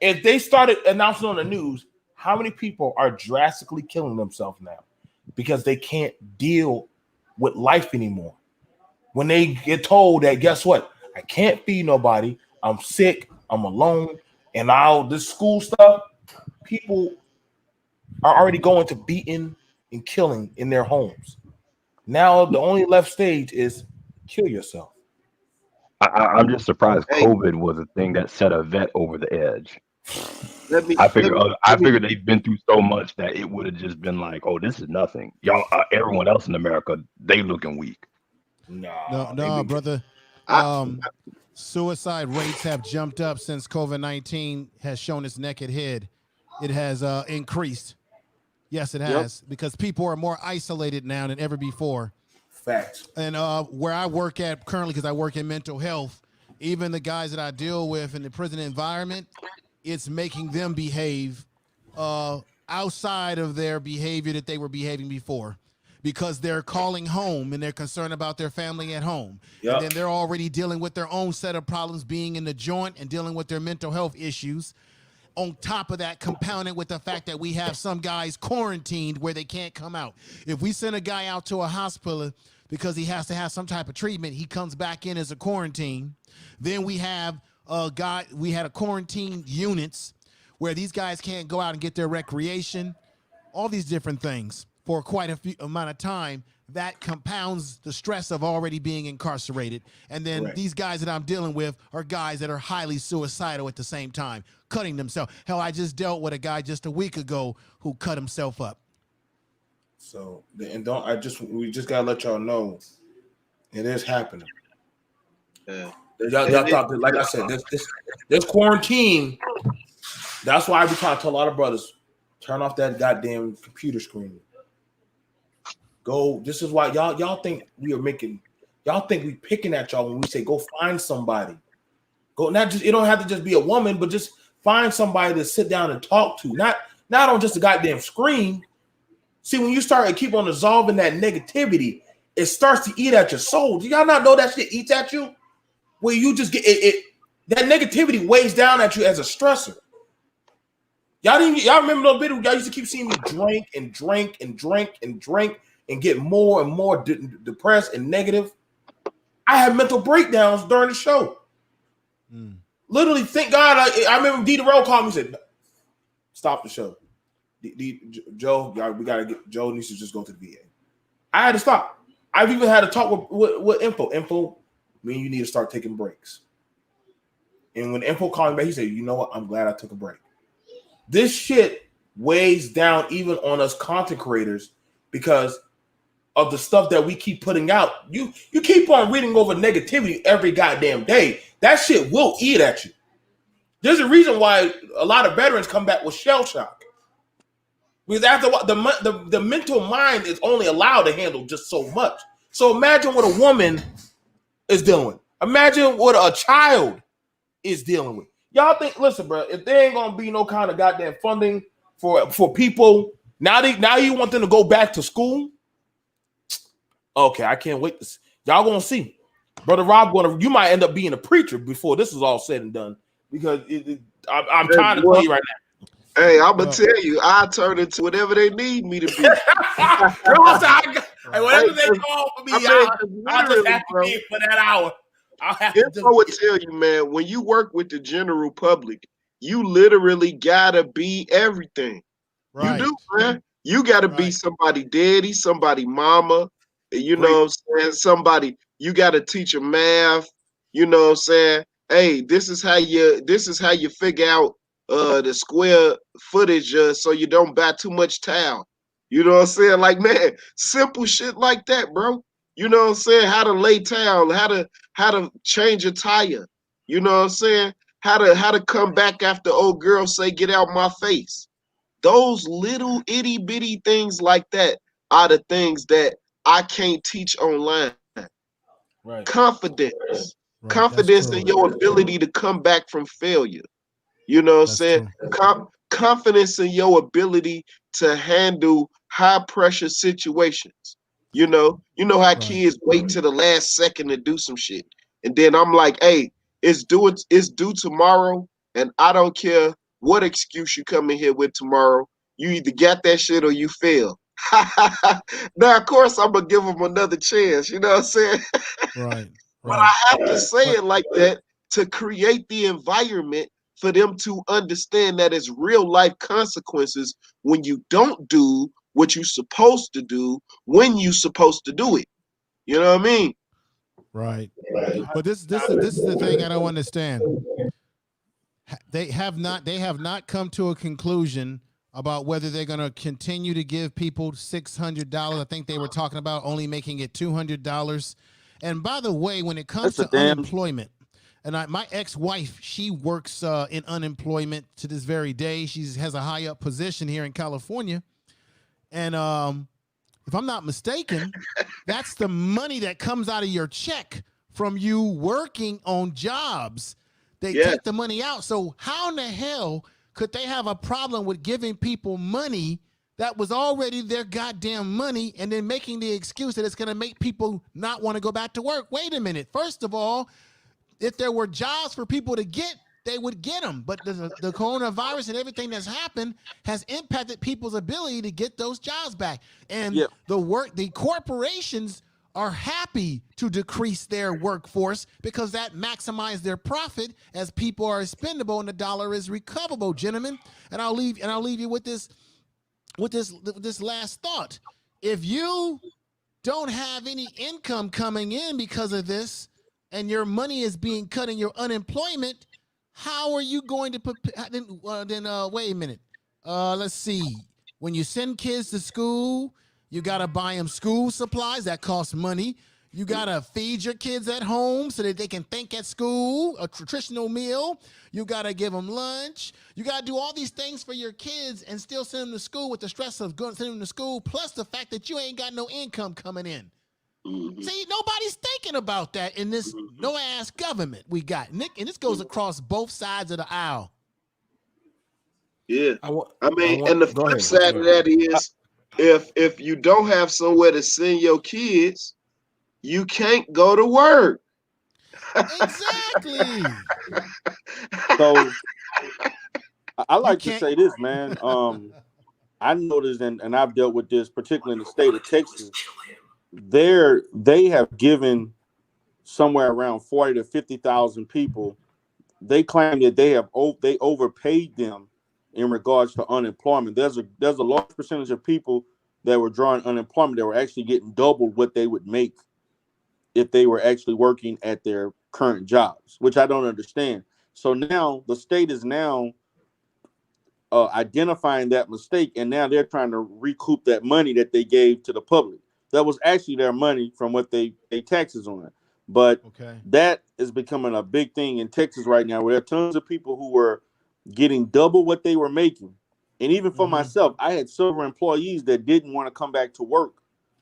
Speaker 1: if they started announcing on the news, how many people are drastically killing themselves now because they can't deal with life anymore? When they get told that, guess what? I can't feed nobody. I'm sick. I'm alone. And all this school stuff, people are already going to beating and killing in their homes. Now the only left stage is kill yourself.
Speaker 7: I'm just surprised COVID was a thing that set a vet over the edge. I figured they've been through so much that it would have just been like, oh, this is nothing. Y'all, everyone else in America, they looking weak.
Speaker 10: No, brother. Suicide rates have jumped up since COVID-19 has shown its naked head. It has increased. Yes, it has, because people are more isolated now than ever before.
Speaker 1: Facts.
Speaker 10: And where I work at currently, because I work in mental health, even the guys that I deal with in the prison environment, it's making them behave outside of their behavior that they were behaving before, because they're calling home and they're concerned about their family at home. Yep. And then they're already dealing with their own set of problems being in the joint and dealing with their mental health issues. On top of that, compounded with the fact that we have some guys quarantined where they can't come out. If we send a guy out to a hospital because he has to have some type of treatment, he comes back in as a quarantine. Then we have we had a quarantine units where these guys can't go out and get their recreation, all these different things for quite a few amount of time. That compounds the stress of already being incarcerated. And then these guys that I'm dealing with are guys that are highly suicidal at the same time, cutting themselves. Hell, I just dealt with a guy just a week ago who cut himself up.
Speaker 1: So, and we just gotta let y'all know it is happening. Y'all thought that, like I said, this quarantine. That's why I be trying to tell a lot of brothers, turn off that goddamn computer screen. Go. This is why y'all think we picking at y'all when we say go find somebody. Go, not just, it don't have to just be a woman, but just find somebody to sit down and talk to. Not on just a goddamn screen. See, when you start to keep on dissolving that negativity, it starts to eat at your soul. Do y'all not know that shit eats at you? Where you just get it that negativity weighs down at you as a stressor. Y'all remember those videos? Y'all used to keep seeing me drink and get more and more depressed and negative. I had mental breakdowns during the show. Literally, thank God. I remember D. DeRoe called me and said, stop the show. Joe, we got to get, Joe needs to just go to the VA. I had to stop. I've even had to talk with Info. Info, me and you need to start taking breaks. And when Info called me back, he said, you know what? I'm glad I took a break. This shit weighs down even on us content creators because of the stuff that we keep putting out. You keep on reading over negativity every goddamn day. That shit will eat at you. There's a reason why a lot of veterans come back with shell shock. Because after what the mental mind is only allowed to handle just so much. So imagine what a woman is dealing with. Imagine what a child is dealing with. Y'all think, listen, bro, if there ain't gonna be no kind of goddamn funding for people, now you want them to go back to school? Okay, I can't wait to see. Y'all gonna see. Brother Rob, you might end up being a preacher before this is all said and done. Because I'm trying to tell you right now.
Speaker 6: Hey, I'm gonna tell you, I turn into whatever they need me to be.
Speaker 1: Whatever they call for me, I'll just have to be for that hour.
Speaker 6: I would tell you, man, when you work with the general public, you literally gotta be everything. Right. You do, man. You gotta be somebody daddy, somebody mama, you know what I'm saying? Somebody, you gotta teach them math, you know what I'm saying? Hey, this is how you figure out the square footage so you don't buy too much towel. You know what I'm saying? Like, man, simple shit like that, bro. You know what I'm saying? How to lay towel, how to change a tire. You know what I'm saying? How to come back after old girl say, get out my face. Those little itty bitty things like that are the things that I can't teach online. Right. Confidence. Right. Confidence in your ability to come back from failure. You know what I'm saying? Confidence in your ability to handle high pressure situations. You know how kids wait till the last second to do some shit. And then I'm like, hey, it's due tomorrow, and I don't care what excuse you come in here with tomorrow. You either got that shit or you fail. Now, of course, I'm gonna give them another chance. You know what I'm saying? Right. But I have to say it like that to create the environment for them to understand that it's real life consequences when you don't do what you're supposed to do when you're supposed to do it. You know what I mean?
Speaker 10: Right. But this is the thing I don't understand. They have not come to a conclusion about whether they're going to continue to give people $600. I think they were talking about only making it $200. And by the way, when it comes to unemployment, and my ex-wife, she works in unemployment to this very day. She has a high up position here in California. And if I'm not mistaken, that's the money that comes out of your check from you working on jobs. They take the money out. So how in the hell could they have a problem with giving people money that was already their goddamn money and then making the excuse that it's going to make people not want to go back to work? Wait a minute. First of all, if there were jobs for people to get, they would get them. But the coronavirus and everything that's happened has impacted people's ability to get those jobs back. And the corporations are happy to decrease their workforce because that maximizes their profit as people are expendable and the dollar is recoverable, gentlemen. And I'll leave you with this last thought. If you don't have any income coming in because of this and your money is being cut in your unemployment, how are you going to put wait a minute. Let's see. When you send kids to school, you got to buy them school supplies. That costs money. You got to feed your kids at home so that they can think at school, a nutritional meal. You got to give them lunch. You got to do all these things for your kids and still send them to school with the stress of sending them to school, plus the fact that you ain't got no income coming in. See, nobody's thinking about that in this no-ass government we got, Nick, and this goes across both sides of the aisle.
Speaker 6: Yeah. And the flip side of that is, if you don't have somewhere to send your kids, you can't go to work.
Speaker 10: Exactly.
Speaker 11: So I like to say this, man. I noticed, and I've dealt with this, particularly in the state of Texas. They have given somewhere around 40 to 50,000 people. They claim that they overpaid them in regards to unemployment. There's a large percentage of people that were drawing unemployment that were actually getting doubled what they would make if they were actually working at their current jobs, which I don't understand. So now the state is now identifying that mistake, and now they're trying to recoup that money that they gave to the public. That was actually their money from what they pay taxes on. But that is becoming a big thing in Texas right now, where there are tons of people who were getting double what they were making. And even for myself, I had several employees that didn't want to come back to work,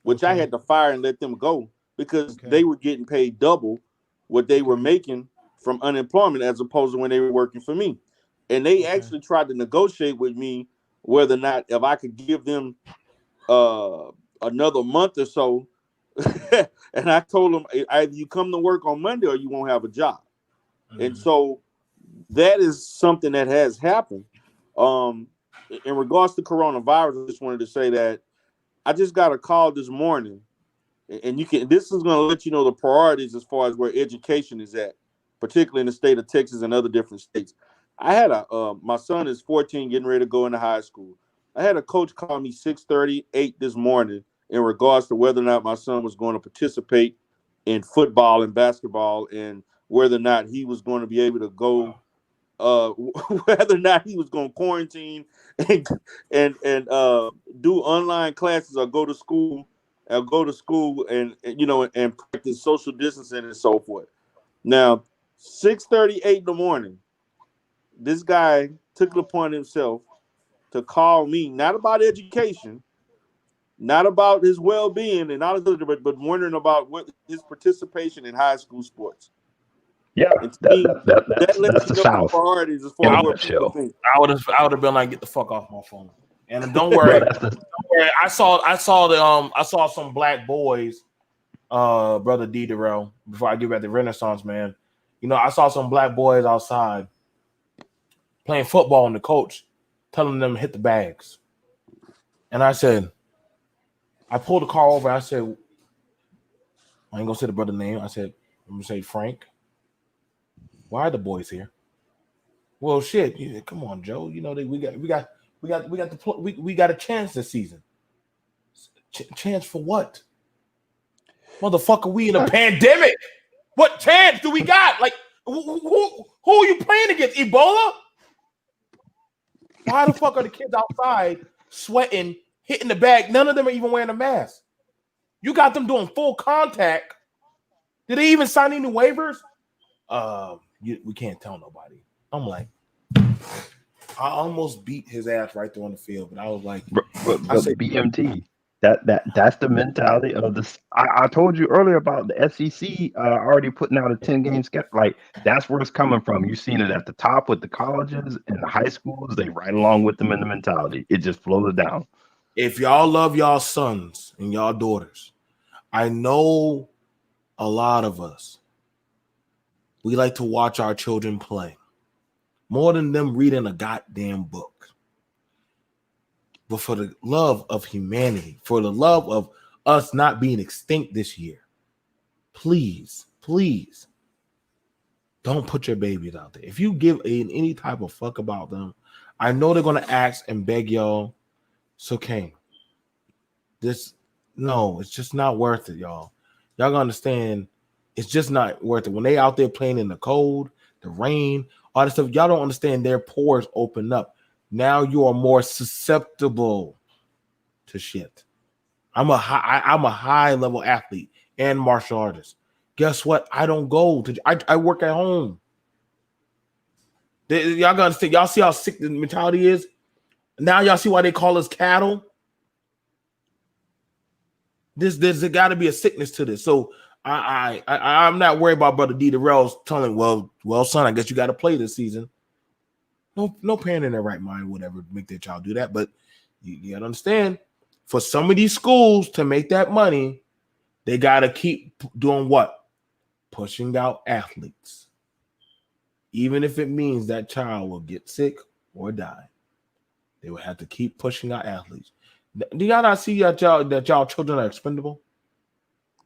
Speaker 11: which I had to fire and let them go because they were getting paid double what they were making from unemployment as opposed to when they were working for me. And they actually tried to negotiate with me whether or not if I could give them another month or so. And I told them, either you come to work on Monday or you won't have a job. And so that is something that has happened. In regards to coronavirus, I just wanted to say that I just got a call this morning, and this is going to let you know the priorities as far as where education is at, particularly in the state of Texas and other different states. I had my son is 14, getting ready to go into high school. I had a coach call me 6:38 this morning in regards to whether or not my son was going to participate in football and basketball, and whether or not he was going to be able to go, whether or not he was going to quarantine and do online classes or go to school and practice social distancing and so forth. Now, 6:38 in the morning, this guy took it upon himself to call me, not about education, not about his well-being, and not but wondering about what his participation in high school sports.
Speaker 7: Yeah,
Speaker 11: that's the South.
Speaker 1: Priorities as far as what people think. I would have been like, get the fuck off my phone. And don't worry, I saw some black boys, brother D. Darrell, before I give back the Renaissance man. I saw some black boys outside playing football, and the coach telling them to hit the bags. And I pulled the car over. I said, I ain't gonna say the brother's name. I said, I'm gonna say Frank. Why are the boys here? Well, shit. Come on, Joe. We got a chance this season. Chance for what? Motherfucker, we in a pandemic. What chance do we got? Like, who are you playing against? Ebola? Why the fuck are the kids outside sweating, hitting the bag? None of them are even wearing a mask. You got them doing full contact. Did they even sign any waivers? We can't tell nobody. I'm like, I almost beat his ass right there on the field, but I was like,
Speaker 7: I said BMT. That's the mentality of this. I told you earlier about the SEC already putting out a 10-game schedule. Like, that's where it's coming from. You've seen it at the top with the colleges and the high schools. They right along with them in the mentality. It just flows down.
Speaker 1: If y'all love y'all sons and y'all daughters, I know a lot of us, we like to watch our children play more than them reading a goddamn book. But for the love of humanity, for the love of us not being extinct this year, please, please don't put your babies out there. If you give any type of fuck about them, I know they're gonna ask and beg y'all. So Kane, it's just not worth it, y'all. Y'all gonna understand, it's just not worth it. When they out there playing in the cold, the rain, all that stuff, y'all don't understand. Their pores open up. Now you are more susceptible to shit. I'm a high level athlete and martial artist. Guess what? I don't go to. I work at home. Y'all gotta understand. Y'all see how sick the mentality is. Now y'all see why they call us cattle. There's got to be a sickness to this. So I'm not worried about Brother D. Darrell's telling, well, son, I guess you got to play this season. No parent in their right mind would ever make their child do that. But you gotta understand, for some of these schools to make that money, they gotta keep doing what? Pushing out athletes, even if it means that child will get sick or die. They will have to keep pushing out athletes. Do y'all not see that y'all children are expendable?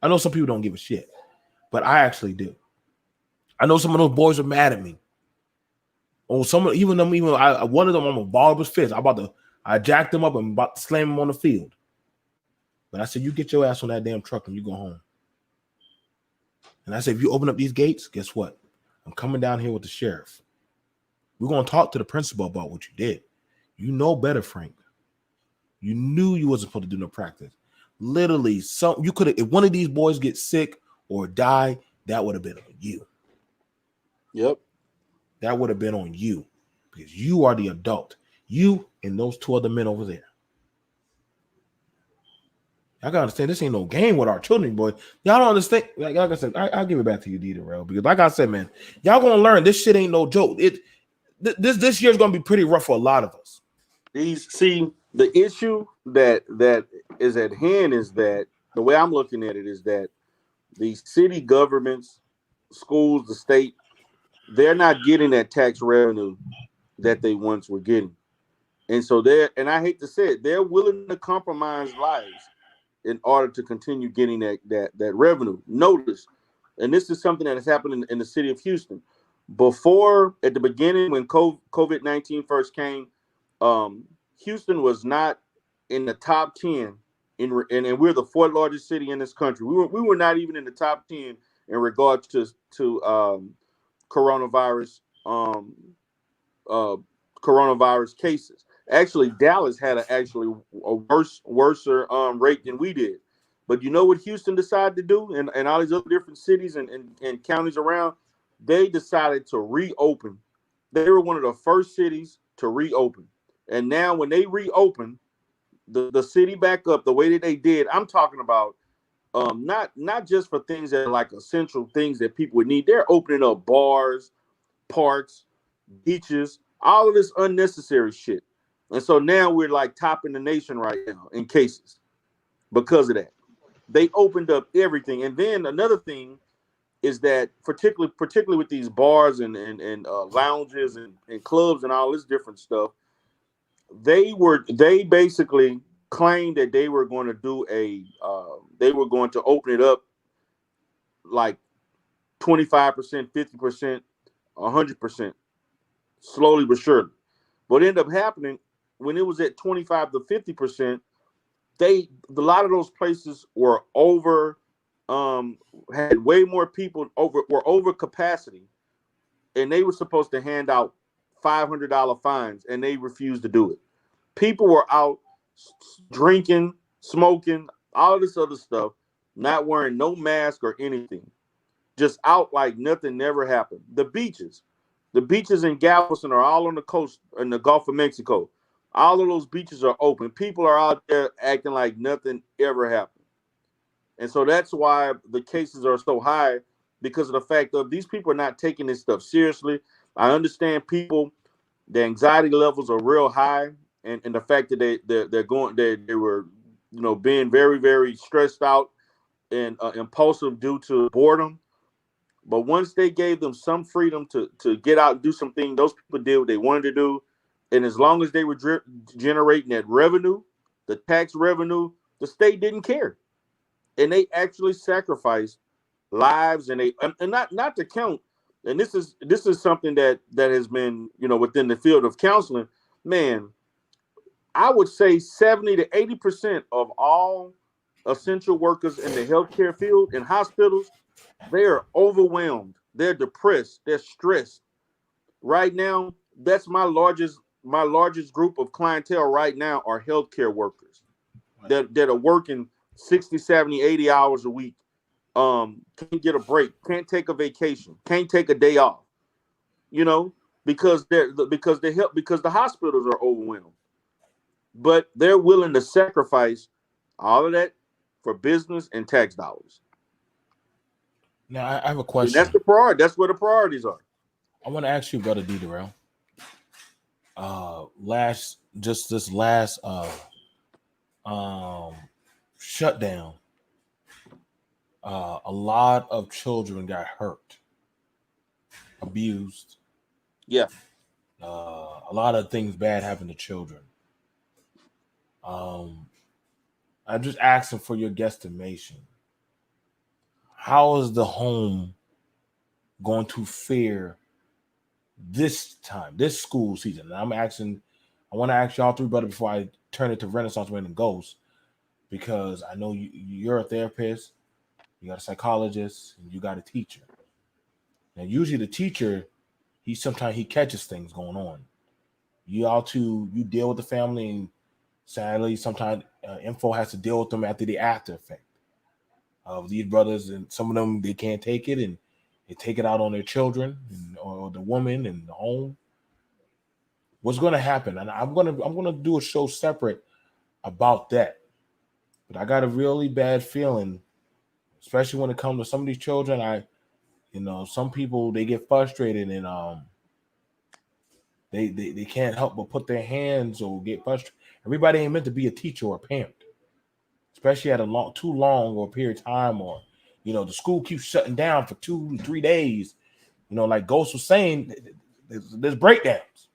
Speaker 1: I know some people don't give a shit, but I actually do. I know some of those boys are mad at me. Oh, one of them, I'm gonna ball up his fist. I jacked him up and about to slam him on the field. But I said, you get your ass on that damn truck and you go home. And I said, if you open up these gates, guess what? I'm coming down here with the sheriff. We're gonna talk to the principal about what you did. You know better, Frank. You knew you wasn't supposed to do no practice. Literally, you could have. If one of these boys get sick or die, that would have been on you.
Speaker 11: Yep.
Speaker 1: That would have been on you because you are the adult. You and those two other men over there. Y'all gotta understand, this ain't no game with our children, boy. Y'all don't understand. Like I said, I'll give it back to you, D. Darrell, because like I said, man, y'all gonna learn this shit ain't no joke. This year's gonna be pretty rough for a lot of us.
Speaker 11: The issue that is at hand is that the way I'm looking at it is that the city governments, schools, the state, they're not getting that tax revenue that they once were getting. And so and I hate to say it, they're willing to compromise lives in order to continue getting that revenue. Notice, and this is something that has happened in the city of Houston. Before, at the beginning, when COVID-19 first came, Houston was not in the top 10, and we're the fourth largest city in this country. We were not even in the top 10 in regards to coronavirus coronavirus cases. Actually, Dallas had a worse rate than we did. But you know what Houston decided to do, and all these other different cities and counties around, they decided to reopen. They were one of the first cities to reopen. And now when they reopen the city back up the way that they did, I'm talking about not just for things that are like essential things that people would need. They're opening up bars, parks, beaches, all of this unnecessary shit. And so now we're like topping the nation right now in cases because of that. They opened up everything. And then another thing is that particularly with these bars and lounges and clubs and all this different stuff, they basically claimed that they were going to do they were going to open it up like 25%, 50%, 100%, slowly but surely. What ended up happening when it was at 25 to 50%, a lot of those places were had way more people were over capacity, and they were supposed to hand out $500 fines, and they refused to do it. People were out drinking, smoking, all this other stuff, not wearing no mask or anything, just out like nothing never happened. The beaches in Galveston are all on the coast in the Gulf of Mexico. All of those beaches are open. People are out there acting like nothing ever happened. And so that's why the cases are so high, because of the fact that these people are not taking this stuff seriously. I understand the anxiety levels are real high, and the fact that they were, being very, very stressed out and impulsive due to boredom. But once they gave them some freedom to get out and do something, those people did what they wanted to do. And as long as they were generating that revenue, the tax revenue, the state didn't care. And they actually sacrificed lives, and not to count. And this is something that has been, within the field of counseling. Man, I would say 70 to 80% of all essential workers in the healthcare field in hospitals, they are overwhelmed. They're depressed. They're stressed. Right now, that's my largest group of clientele right now are healthcare workers that are working 60, 70, 80 hours a week. Can't get a break, can't take a vacation, can't take a day off, because the hospitals are overwhelmed. But they're willing to sacrifice all of that for business and tax dollars.
Speaker 1: Now, I have a
Speaker 11: And
Speaker 1: question.
Speaker 11: that's the priority. That's where the priorities are.
Speaker 1: I want to ask you, Brother D. Darrell. This last shutdown, a lot of children got hurt, abused.
Speaker 11: Yeah.
Speaker 1: A lot of things bad happened to children. I'm just asking for your guesstimation. How is the home going to fare this time, this school season? And I want to ask y'all three, brother, before I turn it to Renaissance Man and Ghost, because I know you're a therapist, you got a psychologist, and you got a teacher. Now, usually the teacher, sometimes he catches things going on. You deal with the family, and sadly, sometimes info has to deal with them after the after effect of these brothers, and some of them, they can't take it, and they take it out on their children or the woman and the home. What's going to happen? And I'm gonna do a show separate about that. But I got a really bad feeling, especially when it comes to some of these children. Some people, they get frustrated, and they can't help but put their hands or get frustrated. Everybody ain't meant to be a teacher or a parent, especially at too long or a period of time, or the school keeps shutting down for 2 to 3 days. Like Ghost was saying, there's breakdowns.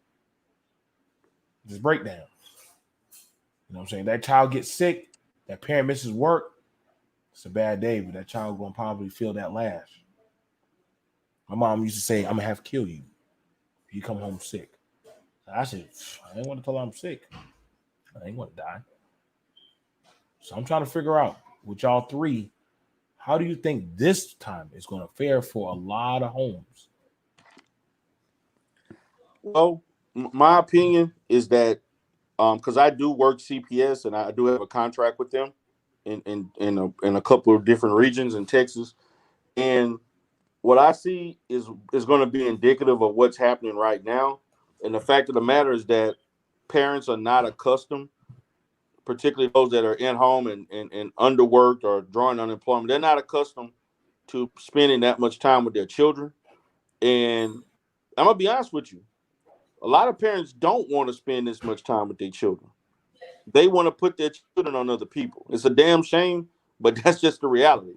Speaker 1: There's breakdowns. You know what I'm saying? That child gets sick, that parent misses work, it's a bad day, but that child gonna probably feel that lash. My mom used to say, I'm gonna have to kill you if you come home sick. I said, I ain't want to tell her I'm sick. I ain't want to die. So I'm trying to figure out with y'all three, how do you think this time is going to fare for a lot of homes?
Speaker 11: Well, my opinion is that because I do work CPS and I do have a contract with them in a couple of different regions in Texas, and what I see is going to be indicative of what's happening right now. And the fact of the matter is that parents are not accustomed, particularly those that are in home and underworked or drawing unemployment. They're not accustomed to spending that much time with their children. And I'm gonna be honest with you, a lot of parents don't want to spend this much time with their children. They want to put their children on other people. It's a damn shame, but that's just the reality.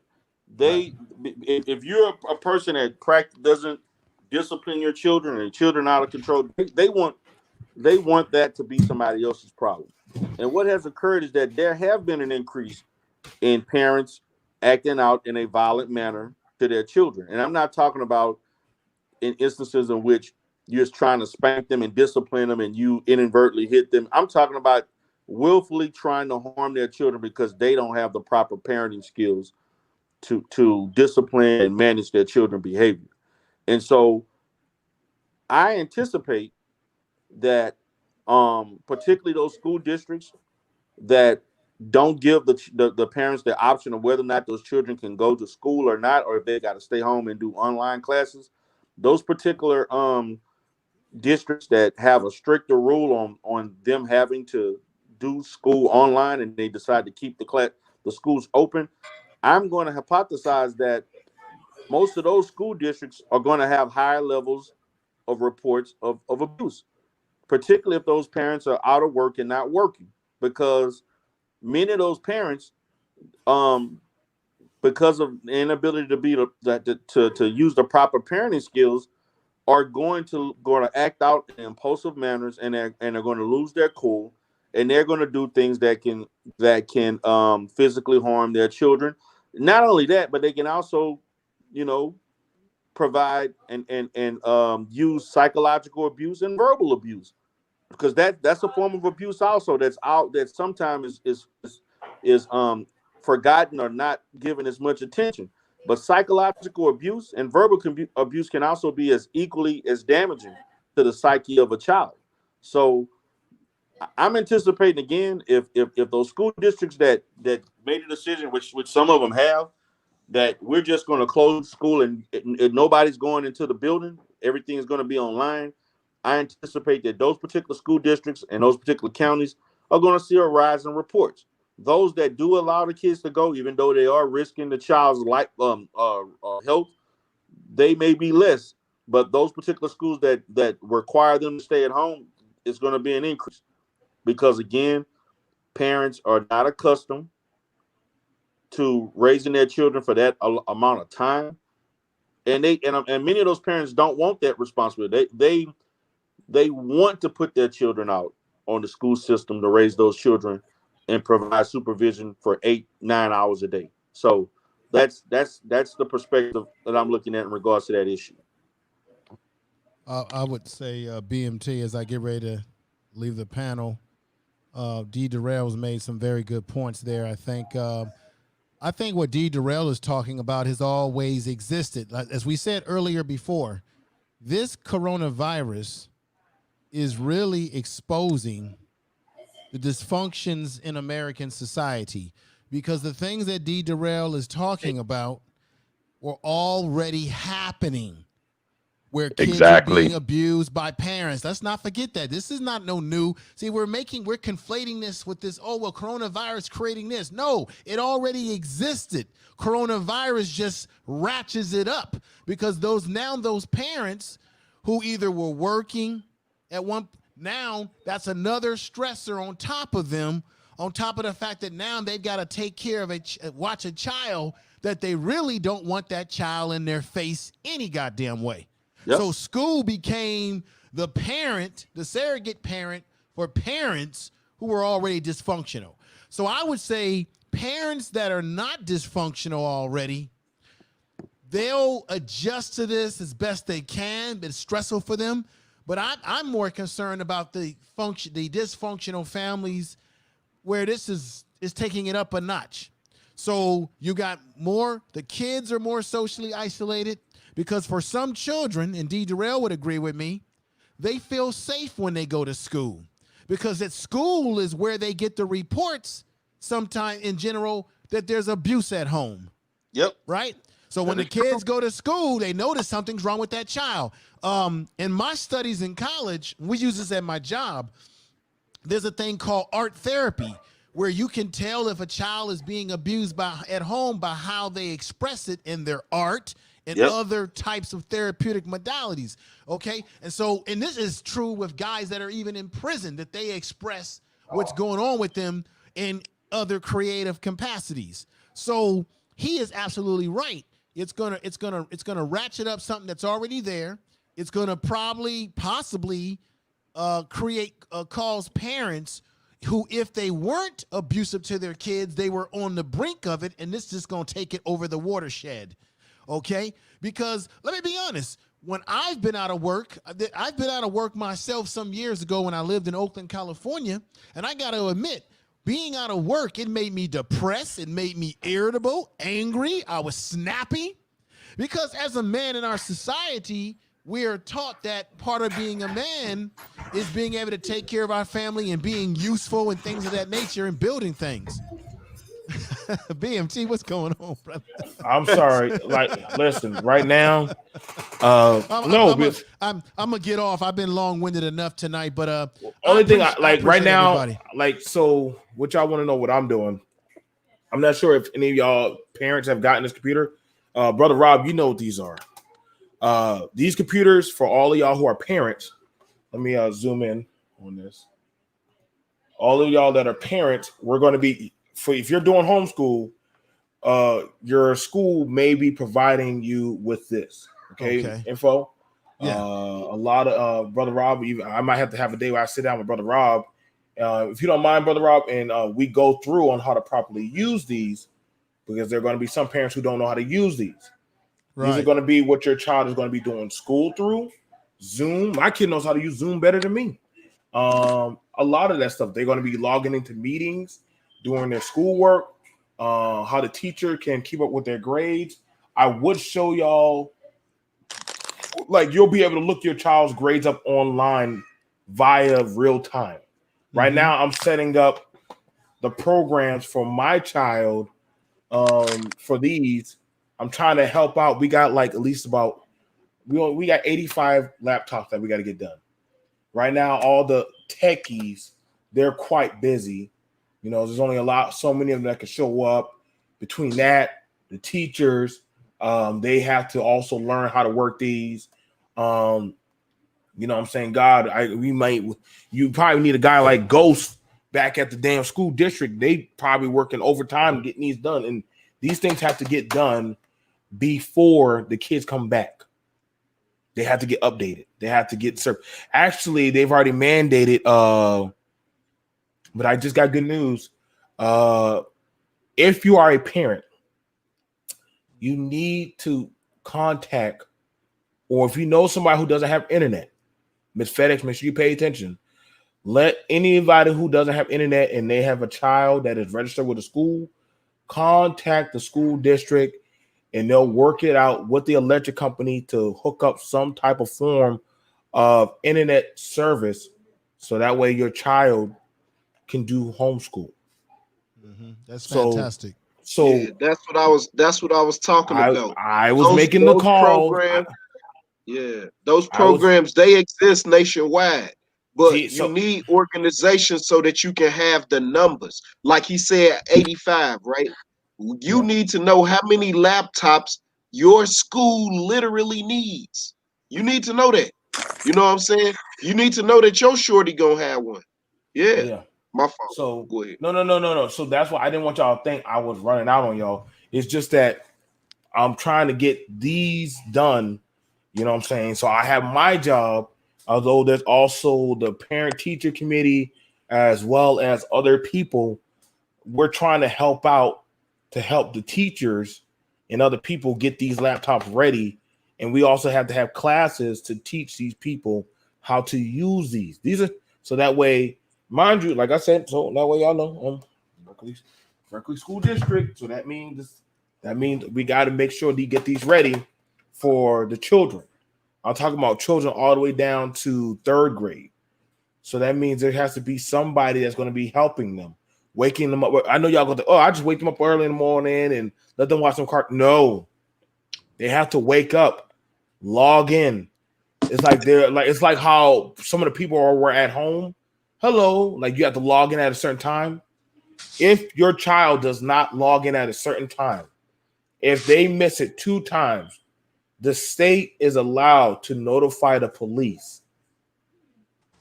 Speaker 11: If you're a person that doesn't discipline your children and children out of control, they want that to be somebody else's problem. And what has occurred is that there have been an increase in parents acting out in a violent manner to their children. And I'm not talking about in instances in which you're just trying to spank them and discipline them and you inadvertently hit them. I'm talking about willfully trying to harm their children because they don't have the proper parenting skills to discipline and manage their children's behavior. And so I anticipate that particularly those school districts that don't give the parents the option of whether or not those children can go to school or not, or if they got to stay home and do online classes, those particular districts that have a stricter rule on them having to do school online and they decide to keep the schools open, I'm going to hypothesize that most of those school districts are going to have higher levels of reports of abuse, particularly if those parents are out of work and not working, because many of those parents, because of the inability to use the proper parenting skills, are going to act out in impulsive manners, and they're going to lose their cool, and they're going to do things that can physically harm their children. Not only that, but they can also provide and use psychological abuse and verbal abuse, because that's a form of abuse also that's out, that sometimes is forgotten or not given as much attention. But psychological abuse and verbal abuse can also be as equally as damaging to the psyche of a child. So I'm anticipating, again, if those school districts that made a decision, which some of them have, that we're just going to close school and nobody's going into the building, everything is going to be online. I anticipate that those particular school districts and those particular counties are going to see a rise in reports. Those that do allow the kids to go, even though they are risking the child's life, health, they may be less. But those particular schools that require them to stay at home, is going to be an increase, because again, parents are not accustomed to raising their children for that amount of time, and many of those parents don't want that responsibility. They want to put their children out on the school system to raise those children and provide supervision for 8-9 hours a day. So that's the perspective that I'm looking at in regards to that issue.
Speaker 10: I would say BMT, as I get ready to leave the panel, D. Durrell's made some very good points there. I think what D. Durrell is talking about has always existed. As we said earlier before, this coronavirus is really exposing the dysfunctions in American society, because the things that D. Durrell is talking about were already happening, where kids are being abused by parents. Let's not forget that. This is not no new. See, we're conflating this with this, oh, well, coronavirus creating this. No, it already existed. Coronavirus just ratchets it up, because those parents who either were working at one, now that's another stressor on top of them, on top of the fact that now they've got to take care of watch a child that they really don't want that child in their face any goddamn way. Yep. So school became the surrogate parent for parents who were already dysfunctional. So I would say parents that are not dysfunctional already, they'll adjust to this as best they can, but it's stressful for them. But I'm more concerned about the dysfunctional families where this is taking it up a notch. So you got the kids are more socially isolated, because for some children, and D. Durrell would agree with me, they feel safe when they go to school, because at school is where they get the reports sometime in general that there's abuse at home.
Speaker 11: Yep.
Speaker 10: Right? So when the kids go to school, they notice something's wrong with that child. In my studies in college, we use this at my job, there's a thing called art therapy, where you can tell if a child is being abused at home by how they express it in their art and other types of therapeutic modalities, okay? And this is true with guys that are even in prison, that they express what's going on with them in other creative capacities. So he is absolutely right. It's gonna ratchet up something that's already there. It's gonna possibly cause parents who, if they weren't abusive to their kids, they were on the brink of it, and this is just gonna take it over the watershed. Okay, because let me be honest, when I've been out of work myself some years ago when I lived in Oakland, California, and I got to admit, being out of work, it made me depressed, it made me irritable, angry, I was snappy, because as a man in our society, we are taught that part of being a man is being able to take care of our family and being useful and things of that nature and building things. BMT, what's going on, brother?
Speaker 1: I'm sorry. Listen, right now,
Speaker 10: I'm gonna get off. I've been long-winded enough tonight, but
Speaker 1: only thing right now, so what y'all want to know what I'm doing? I'm not sure if any of y'all parents have gotten this computer. Brother Rob, you know what these are. These computers, for all of y'all who are parents, let me zoom in on this. All of y'all that are parents, we're going to be, if you're doing homeschool, your school may be providing you with this, okay. Info.
Speaker 10: Yeah.
Speaker 1: A lot of Brother Rob, I might have to have a day where I sit down with Brother Rob, if you don't mind, Brother Rob, and we go through on how to properly use these, because there are going to be some parents who don't know how to use these. These are
Speaker 10: Right.
Speaker 1: going to be what your child is going to be doing school through. Zoom. My kid knows how to use Zoom better than me. A lot of that stuff. They're going to be logging into meetings, doing their schoolwork, how the teacher can keep up with their grades. I would show y'all, like, you'll be able to look your child's grades up online via real time. Right now, I'm setting up the programs for my child for these. I'm trying to help out. We got like at least about we got 85 laptops that we got to get done. Right now, all the techies, they're quite busy. You know, there's only so many of them that can show up. Between that, the teachers, they have to also learn how to work these. You know what I'm saying? God, you probably need a guy like Ghost back at the damn school district. They probably working overtime getting these done. And these things have to get done before the kids come back. They have to get updated. They have to get served. Actually, they've already mandated, but I just got good news. If you are a parent, you need to contact, or if you know somebody who doesn't have internet, Miss FedEx, make sure you pay attention. Let anybody who doesn't have internet and they have a child that is registered with a school, contact the school district, and they'll work it out with the electric company to hook up some type of form of internet service, so that way your child can do homeschool.
Speaker 10: That's fantastic.
Speaker 1: So
Speaker 6: yeah, that's what I was talking about.
Speaker 1: I was making the call.
Speaker 6: Those programs, they exist nationwide, but you need organizations so that you can have the numbers. Like he said, 85, right? You need to know how many laptops your school literally needs. You need to know that. You know what I'm saying? You need to know that your shorty gonna have one. Yeah. My fault.
Speaker 1: So
Speaker 6: go ahead.
Speaker 1: No. So that's why I didn't want y'all to think I was running out on y'all. It's just that I'm trying to get these done. You know what I'm saying? So I have my job, although there's also the parent-teacher committee as well as other people. We're trying to help out to help the teachers and other people get these laptops ready. And we also have to have classes to teach these people how to use these. These are so that way, mind you, like I said, so that way y'all know, Berkeley School District. So that means we got to make sure they get these ready for the children. I'm talking about children all the way down to 3rd grade. So that means there has to be somebody that's going to be helping them, waking them up. I know y'all go to, I just wake them up early in the morning and let them watch some cartoons. No, they have to wake up, log in. It's like how some of the people were at home. Hello, like you have to log in at a certain time. If your child does not log in at a certain time, if they miss it 2 times, the state is allowed to notify the police,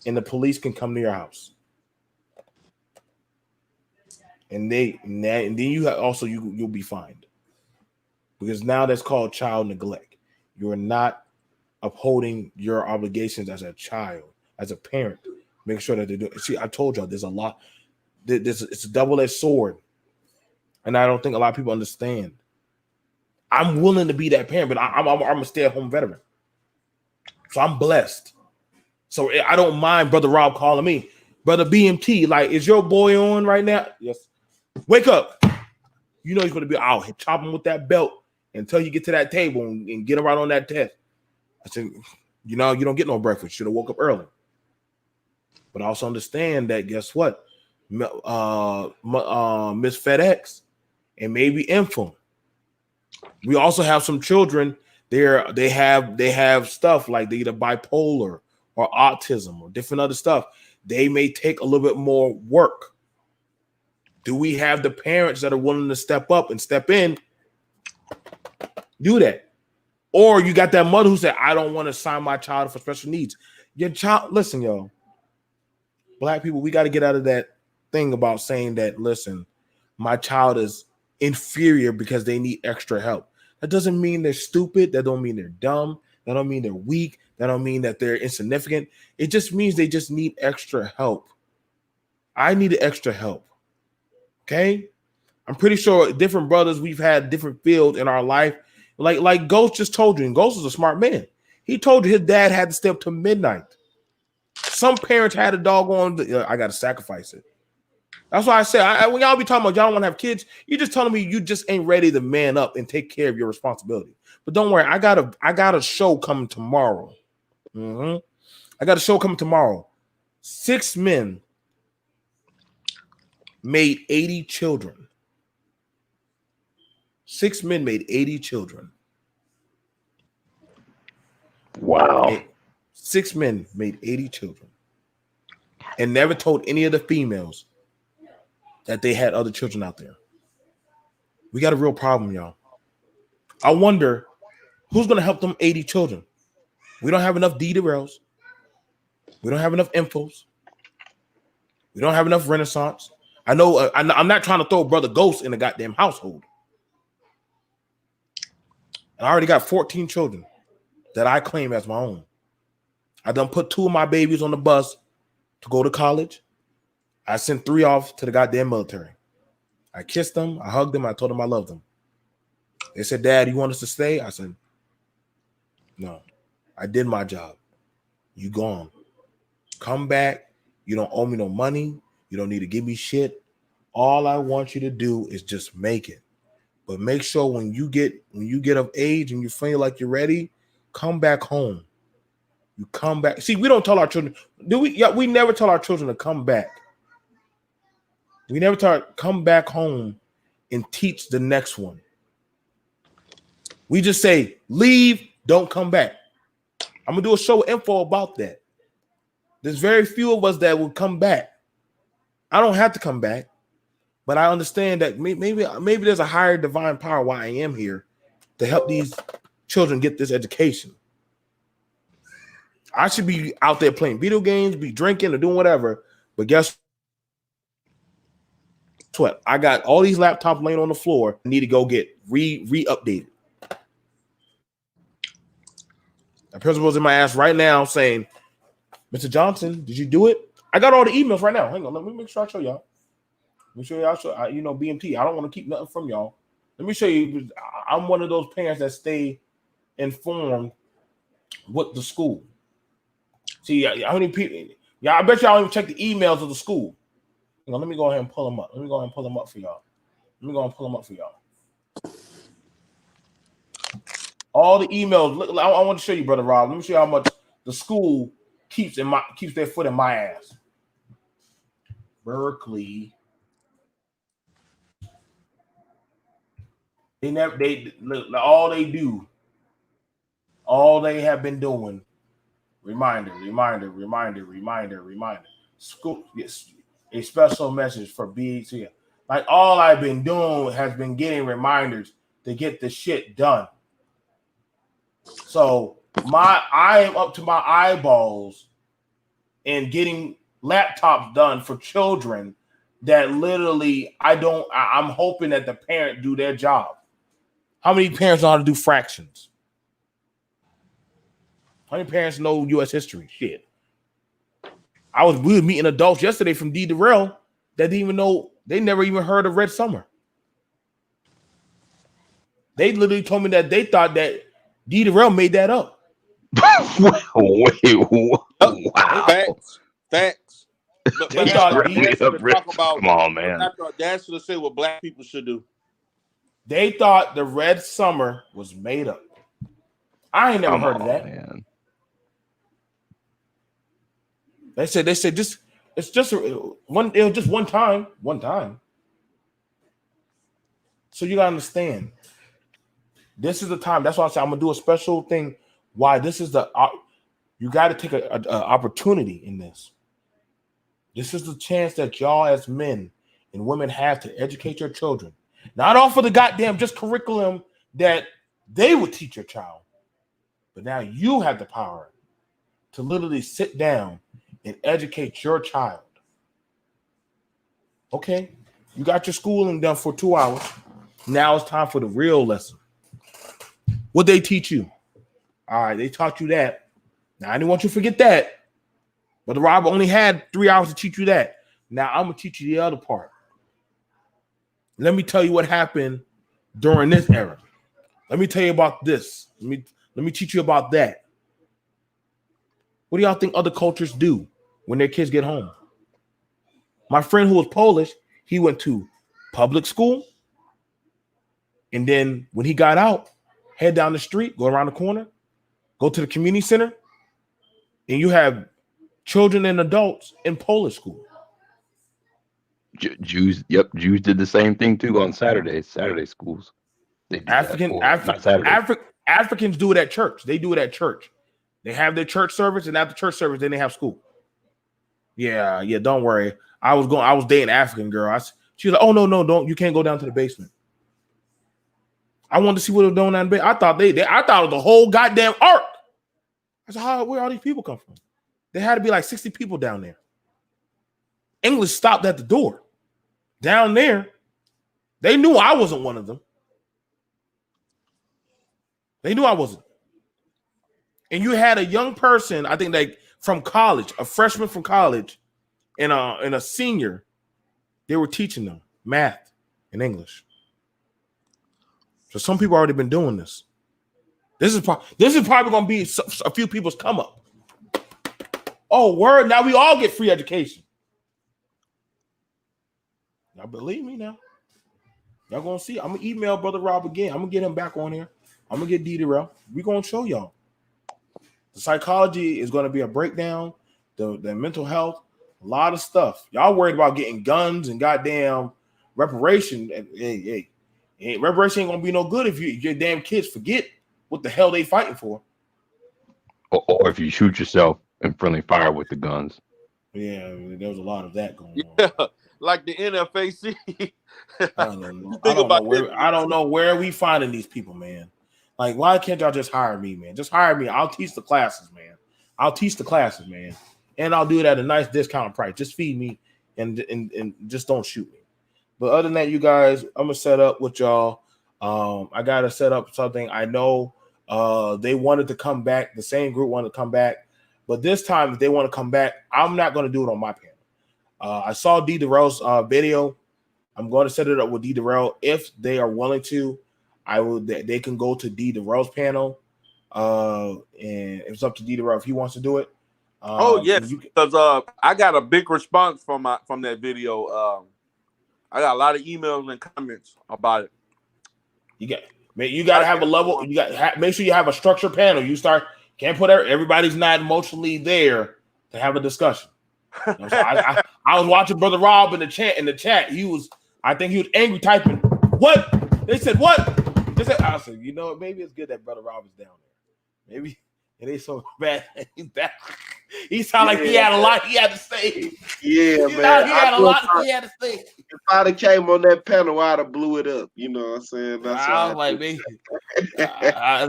Speaker 1: and the police can come to your house. And then you also you'll be fined, because now that's called child neglect. You're not upholding your obligations as a child, as a parent. Make sure that they do. See, I told y'all there's a lot. It's a double-edged sword, and I don't think a lot of people understand. I'm willing to be that parent, but I'm a stay-at-home veteran, so I'm blessed. So I don't mind Brother Rob calling me, Brother BMT. Like, is your boy on right now? Yes. Wake up. You know he's going to be out. Chop him with that belt until you get to that table and get him right on that test. I said, you don't get no breakfast. Should have woke up early. But I also understand that, guess what? Miss FedEx and maybe Info. We also have some children there. They have stuff like they're either bipolar or autism or different other stuff. They may take a little bit more work. Do we have the parents that are willing to step up and step in? Do that. Or you got that mother who said, I don't want to sign my child for special needs. Your child, listen, y'all. Black people, we got to get out of that thing about saying that, listen, my child is inferior because they need extra help. That doesn't mean they're stupid. That don't mean they're dumb. That don't mean they're weak. That don't mean that they're insignificant. It just means they just need extra help. I needed extra help. Okay? I'm pretty sure different brothers, we've had different fields in our life. Like Ghost just told you, and Ghost is a smart man. He told you his dad had to stay up to midnight. Some parents had a doggone, I got to sacrifice it. That's why I said, when y'all be talking about y'all don't want to have kids, you're just telling me you just ain't ready to man up and take care of your responsibility. But don't worry, I got a show coming tomorrow. I got a show coming tomorrow. 6 men made 80 children. 6 men made 80 children.
Speaker 7: Wow.
Speaker 1: 6 men made 80 children and never told any of the females that they had other children out there. We got a real problem, y'all. I wonder who's going to help them 80 children. We don't have enough D-Rails. We don't have enough infos. We don't have enough Renaissance. I know I'm not trying to throw Brother Ghost in the goddamn household. And I already got 14 children that I claim as my own. I done put 2 of my babies on the bus to go to college. I sent 3 off to the goddamn military. I kissed them, I hugged them, I told them I loved them. They said, Dad, you want us to stay? I said, no, I did my job. You gone. Come back. You don't owe me no money. You don't need to give me shit. All I want you to do is just make it. But make sure when you get of age and you feel like you're ready, come back home. You come back. See, we don't tell our children, do we? Yeah, we never tell our children to come back. We never tell come back home and teach the next one. We just say, leave, don't come back. I'm gonna do a show info about that. There's very few of us that will come back. I don't have to come back, but I understand that maybe there's a higher divine power why I am here to help these children get this education. I should be out there playing video games, be drinking or doing whatever, but guess what? I got all these laptops laying on the floor. I need to go get re-updated. The principal's in my ass right now saying, Mr. Johnson, did you do it? I got all the emails right now. Hang on, let me make sure I show y'all. Let me show y'all. BMT. I don't want to keep nothing from y'all. Let me show you. I'm one of those parents that stay informed with the school. See, how many people? Yeah, I bet y'all don't even check the emails of the school. Hang on, let me go ahead and pull them up. For y'all. All the emails. Look, I want to show you, Brother Rob. Let me show you how much the school keeps their foot in my ass. Berkeley. All they have been doing. Reminder. School, yes, a special message for BET. Like all I've been doing has been getting reminders to get the shit done. So I am up to my eyeballs in getting laptops done for children that literally I'm hoping that the parent do their job. How many parents know how to do fractions? How many parents know U.S. history? Shit. We were meeting adults yesterday from D. Durrell that didn't even know, they never even heard of Red Summer. They literally told me that they thought that D. Durrell made that up.
Speaker 11: Wait, wow. Facts. But
Speaker 1: They thought
Speaker 7: come on, man.
Speaker 11: I thought Dad should have said what black people should do.
Speaker 1: They thought the Red Summer was made up. I ain't never heard of that.
Speaker 7: Man.
Speaker 1: They said just it's just one. It was just one time. So you gotta understand. This is the time. That's why I said I'm gonna do a special thing. Why this is you got to take an opportunity in this. This is the chance that y'all as men and women have to educate your children. Not all for the goddamn just curriculum that they would teach your child, but now you have the power to literally sit down and educate your child. Okay, you got your schooling done for 2 hours. Now it's time for the real lesson. What they teach you? All right, they taught you that. Now I didn't want you to forget that. But Rob only had 3 hours to teach you that. Now I'm gonna teach you the other part. Let me tell you what happened during this era. Let me tell you about this. Let me teach you about that. What do y'all think other cultures do when their kids get home? My friend who was Polish, he went to public school. And then when he got out, head down the street, go around the corner, go to the community center, and you have children and adults in Polish school.
Speaker 7: Jews did the same thing too on Saturdays. Saturday schools. They do
Speaker 1: Africans do it at church. They do it at church. They have their church service, and after church service, then they have school. Yeah. Don't worry. I was dating an African girl. She was like, "Oh no, don't. You can't go down to the basement." I wanted to see what they were doing down the basement. I thought it was the whole goddamn ark. I said, where all these people come from? There had to be like 60 people down there. English stopped at the door. Down there, they knew I wasn't one of them. They knew I wasn't. And you had a young person, I think like from college, a freshman from college, and a senior. They were teaching them math and English. So some people already been doing this. This is probably going to be a few people's come up. Oh, word! Now we all get free education. Now believe me now. Y'all gonna see. I'm gonna email Brother Rob again. I'm gonna get him back on here. I'm gonna get D Darrell. We're gonna show y'all. The psychology is gonna be a breakdown, the mental health, a lot of stuff. Y'all worried about getting guns and goddamn reparation. Hey, reparation ain't gonna be no good if your damn kids forget what the hell they fighting for.
Speaker 7: Or if you shoot yourself in friendly fire with the guns.
Speaker 1: Yeah, there was a lot of that going on.
Speaker 11: Yeah, like the NFAC.
Speaker 1: I don't know where we finding these people, man. Like, why can't y'all just hire me, man? Just hire me. I'll teach the classes, man. And I'll do it at a nice discount price. Just feed me and just don't shoot me. But other than that, you guys, I'm gonna set up with y'all. I gotta set up something. I know they wanted to come back. The same group wanted to come back, but this time, if they want to come back, I'm not gonna do it on my panel. I saw D Darrell's video. I'm going to set it up with D Darrell if they are willing to. They can go to D Darrell's panel, and it's up to D Darrell if he wants to do it.
Speaker 11: Yes, because I got a big response from that video. I got a lot of emails and comments about it.
Speaker 1: You got to have a level. Make sure you have a structured panel. Can't put everybody's not emotionally there to have a discussion. So I was watching Brother Rob in the chat. I think he was angry typing. What? They said what? I said, maybe it's good that Brother Rob is down there. Maybe it ain't so bad. He sounded like he had a lot he had to say.
Speaker 6: Yeah, man.
Speaker 1: He had a lot he had to say.
Speaker 6: If I'd have came on that panel, I'd have blew it up. You know what I'm saying? That's
Speaker 1: I was like, maybe. I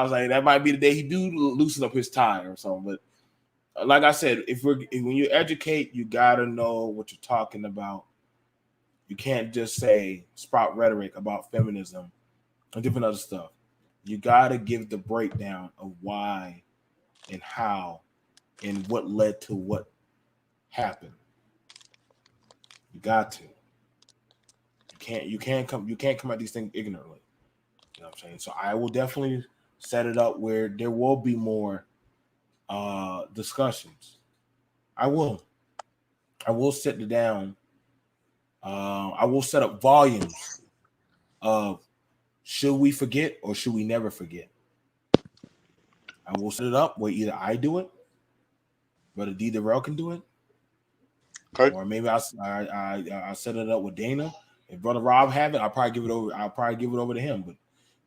Speaker 1: was like, that might be the day he do loosen up his tie or something. But like I said, when you educate, you gotta know what you're talking about. You can't just say sprout rhetoric about feminism and different other stuff. You gotta give the breakdown of why and how and what led to what happened. You got to. You can't come at these things ignorantly. You know what I'm saying? So I will definitely set it up where there will be more discussions. I will sit it down. I will set up volumes of should we forget or should we never forget. I will set it up where either I do it, Brother D Darrell can do it, okay. Or maybe I set it up with Dana. If Brother Rob have it, I'll probably give it over to him. But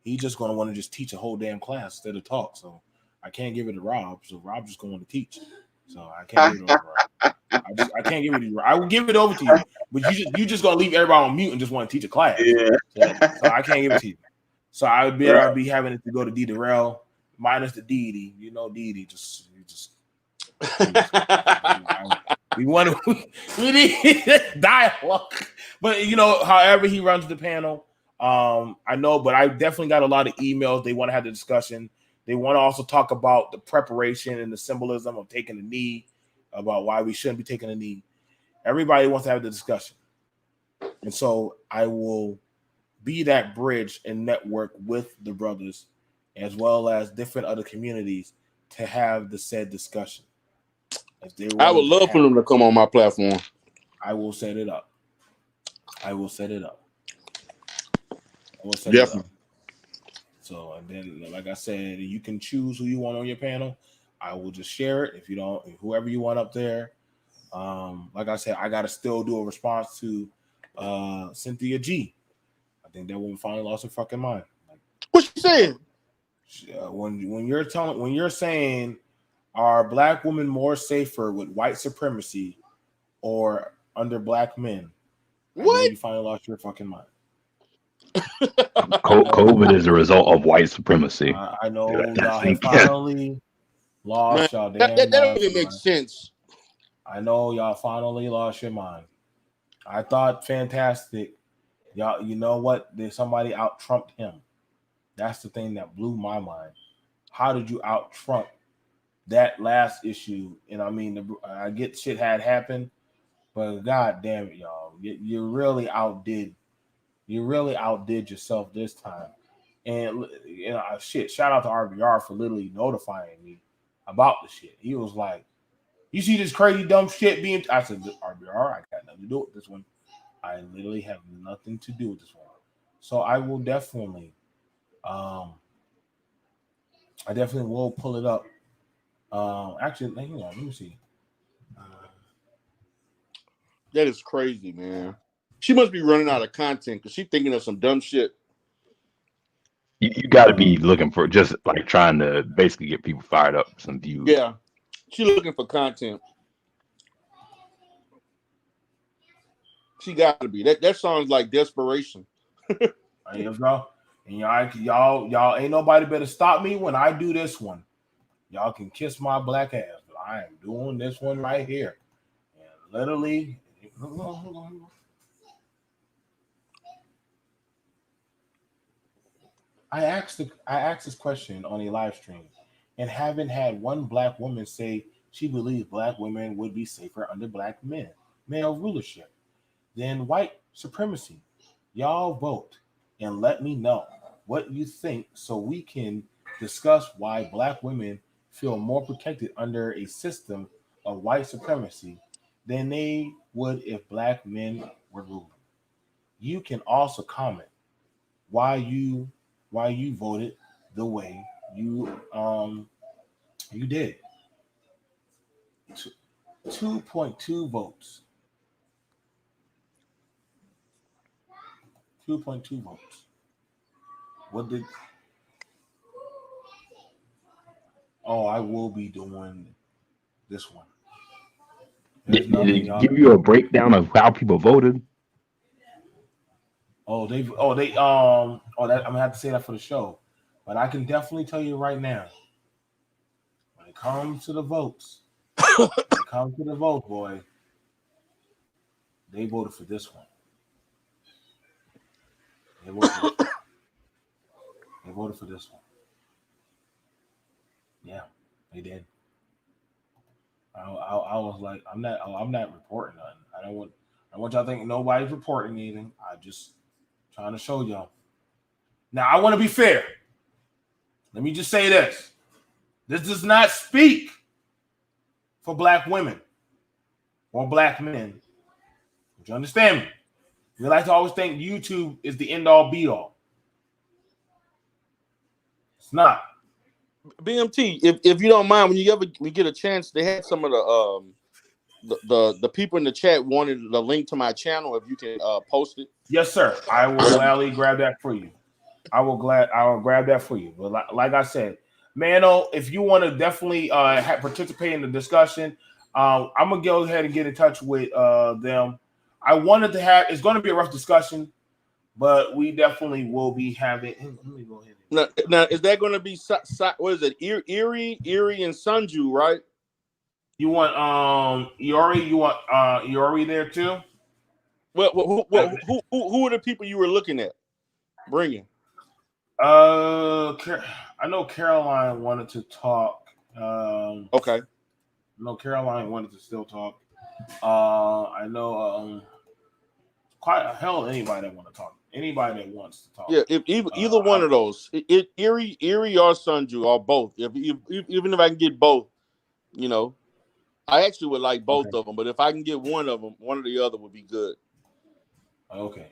Speaker 1: he's just gonna want to just teach a whole damn class instead of talk. So I can't give it to Rob. So Rob's just going to teach. So I can't give it over to Rob. I can't give it to you. I will give it over to you, but you just gonna leave everybody on mute and just want to teach a class. Yeah. So I can't give it to you. So I'll be having it to go to D Darrell minus the Didi. Didi just we need dialogue. But however he runs the panel, I know, but I definitely got a lot of emails. They want to have the discussion. They want to also talk about the preparation and the symbolism of taking a knee, about why we shouldn't be taking a knee. Everybody wants to have the discussion. And so I will be that bridge and network with the brothers as well as different other communities to have the said discussion. If they
Speaker 11: I would love for them to come on my platform.
Speaker 1: I will set it up. I will set it up.
Speaker 11: Definitely.
Speaker 1: So, and then, like I said, you can choose who you want on your panel. I will just share it. If you don't, whoever you want up there. Like I said, I got to still do a response to Cynthia G. I think that woman finally lost her fucking mind. Like,
Speaker 11: what she saying?
Speaker 1: When you're saying, are black women more safer with white supremacy or under black men?
Speaker 11: What?
Speaker 1: You finally lost your fucking mind.
Speaker 7: COVID is a result of white supremacy.
Speaker 1: I know y'all have finally lost y'all damn
Speaker 11: that don't
Speaker 1: mind.
Speaker 11: even make sense.
Speaker 1: I know y'all finally lost your mind. I thought fantastic. Y'all, you know what? There's somebody out trumped him. That's the thing that blew my mind. How did you out trump that last issue? And I mean, I get shit had happened, but god damn it, y'all, you really outdid yourself this time. And you know, shit, shout out to RBR for literally notifying me about the shit. He was like, "You see this crazy dumb shit being?" I said, "RBR, I got nothing to do with this one. I literally have nothing to do with this one." So I will definitely, I definitely will pull it up. Actually, hang on, let me see.
Speaker 11: That is crazy, man. She must be running out of content because she's thinking of some dumb shit.
Speaker 7: You got to be looking for just like trying to basically get people fired up, some views.
Speaker 11: Yeah, she's looking for content. She got to be. That sounds like desperation.
Speaker 1: There you go. And y'all ain't nobody better stop me when I do this one. Y'all can kiss my black ass, but I am doing this one right here. And literally, I asked this question on a live stream and haven't had one black woman say she believes black women would be safer under black men, male rulership, than white supremacy. Y'all vote and let me know what you think so we can discuss why black women feel more protected under a system of white supremacy than they would if black men were ruling. You can also comment why you voted the way you did. 2.2 votes. 2.2 votes. What did? Oh, I will be doing this one.
Speaker 7: Did it give you a breakdown of how people voted?
Speaker 1: That I'm gonna have to say that for the show, but I can definitely tell you right now. When it comes to the votes, boy, they voted for this one. They voted for this one. Yeah, they did. I was like, I'm not reporting nothing. I don't want y'all thinking nobody's reporting anything. I just trying to show y'all. Now I want to be fair. Let me just say this. This does not speak for black women or black men. Would you understand me? We like to always think YouTube is the end all be all. It's not.
Speaker 11: BMT, if you don't mind, when we get a chance, they had some of the people in the chat wanted the link to my channel. If you can post it.
Speaker 1: Yes, sir. I will gladly grab that for you. I will grab that for you. But like I said, Mano, if you want to definitely participate in the discussion, I'm gonna go ahead and get in touch with them. I wanted to have. It's going to be a rough discussion, but we definitely will be having. Let me go ahead.
Speaker 11: Now is that going to be what is it? Erie, and Sunju, right?
Speaker 1: You want Iori? You want Iori there too?
Speaker 11: Well, who are the people you were looking at bringing?
Speaker 1: I know Caroline wanted to talk.
Speaker 11: Okay.
Speaker 1: No, Caroline wanted to still talk. I know quite a hell anybody that want to talk. Anybody that wants to talk.
Speaker 11: Yeah, if either one of those, Erie or Sunju or both. Even if I can get both, I actually would like both of them. But if I can get one of them, one or the other would be good.
Speaker 1: Okay.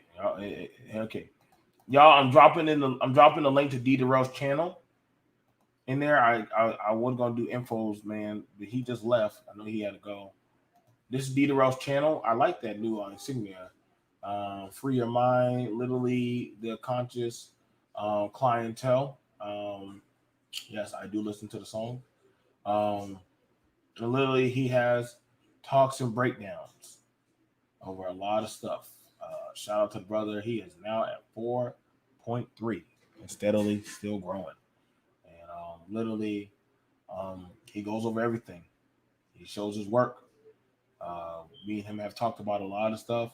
Speaker 1: Okay. Y'all, I'm dropping the link to D Darrell's channel in there. I wasn't gonna do infos, man, but he just left. I know he had to go. This is D Darrell's channel. I like that new insignia. Free your mind, literally the conscious clientele. Yes, I do listen to the song. And literally he has talks and breakdowns over a lot of stuff. Shout out to the brother. He is now at 4.3 and steadily still growing. And literally, he goes over everything. He shows his work. Me and him have talked about a lot of stuff.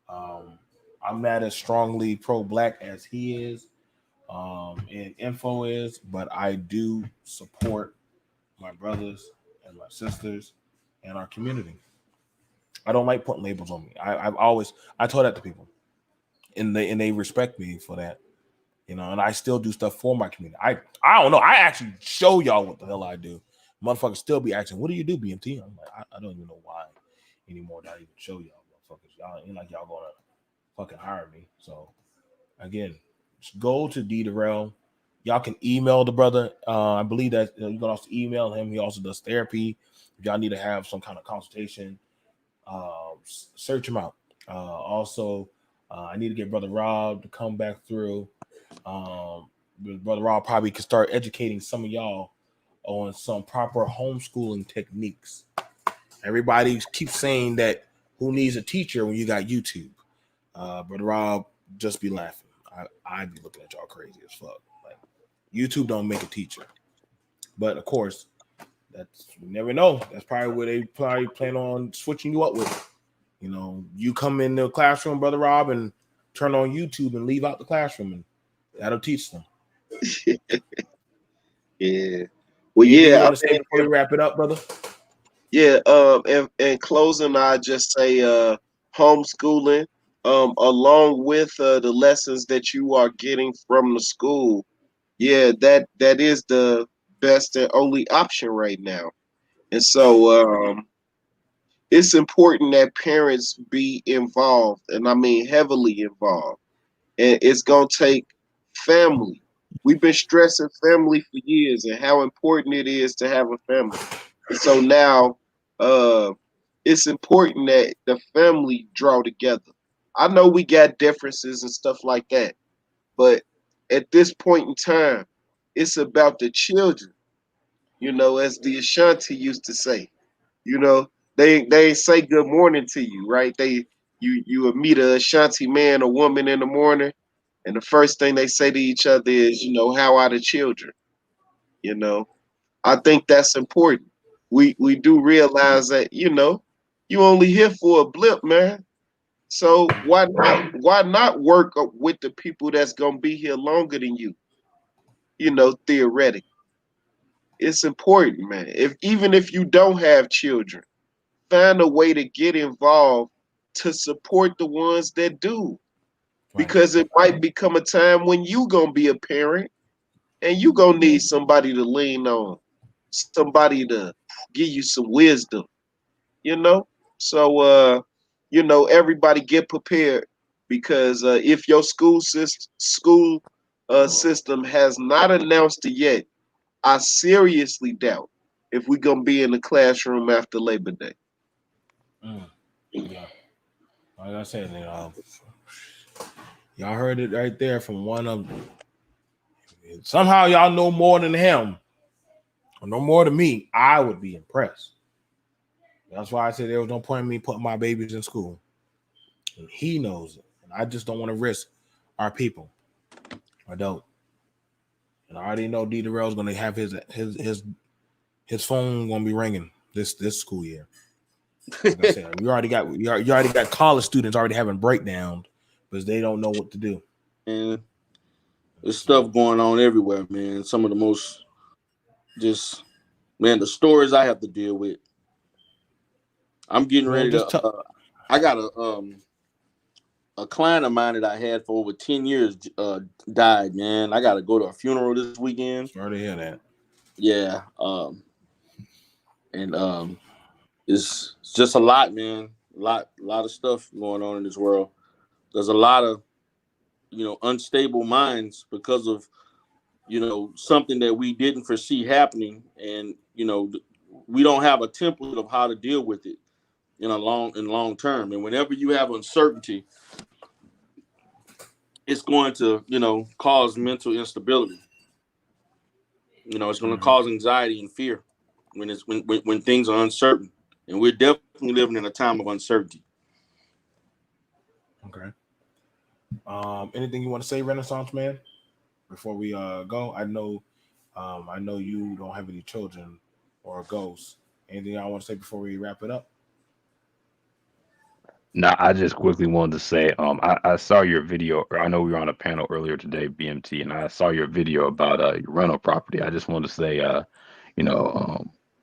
Speaker 1: I'm not as strongly pro-black as he is, and Info is, but I do support my brothers and my sisters and our community. I don't like putting labels on me. I told that to people, and they respect me for that, and I still do stuff for my community. I don't know. I actually show y'all what the hell I do. Motherfuckers still be asking, "What do you do, BMT?" I'm like, I don't even know why anymore. That I even show y'all, motherfuckers. Y'all ain't like y'all gonna fucking hire me. So again, just go to D Darrell. Y'all can email the brother. I believe that you can also email him. He also does therapy. If y'all need to have some kind of consultation, search him out. Also, I need to get Brother Rob to come back through. Brother Rob probably could start educating some of y'all on some proper homeschooling techniques. Everybody keeps saying that who needs a teacher when you got YouTube? Brother Rob just be laughing. I'd be looking at y'all crazy as fuck. Like YouTube don't make a teacher, but of course, you never know. That's probably where they probably plan on switching you up with. You come in the classroom, Brother Rob, and turn on YouTube and leave out the classroom, and that'll teach them.
Speaker 6: Yeah. Well,
Speaker 1: Anything you want to say before we wrap it up, brother?
Speaker 6: Yeah. In closing, I just say homeschooling, along with the lessons that you are getting from the school. Yeah, that is the best and only option right now. And so it's important that parents be involved, and I mean heavily involved. And it's gonna take family. We've been stressing family for years and how important it is to have a family. And so now it's important that the family draw together. I know we got differences and stuff like that, but at this point in time, it's about the children, as the Ashanti used to say. They ain't say good morning to you, right? You would meet a Ashanti man or woman in the morning, and the first thing they say to each other is, how are the children? I think that's important. We do realize that, you only here for a blip, man. So why not work with the people that's gonna be here longer than you? Theoretically. It's important, man. Even if you don't have children, find a way to get involved to support the ones that do. Because it might become a time when you gonna be a parent and you gonna need somebody to lean on, somebody to give you some wisdom, So everybody get prepared, because if your school system has not announced it yet, I seriously doubt if we're gonna be in the classroom after Labor Day.
Speaker 1: Yeah, like I said, y'all heard it right there from one of them. Somehow y'all know more than him, or no more than me. I would be impressed. That's why I said there was no point in me putting my babies in school, and he knows it. And I just don't want to risk our people. I don't. And I already know D Darrell's going to have his phone going to be ringing this school year. Like I said, you already got college students already having breakdowns because they don't know what to do.
Speaker 11: And there's stuff going on everywhere, man. Some of the most the stories I have to deal with. I'm getting ready to. I got a client of mine that I had for over 10 years died, man. I got to go to a funeral this weekend.
Speaker 1: Sorry to hear that.
Speaker 11: Yeah. It's just a lot, man. A lot of stuff going on in this world. There's a lot of, unstable minds because of, something that we didn't foresee happening. And, we don't have a template of how to deal with it in long term. And whenever you have uncertainty, it's going to, cause mental instability. It's going to cause anxiety and fear when things are uncertain. And we're definitely living in a time of uncertainty.
Speaker 1: Okay. Anything you want to say, Renaissance man, before we go? I know you don't have any children or ghosts. Anything I want to say before we wrap it up?
Speaker 7: No, I just quickly wanted to say, I saw your video, or I know we were on a panel earlier today, BMT, and I saw your video about your rental property. I just wanted to say,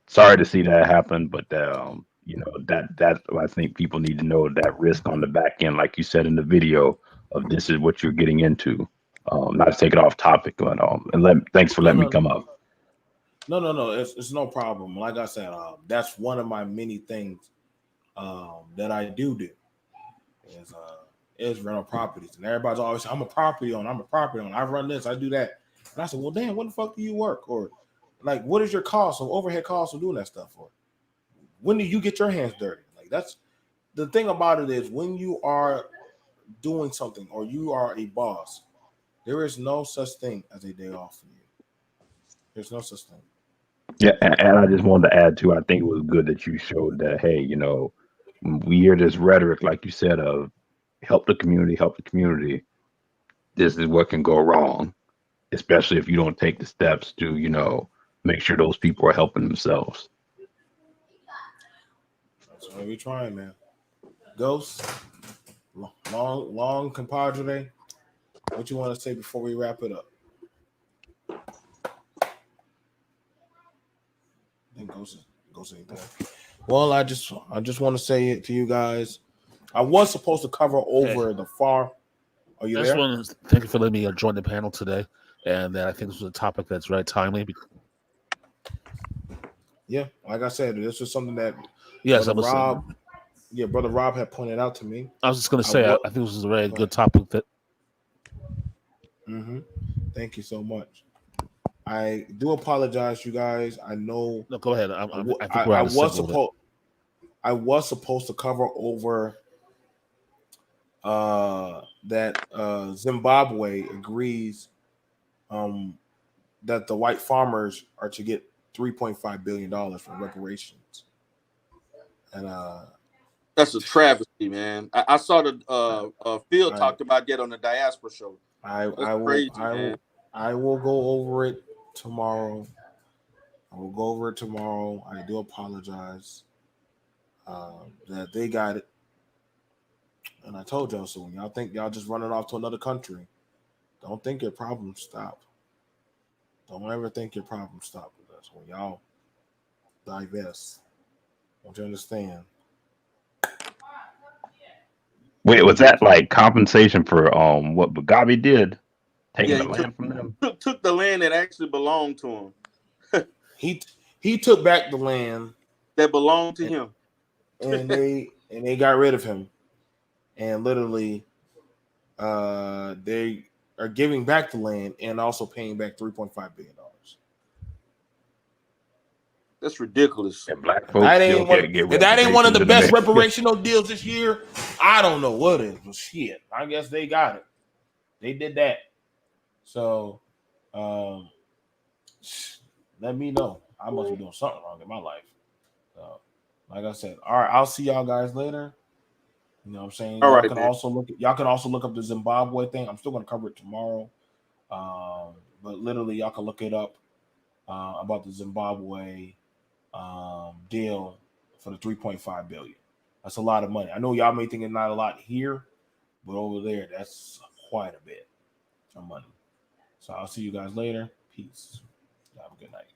Speaker 7: sorry to see that happen, but that I think people need to know that risk on the back end, like you said in the video, of this is what you're getting into. Not to take it off topic, but thanks for letting me come up.
Speaker 1: No. It's no problem. Like I said, that's one of my many things that I do is rental properties. And everybody's always saying, I'm a property owner. I run this, I do that. And I said, well, damn, what the fuck do you work? Or like, what is your cost of overhead costs of doing that stuff for? When do you get your hands dirty? Like, that's the thing about it is when you are doing something or you are a boss, there is no such thing as a day off for you. There's no such thing.
Speaker 7: Yeah, and I just wanted to add too, I think it was good that you showed that, hey, when we hear this rhetoric, like you said, of help the community, this is what can go wrong, especially if you don't take the steps to, make sure those people are helping themselves.
Speaker 1: That's what we're trying, man. Ghost, long compadre, what you want to say before we wrap it up? I think Ghost anything. Well, I just want to say it to you guys. I was supposed to cover over the far. Are you there?
Speaker 9: Thank you for letting me join the panel today. And I think this was a topic that's very timely.
Speaker 1: Yeah, like I said, this was something that
Speaker 9: Brother
Speaker 1: Rob had pointed out to me.
Speaker 9: I was just going to say, I think this was a very good topic.
Speaker 1: Thank you so much. I do apologize, you guys. I know.
Speaker 9: No, go ahead.
Speaker 1: I was supposed to cover over that Zimbabwe agrees that the white farmers are to get $3.5 billion for reparations, and
Speaker 11: that's a travesty, man. I saw the Phil talked about that on the Diaspora show.
Speaker 1: I will go over it tomorrow. I do apologize that they got it. And I told y'all, so when y'all think y'all just running off to another country, don't think your problems stop. Don't ever think your problems stop with us. When y'all divest, don't you understand?
Speaker 7: Wait, was that like compensation for what Mugabe did? Taking the land from them?
Speaker 11: Took the land that actually belonged to him.
Speaker 1: He took back the land
Speaker 11: that belonged to him.
Speaker 1: And they got rid of him. And literally they are giving back the land and also paying back $3.5 billion.
Speaker 11: That's ridiculous.
Speaker 7: And black folks
Speaker 1: that ain't one of the best reparational deals this year. I don't know what it is, but shit, I guess they got it. They did that. So let me know. I must be doing something wrong in my life. So, like I said, all right, I'll see y'all guys later. You know what I'm saying? Y'all can also look up the Zimbabwe thing. I'm still gonna cover it tomorrow. But literally y'all can look it up about the Zimbabwe deal for the $3.5 billion. That's a lot of money. I know y'all may think it's not a lot here, but over there, that's quite a bit of money. So I'll see you guys later. Peace. Have a good night.